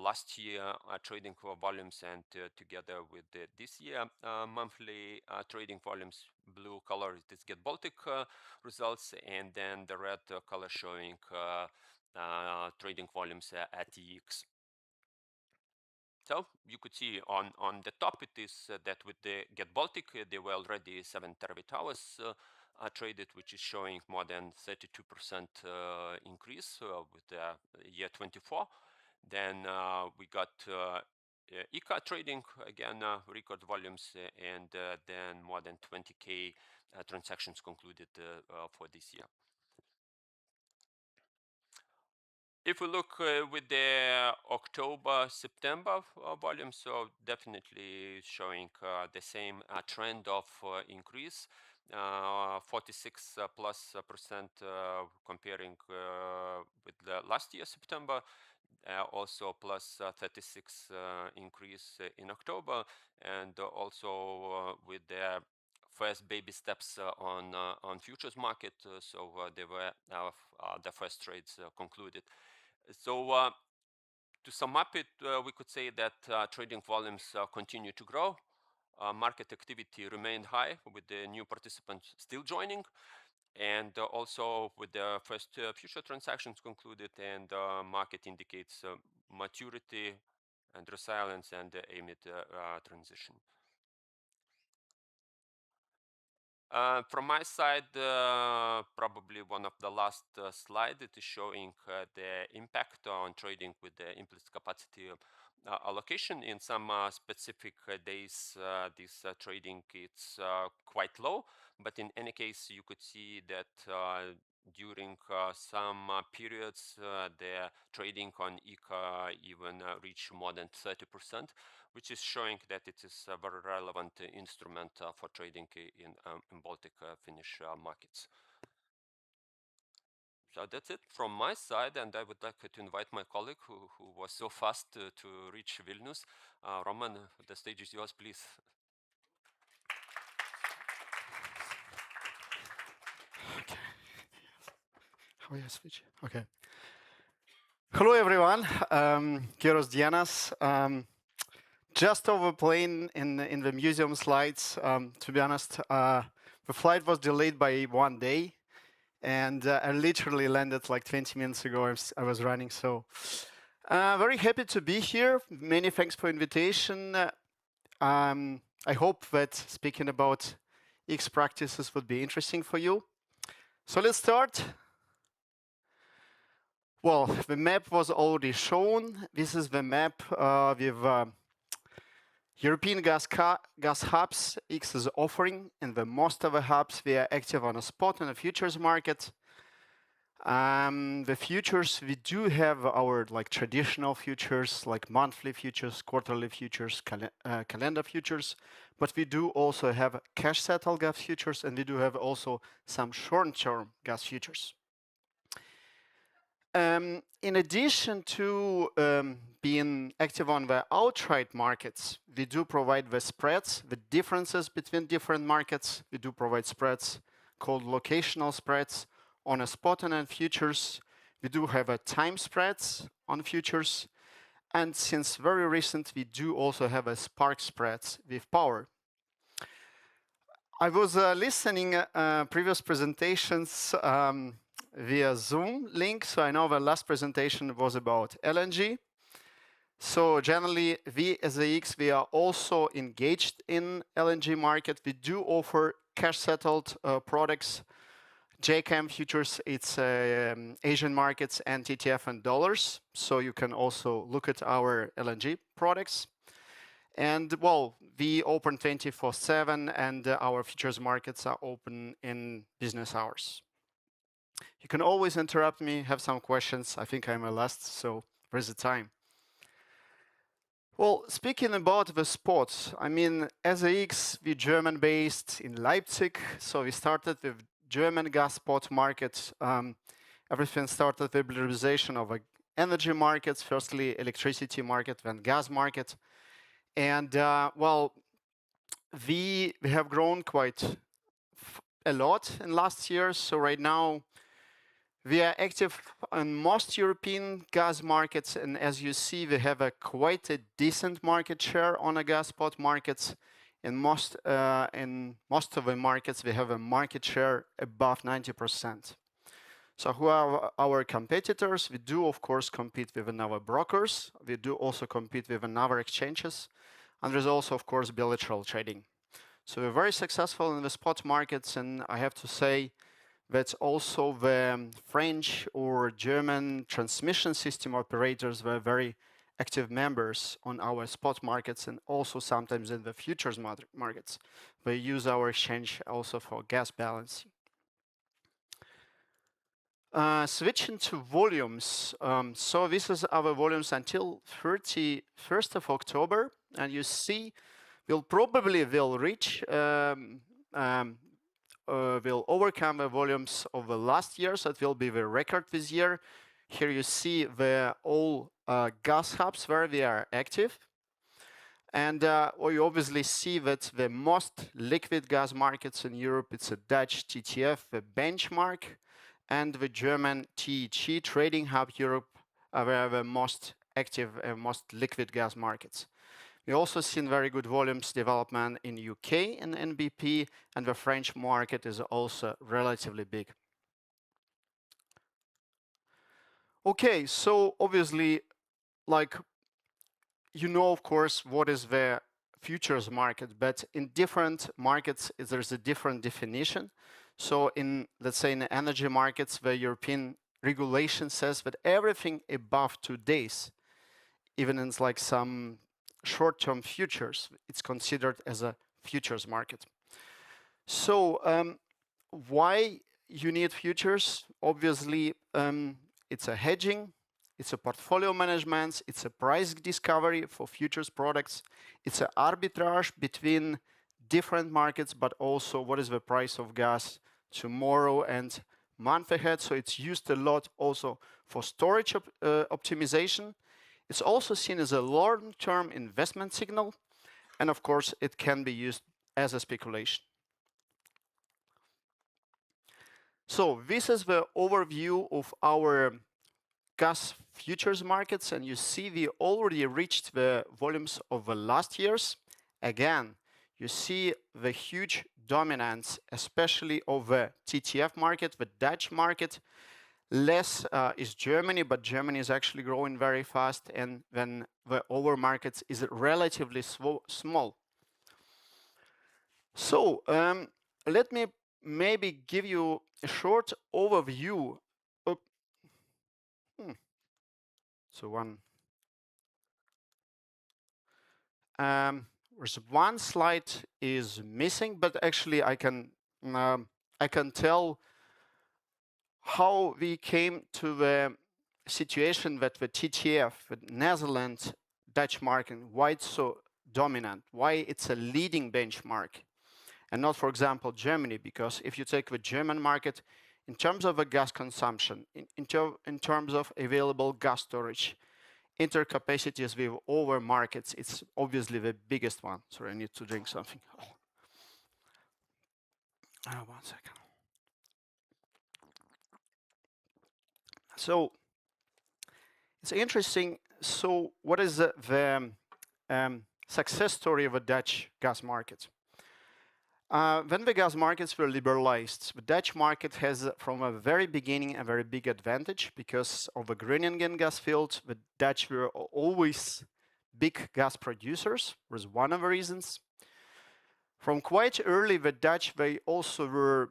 last year trading volumes and together with this year monthly trading volumes. Blue color is Get Baltic results, and then the red color showing trading volumes at EX. So you could see on the top it is that with the Get Baltic, there were already 7 terawatt hours traded, which is showing more than 32% increase with the year 24. Then we got ICA trading, again, record volumes, and then more than 20K transactions concluded for this year. If we look with the October-September volume, so definitely showing the same trend of increase, 46% plus comparing with the last year September, also plus 36 increase in October, and also with the first baby steps on futures market, so they were the first trades concluded. So to sum up it, we could say that trading volumes continue to grow. Market activity remained high with the new participants still joining, and also with the first future transactions concluded, and market indicates maturity and resilience and amid transition. From my side, probably one of the last slide, it is showing the impact on trading with the implicit capacity allocation. In some specific days, this trading is quite low, but in any case, you could see that during some periods, the trading on ICA even reached more than 30%, which is showing that it is a very relevant instrument for trading in Baltic Finnish markets. So that's it from my side, and I would like to invite my colleague who was so fast to reach Vilnius. Roman, the stage is yours, please. Okay. How do I switch? Okay. Hello, everyone. Geros dienos. Just over playing in the museum slides, to be honest, the flight was delayed by 1 day, and I literally landed like 20 minutes ago. I was running, so very happy to be here. Many thanks for invitation. I hope that speaking about X practices would be interesting for you. So let's start. Well, the map was already shown. This is the map with European gas hubs X is offering, and the most of the hubs, we are active on a spot and a futures market. The futures, we do have our like traditional futures, like monthly futures, quarterly futures, calendar futures, but we do also have cash settled gas futures, and we do have also some short-term gas futures. In addition to being active on the outright markets, we do provide the spreads, the differences between different markets. We do provide spreads called locational spreads on a spot and on futures. We do have a time spreads on futures. And since very recent, we do also have a spark spreads with power. I was listening previous presentations via Zoom link, so I know the last presentation was about LNG. So generally, we as AX, we are also engaged in LNG market. We do offer cash settled products, JKM futures, it's Asian markets, and TTF and dollars. So you can also look at our LNG products. And well, we open 24/7, and our futures markets are open in business hours. You can always interrupt me, have some questions. I think I'm a last, so where's the time? Well, speaking about the spots, I mean, as AX, we're German-based in Leipzig, so we started with German gas spot markets. Everything started with liberalization of energy markets, firstly electricity market, then gas market. And well, we have grown quite a lot in last years, so right now, we are active in most European gas markets, and as you see, we have quite a decent market share on the gas spot markets. In most of the markets, we have a market share above 90%. So who are our competitors? We do, of course, compete with another brokers. We do also compete with another exchanges. And there's also, of course, bilateral trading. So we're very successful in the spot markets. And I have to say that also the French or German transmission system operators were very active members on our spot markets and also sometimes in the futures markets. They use our exchange also for gas balancing. Switching to volumes, so this is our volumes until 31st of October, and you see we'll probably reach, will overcome the volumes of the last year, so it will be the record this year. Here you see the all gas hubs where we are active. And we obviously see that the most liquid gas markets in Europe, it's a Dutch TTF, the benchmark, and the German TEG, Trading Hub Europe, are the most active and most liquid gas markets. We also seen very good volumes development in UK and NBP, and the French market is also relatively big. Okay, so obviously, like, you know, of course, what is the futures market, but in different markets, there's a different definition. So in, let's say, in the energy markets, the European regulation says that everything above 2 days, even in like some short-term futures, it's considered as a futures market. So why you need futures? Obviously, it's a hedging, it's a portfolio management, it's a price discovery for futures products, it's an arbitrage between different markets, but also what is the price of gas tomorrow and month ahead. So it's used a lot also for storage optimization. It's also seen as a long-term investment signal. And of course, it can be used as a speculation. So this is the overview of our gas futures markets. And you see we already reached the volumes of the last years. Again, you see the huge dominance, especially of the TTF market, the Dutch market. Less is Germany, but Germany is actually growing very fast, and then the other markets is relatively small. So let me maybe give you a short overview. So there's one slide is missing, but actually I can tell how we came to the situation that the TTF, the Netherlands Dutch market, why it's so dominant, why it's a leading benchmark, and not, for example, Germany. Because if you take the German market, in terms of the gas consumption, in terms of available gas storage, intercapacities with other markets, it's obviously the biggest one. Sorry, I need to drink something. One second. So it's interesting. So what is the success story of a Dutch gas market? When the gas markets were liberalized, the Dutch market has, from a very beginning, a very big advantage because of the Groningen gas field. The Dutch were always big gas producers, was one of the reasons. From quite early, the Dutch, they also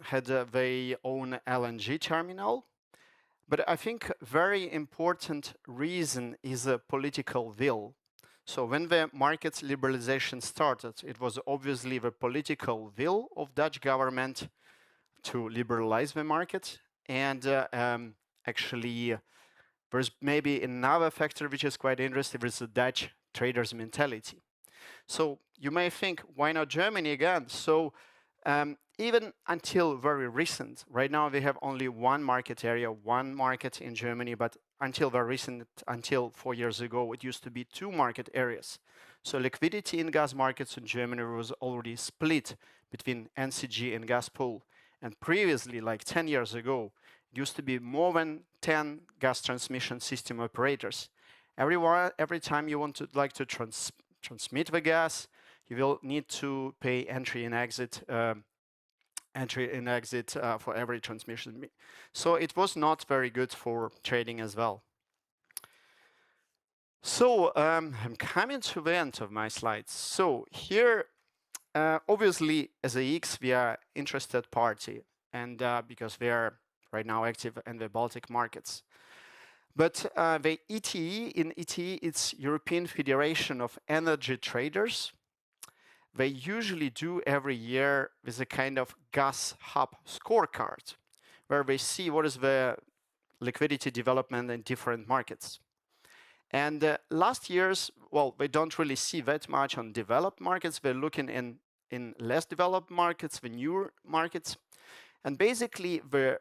had their own LNG terminal. But I think very important reason is a political will. So when the market's liberalization started, it was obviously the political will of Dutch government to liberalize the market. And actually, there's maybe another factor which is quite interesting, is the Dutch traders' mentality. So you may think, why not Germany again? So even until very recent, right now we have only one market area, one market in Germany, but until very recent, until 4 years ago, it used to be 2 market areas. So liquidity in gas markets in Germany was already split between NCG and Gazpool. And previously, like 10 years ago, it used to be more than 10 gas transmission system operators. Every time you want to transmit the gas, you will need to pay entry and exit entry and exit for every transmission. So it was not very good for trading as well. So I'm coming to the end of my slides. So here, obviously, as a EX, we are interested party, and because we are right now active in the Baltic markets. But the ETE, in ETE, it's European Federation of Energy Traders. They usually do every year with a kind of gas hub scorecard, where they see what is the liquidity development in different markets. And last year's, well, they don't really see that much on developed markets. They're looking in less developed markets, the newer markets. And basically, the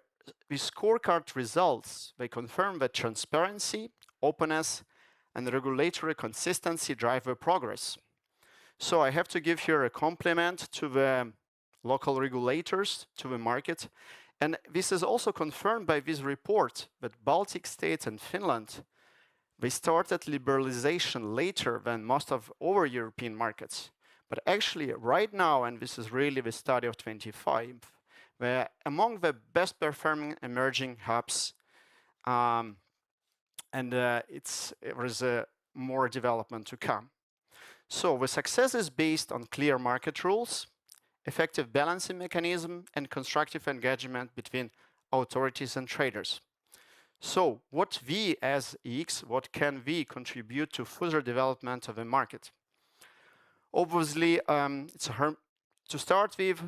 scorecard results, they confirm that transparency, openness, and regulatory consistency drive the progress. So I have to give here a compliment to the local regulators, to the market. And this is also confirmed by this report that Baltic states and Finland, they started liberalization later than most of our European markets. But actually right now, and this is really the study of 25, they're among the best performing emerging hubs. There is more development to come. So the success is based on clear market rules, effective balancing mechanism, and constructive engagement between authorities and traders. So what we as EX, what can we contribute to further development of the market? Obviously, to start with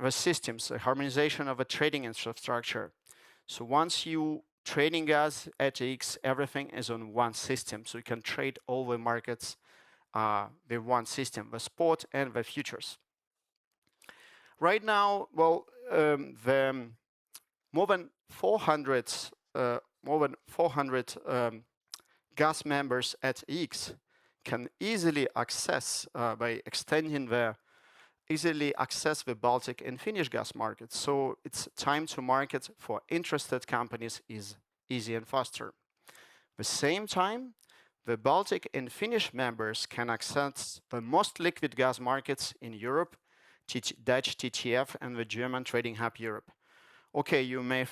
the systems, the harmonization of a trading infrastructure. So once you trading gas at EX, everything is on one system. So you can trade all the markets with one system, the spot and the futures. Right now, well, the more than 400 gas members at EX can easily access by extending easily access the Baltic and Finnish gas markets. So it's time to market for interested companies is easy and faster. At the same time, the Baltic and Finnish members can access the most liquid gas markets in Europe, Dutch TTF and the German Trading Hub Europe. Okay, you may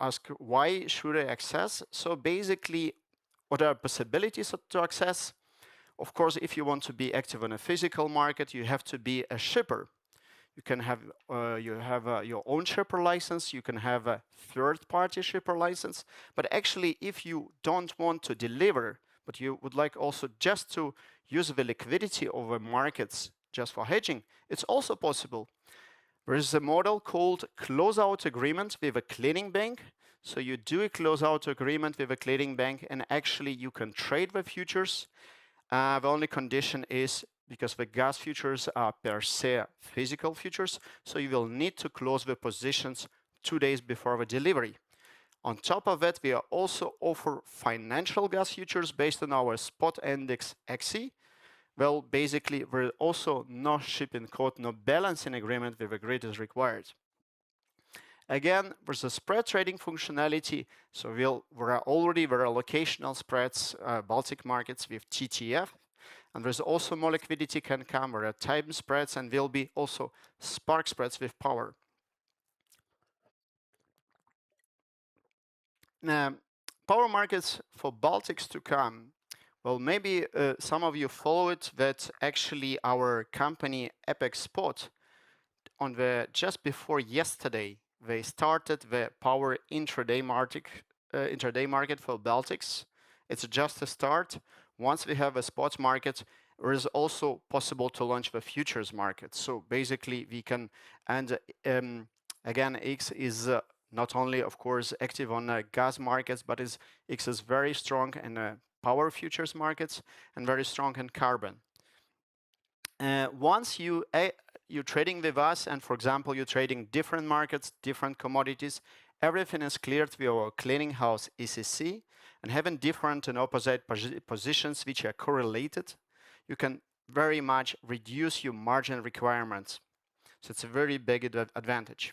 ask, why should I access? So basically, what are possibilities to access? Of course, if you want to be active on a physical market, you have to be a shipper. You can have your own shipper license. You can have a third-party shipper license. But actually, if you don't want to deliver, but you would like also just to use the liquidity of the markets just for hedging, it's also possible. There is a model called closeout agreement with a clearing bank. So you do a closeout agreement with a clearing bank, and actually you can trade the futures. The only condition is because the gas futures are per se physical futures, so you will need to close the positions 2 days before the delivery. On top of that, we also offer financial gas futures based on our spot index XE. Well, basically, there is also no shipping code, no balancing agreement with the grid is required. Again, there's a spread trading functionality. So there are locational spreads, Baltic markets with TTF. And there's also more liquidity can come. There are time spreads and will be also spark spreads with power. Now, power markets for Baltics to come. Well, maybe some of you follow it, that actually our company Epic Spot on just before yesterday, they started the power intraday market for Baltics. It's just a start. Once we have a spot market, it is also possible to launch the futures market. So basically we can, and again, X is not only, of course, active on gas markets, but X is very strong in power futures markets and very strong in carbon. Once you're trading with us, and for example, you're trading different markets, different commodities, everything is cleared with our clearing house ECC, and having different and opposite positions which are correlated, you can very much reduce your margin requirements. So it's a very big advantage.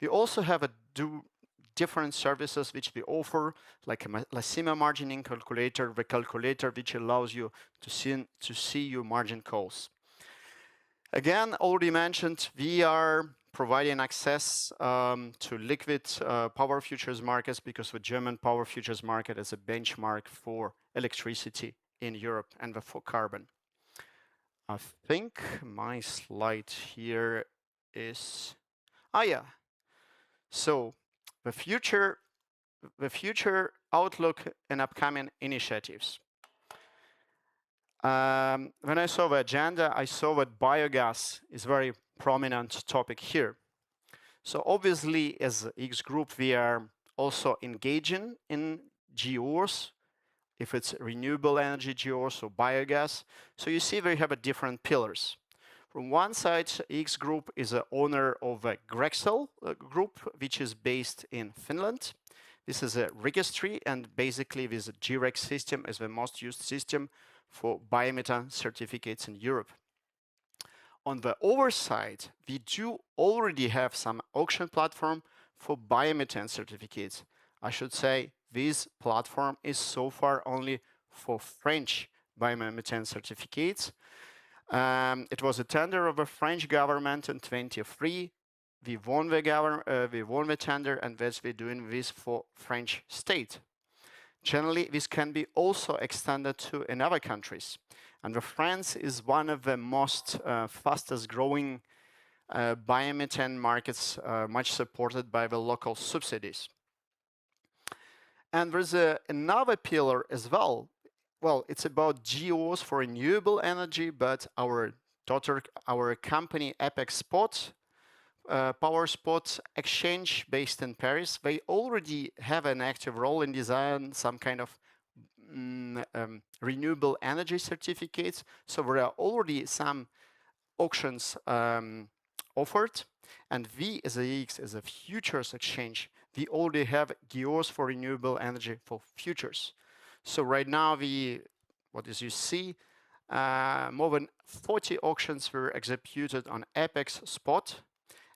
We also have different services which we offer, like a Lacima margining calculator, the calculator which allows you to see your margin calls. Again, already mentioned, we are providing access to liquid power futures markets, because the German power futures market is a benchmark for electricity in Europe and for carbon. I think my slide here is, so the future outlook and upcoming initiatives. When I saw the agenda, I saw that biogas is a very prominent topic here. So obviously, as X Group, we are also engaging in GOs, if it's renewable energy GOs or biogas. So you see we have different pillars. From one side, X Group is the owner of a Grexel group, which is based in Finland. This is a registry, and basically this GREX system is the most used system for biomethane certificates in Europe. On the other side, we do already have some auction platform for biomethane certificates. I should say this platform is so far only for French biomethane certificates. It was a tender of the French government in 2023. We won the tender, and thus we're doing this for French state. Generally, this can be also extended to in other countries. And France is one of the most fastest growing biomethane markets, much supported by the local subsidies. And there's another pillar as well. Well, it's about GOs for renewable energy, but our company Apex Spot, Power Spot Exchange based in Paris, they already have an active role in design some kind of renewable energy certificates. So there are already some auctions offered, and we as a futures exchange, we already have GOs for renewable energy for futures. So right now as you see, more than 40 auctions were executed on Apex Spot,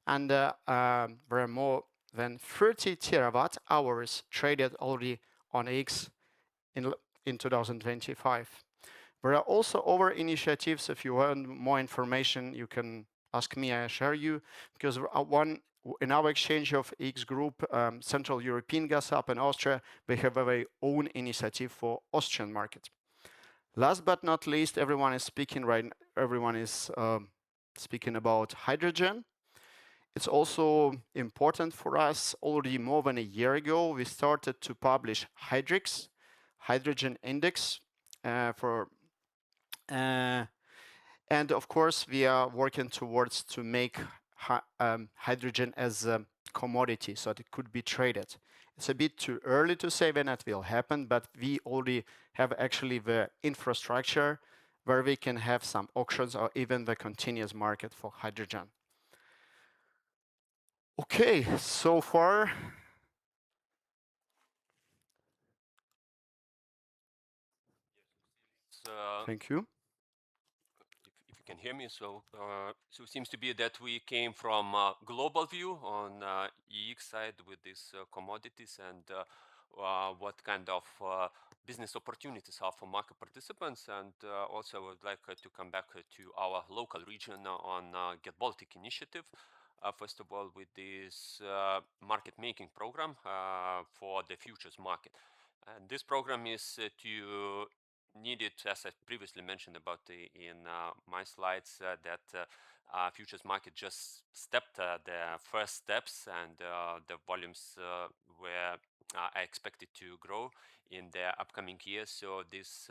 and there are more than 30 terawatt hours traded already on X in 2025. There are also other initiatives. If you want more information, you can ask me, I share you, because in our exchange of X Group, Central European Gas Hub in Austria, we have our own initiative for Austrian market. Last but not least, everyone is speaking about hydrogen. It's also important for us. Already more than a year ago, we started to publish Hydrix, Hydrogen Index, and of course, we are working towards to make hydrogen as a commodity, so that it could be traded. It's a bit too early to say when that will happen, but we already have actually the infrastructure where we can have some auctions or even the continuous market for hydrogen. Okay, so far. Thank you. If you can hear me, so it seems to be that we came from a global view on EX side with these commodities and what kind of business opportunities are for market participants, and also I would like to come back to our local region on Get Baltic initiative. First of all, with this market making program for the futures market. And this program is needed, as I previously mentioned about in my slides, that futures market just stepped the first steps, and the volumes were expected to grow in the upcoming years. So this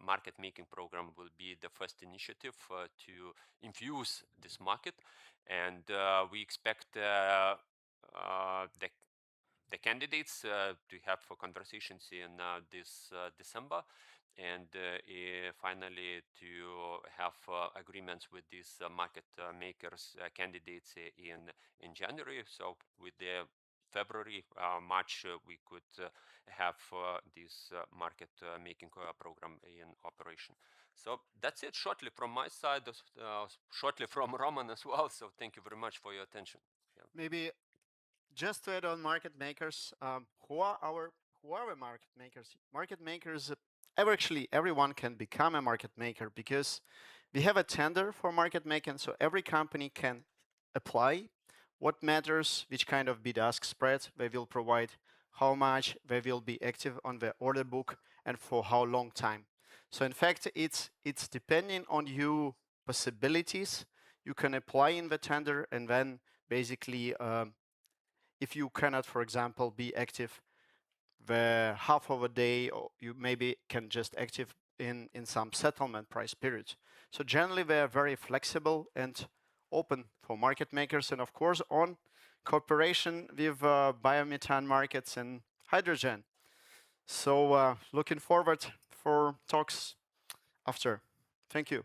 market making program will be the first initiative to infuse this market, and we expect the candidates to have conversations in this December, and finally to have agreements with these market makers candidates in January. So with the February, March, we could have this market making program in operation. So that's it shortly from my side, shortly from Roman as well. So thank you very much for your attention. Yeah. Maybe just to add on market makers, who are the market makers? Market makers, actually everyone can become a market maker, because we have a tender for market making, so every company can apply what matters, which kind of bid-ask spread they will provide, how much they will be active on the order book, and for how long time. So in fact, it's depending on your possibilities you can apply in the tender, and then basically, if you cannot, for example, be active the half of a day, or you maybe can just active in some settlement price period. So generally, they are very flexible and open for market makers, and of course, on cooperation with biomethane markets and hydrogen. So looking forward for talks after. Thank you.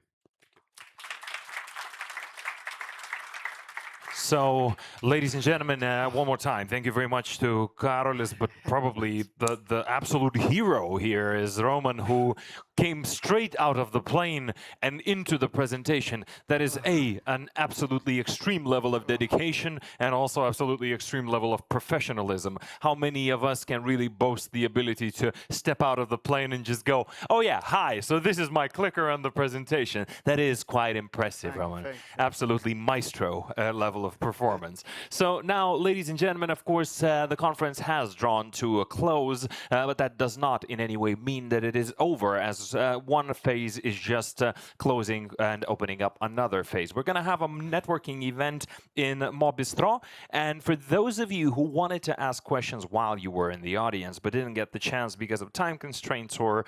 So, ladies and gentlemen, one more time, thank you very much to Karolis, but probably the absolute hero here is Roman, who came straight out of the plane and into the presentation. That is an absolutely extreme level of dedication and also absolutely extreme level of professionalism. How many of us can really boast the ability to step out of the plane and just go, oh yeah, hi, so this is my clicker on the presentation. That is quite impressive, Roman. Absolutely maestro level of performance. So now, ladies and gentlemen, of course, the conference has drawn to a close, but that does not in any way mean that it is over, as one phase is just closing and opening up another phase. We're going to have a networking event in Mobistro, and for those of you who wanted to ask questions while you were in the audience but didn't get the chance because of time constraints or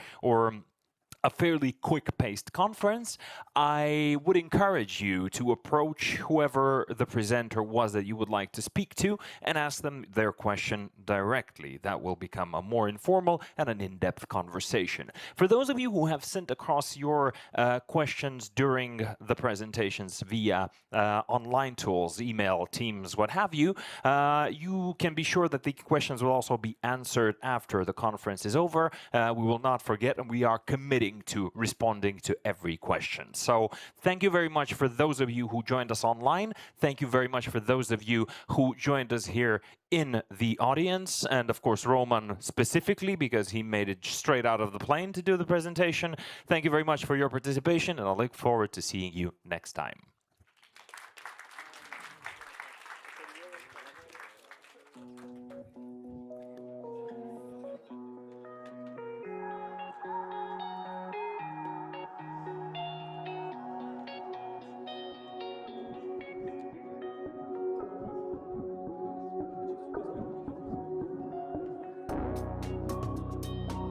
a fairly quick-paced conference, I would encourage you to approach whoever the presenter was that you would like to speak to and ask them their question directly. That will become a more informal and an in-depth conversation. For those of you who have sent across your questions during the presentations via online tools, email, Teams, what have you, you can be sure that the questions will also be answered after the conference is over. We will not forget, and we are committing to responding to every question. So thank you very much for those of you who joined us online. Thank you very much for those of you who joined us here in the audience, and of course Roman specifically, because he made it straight out of the plane to do the presentation. Thank you very much for your participation, and I look forward to seeing you next time.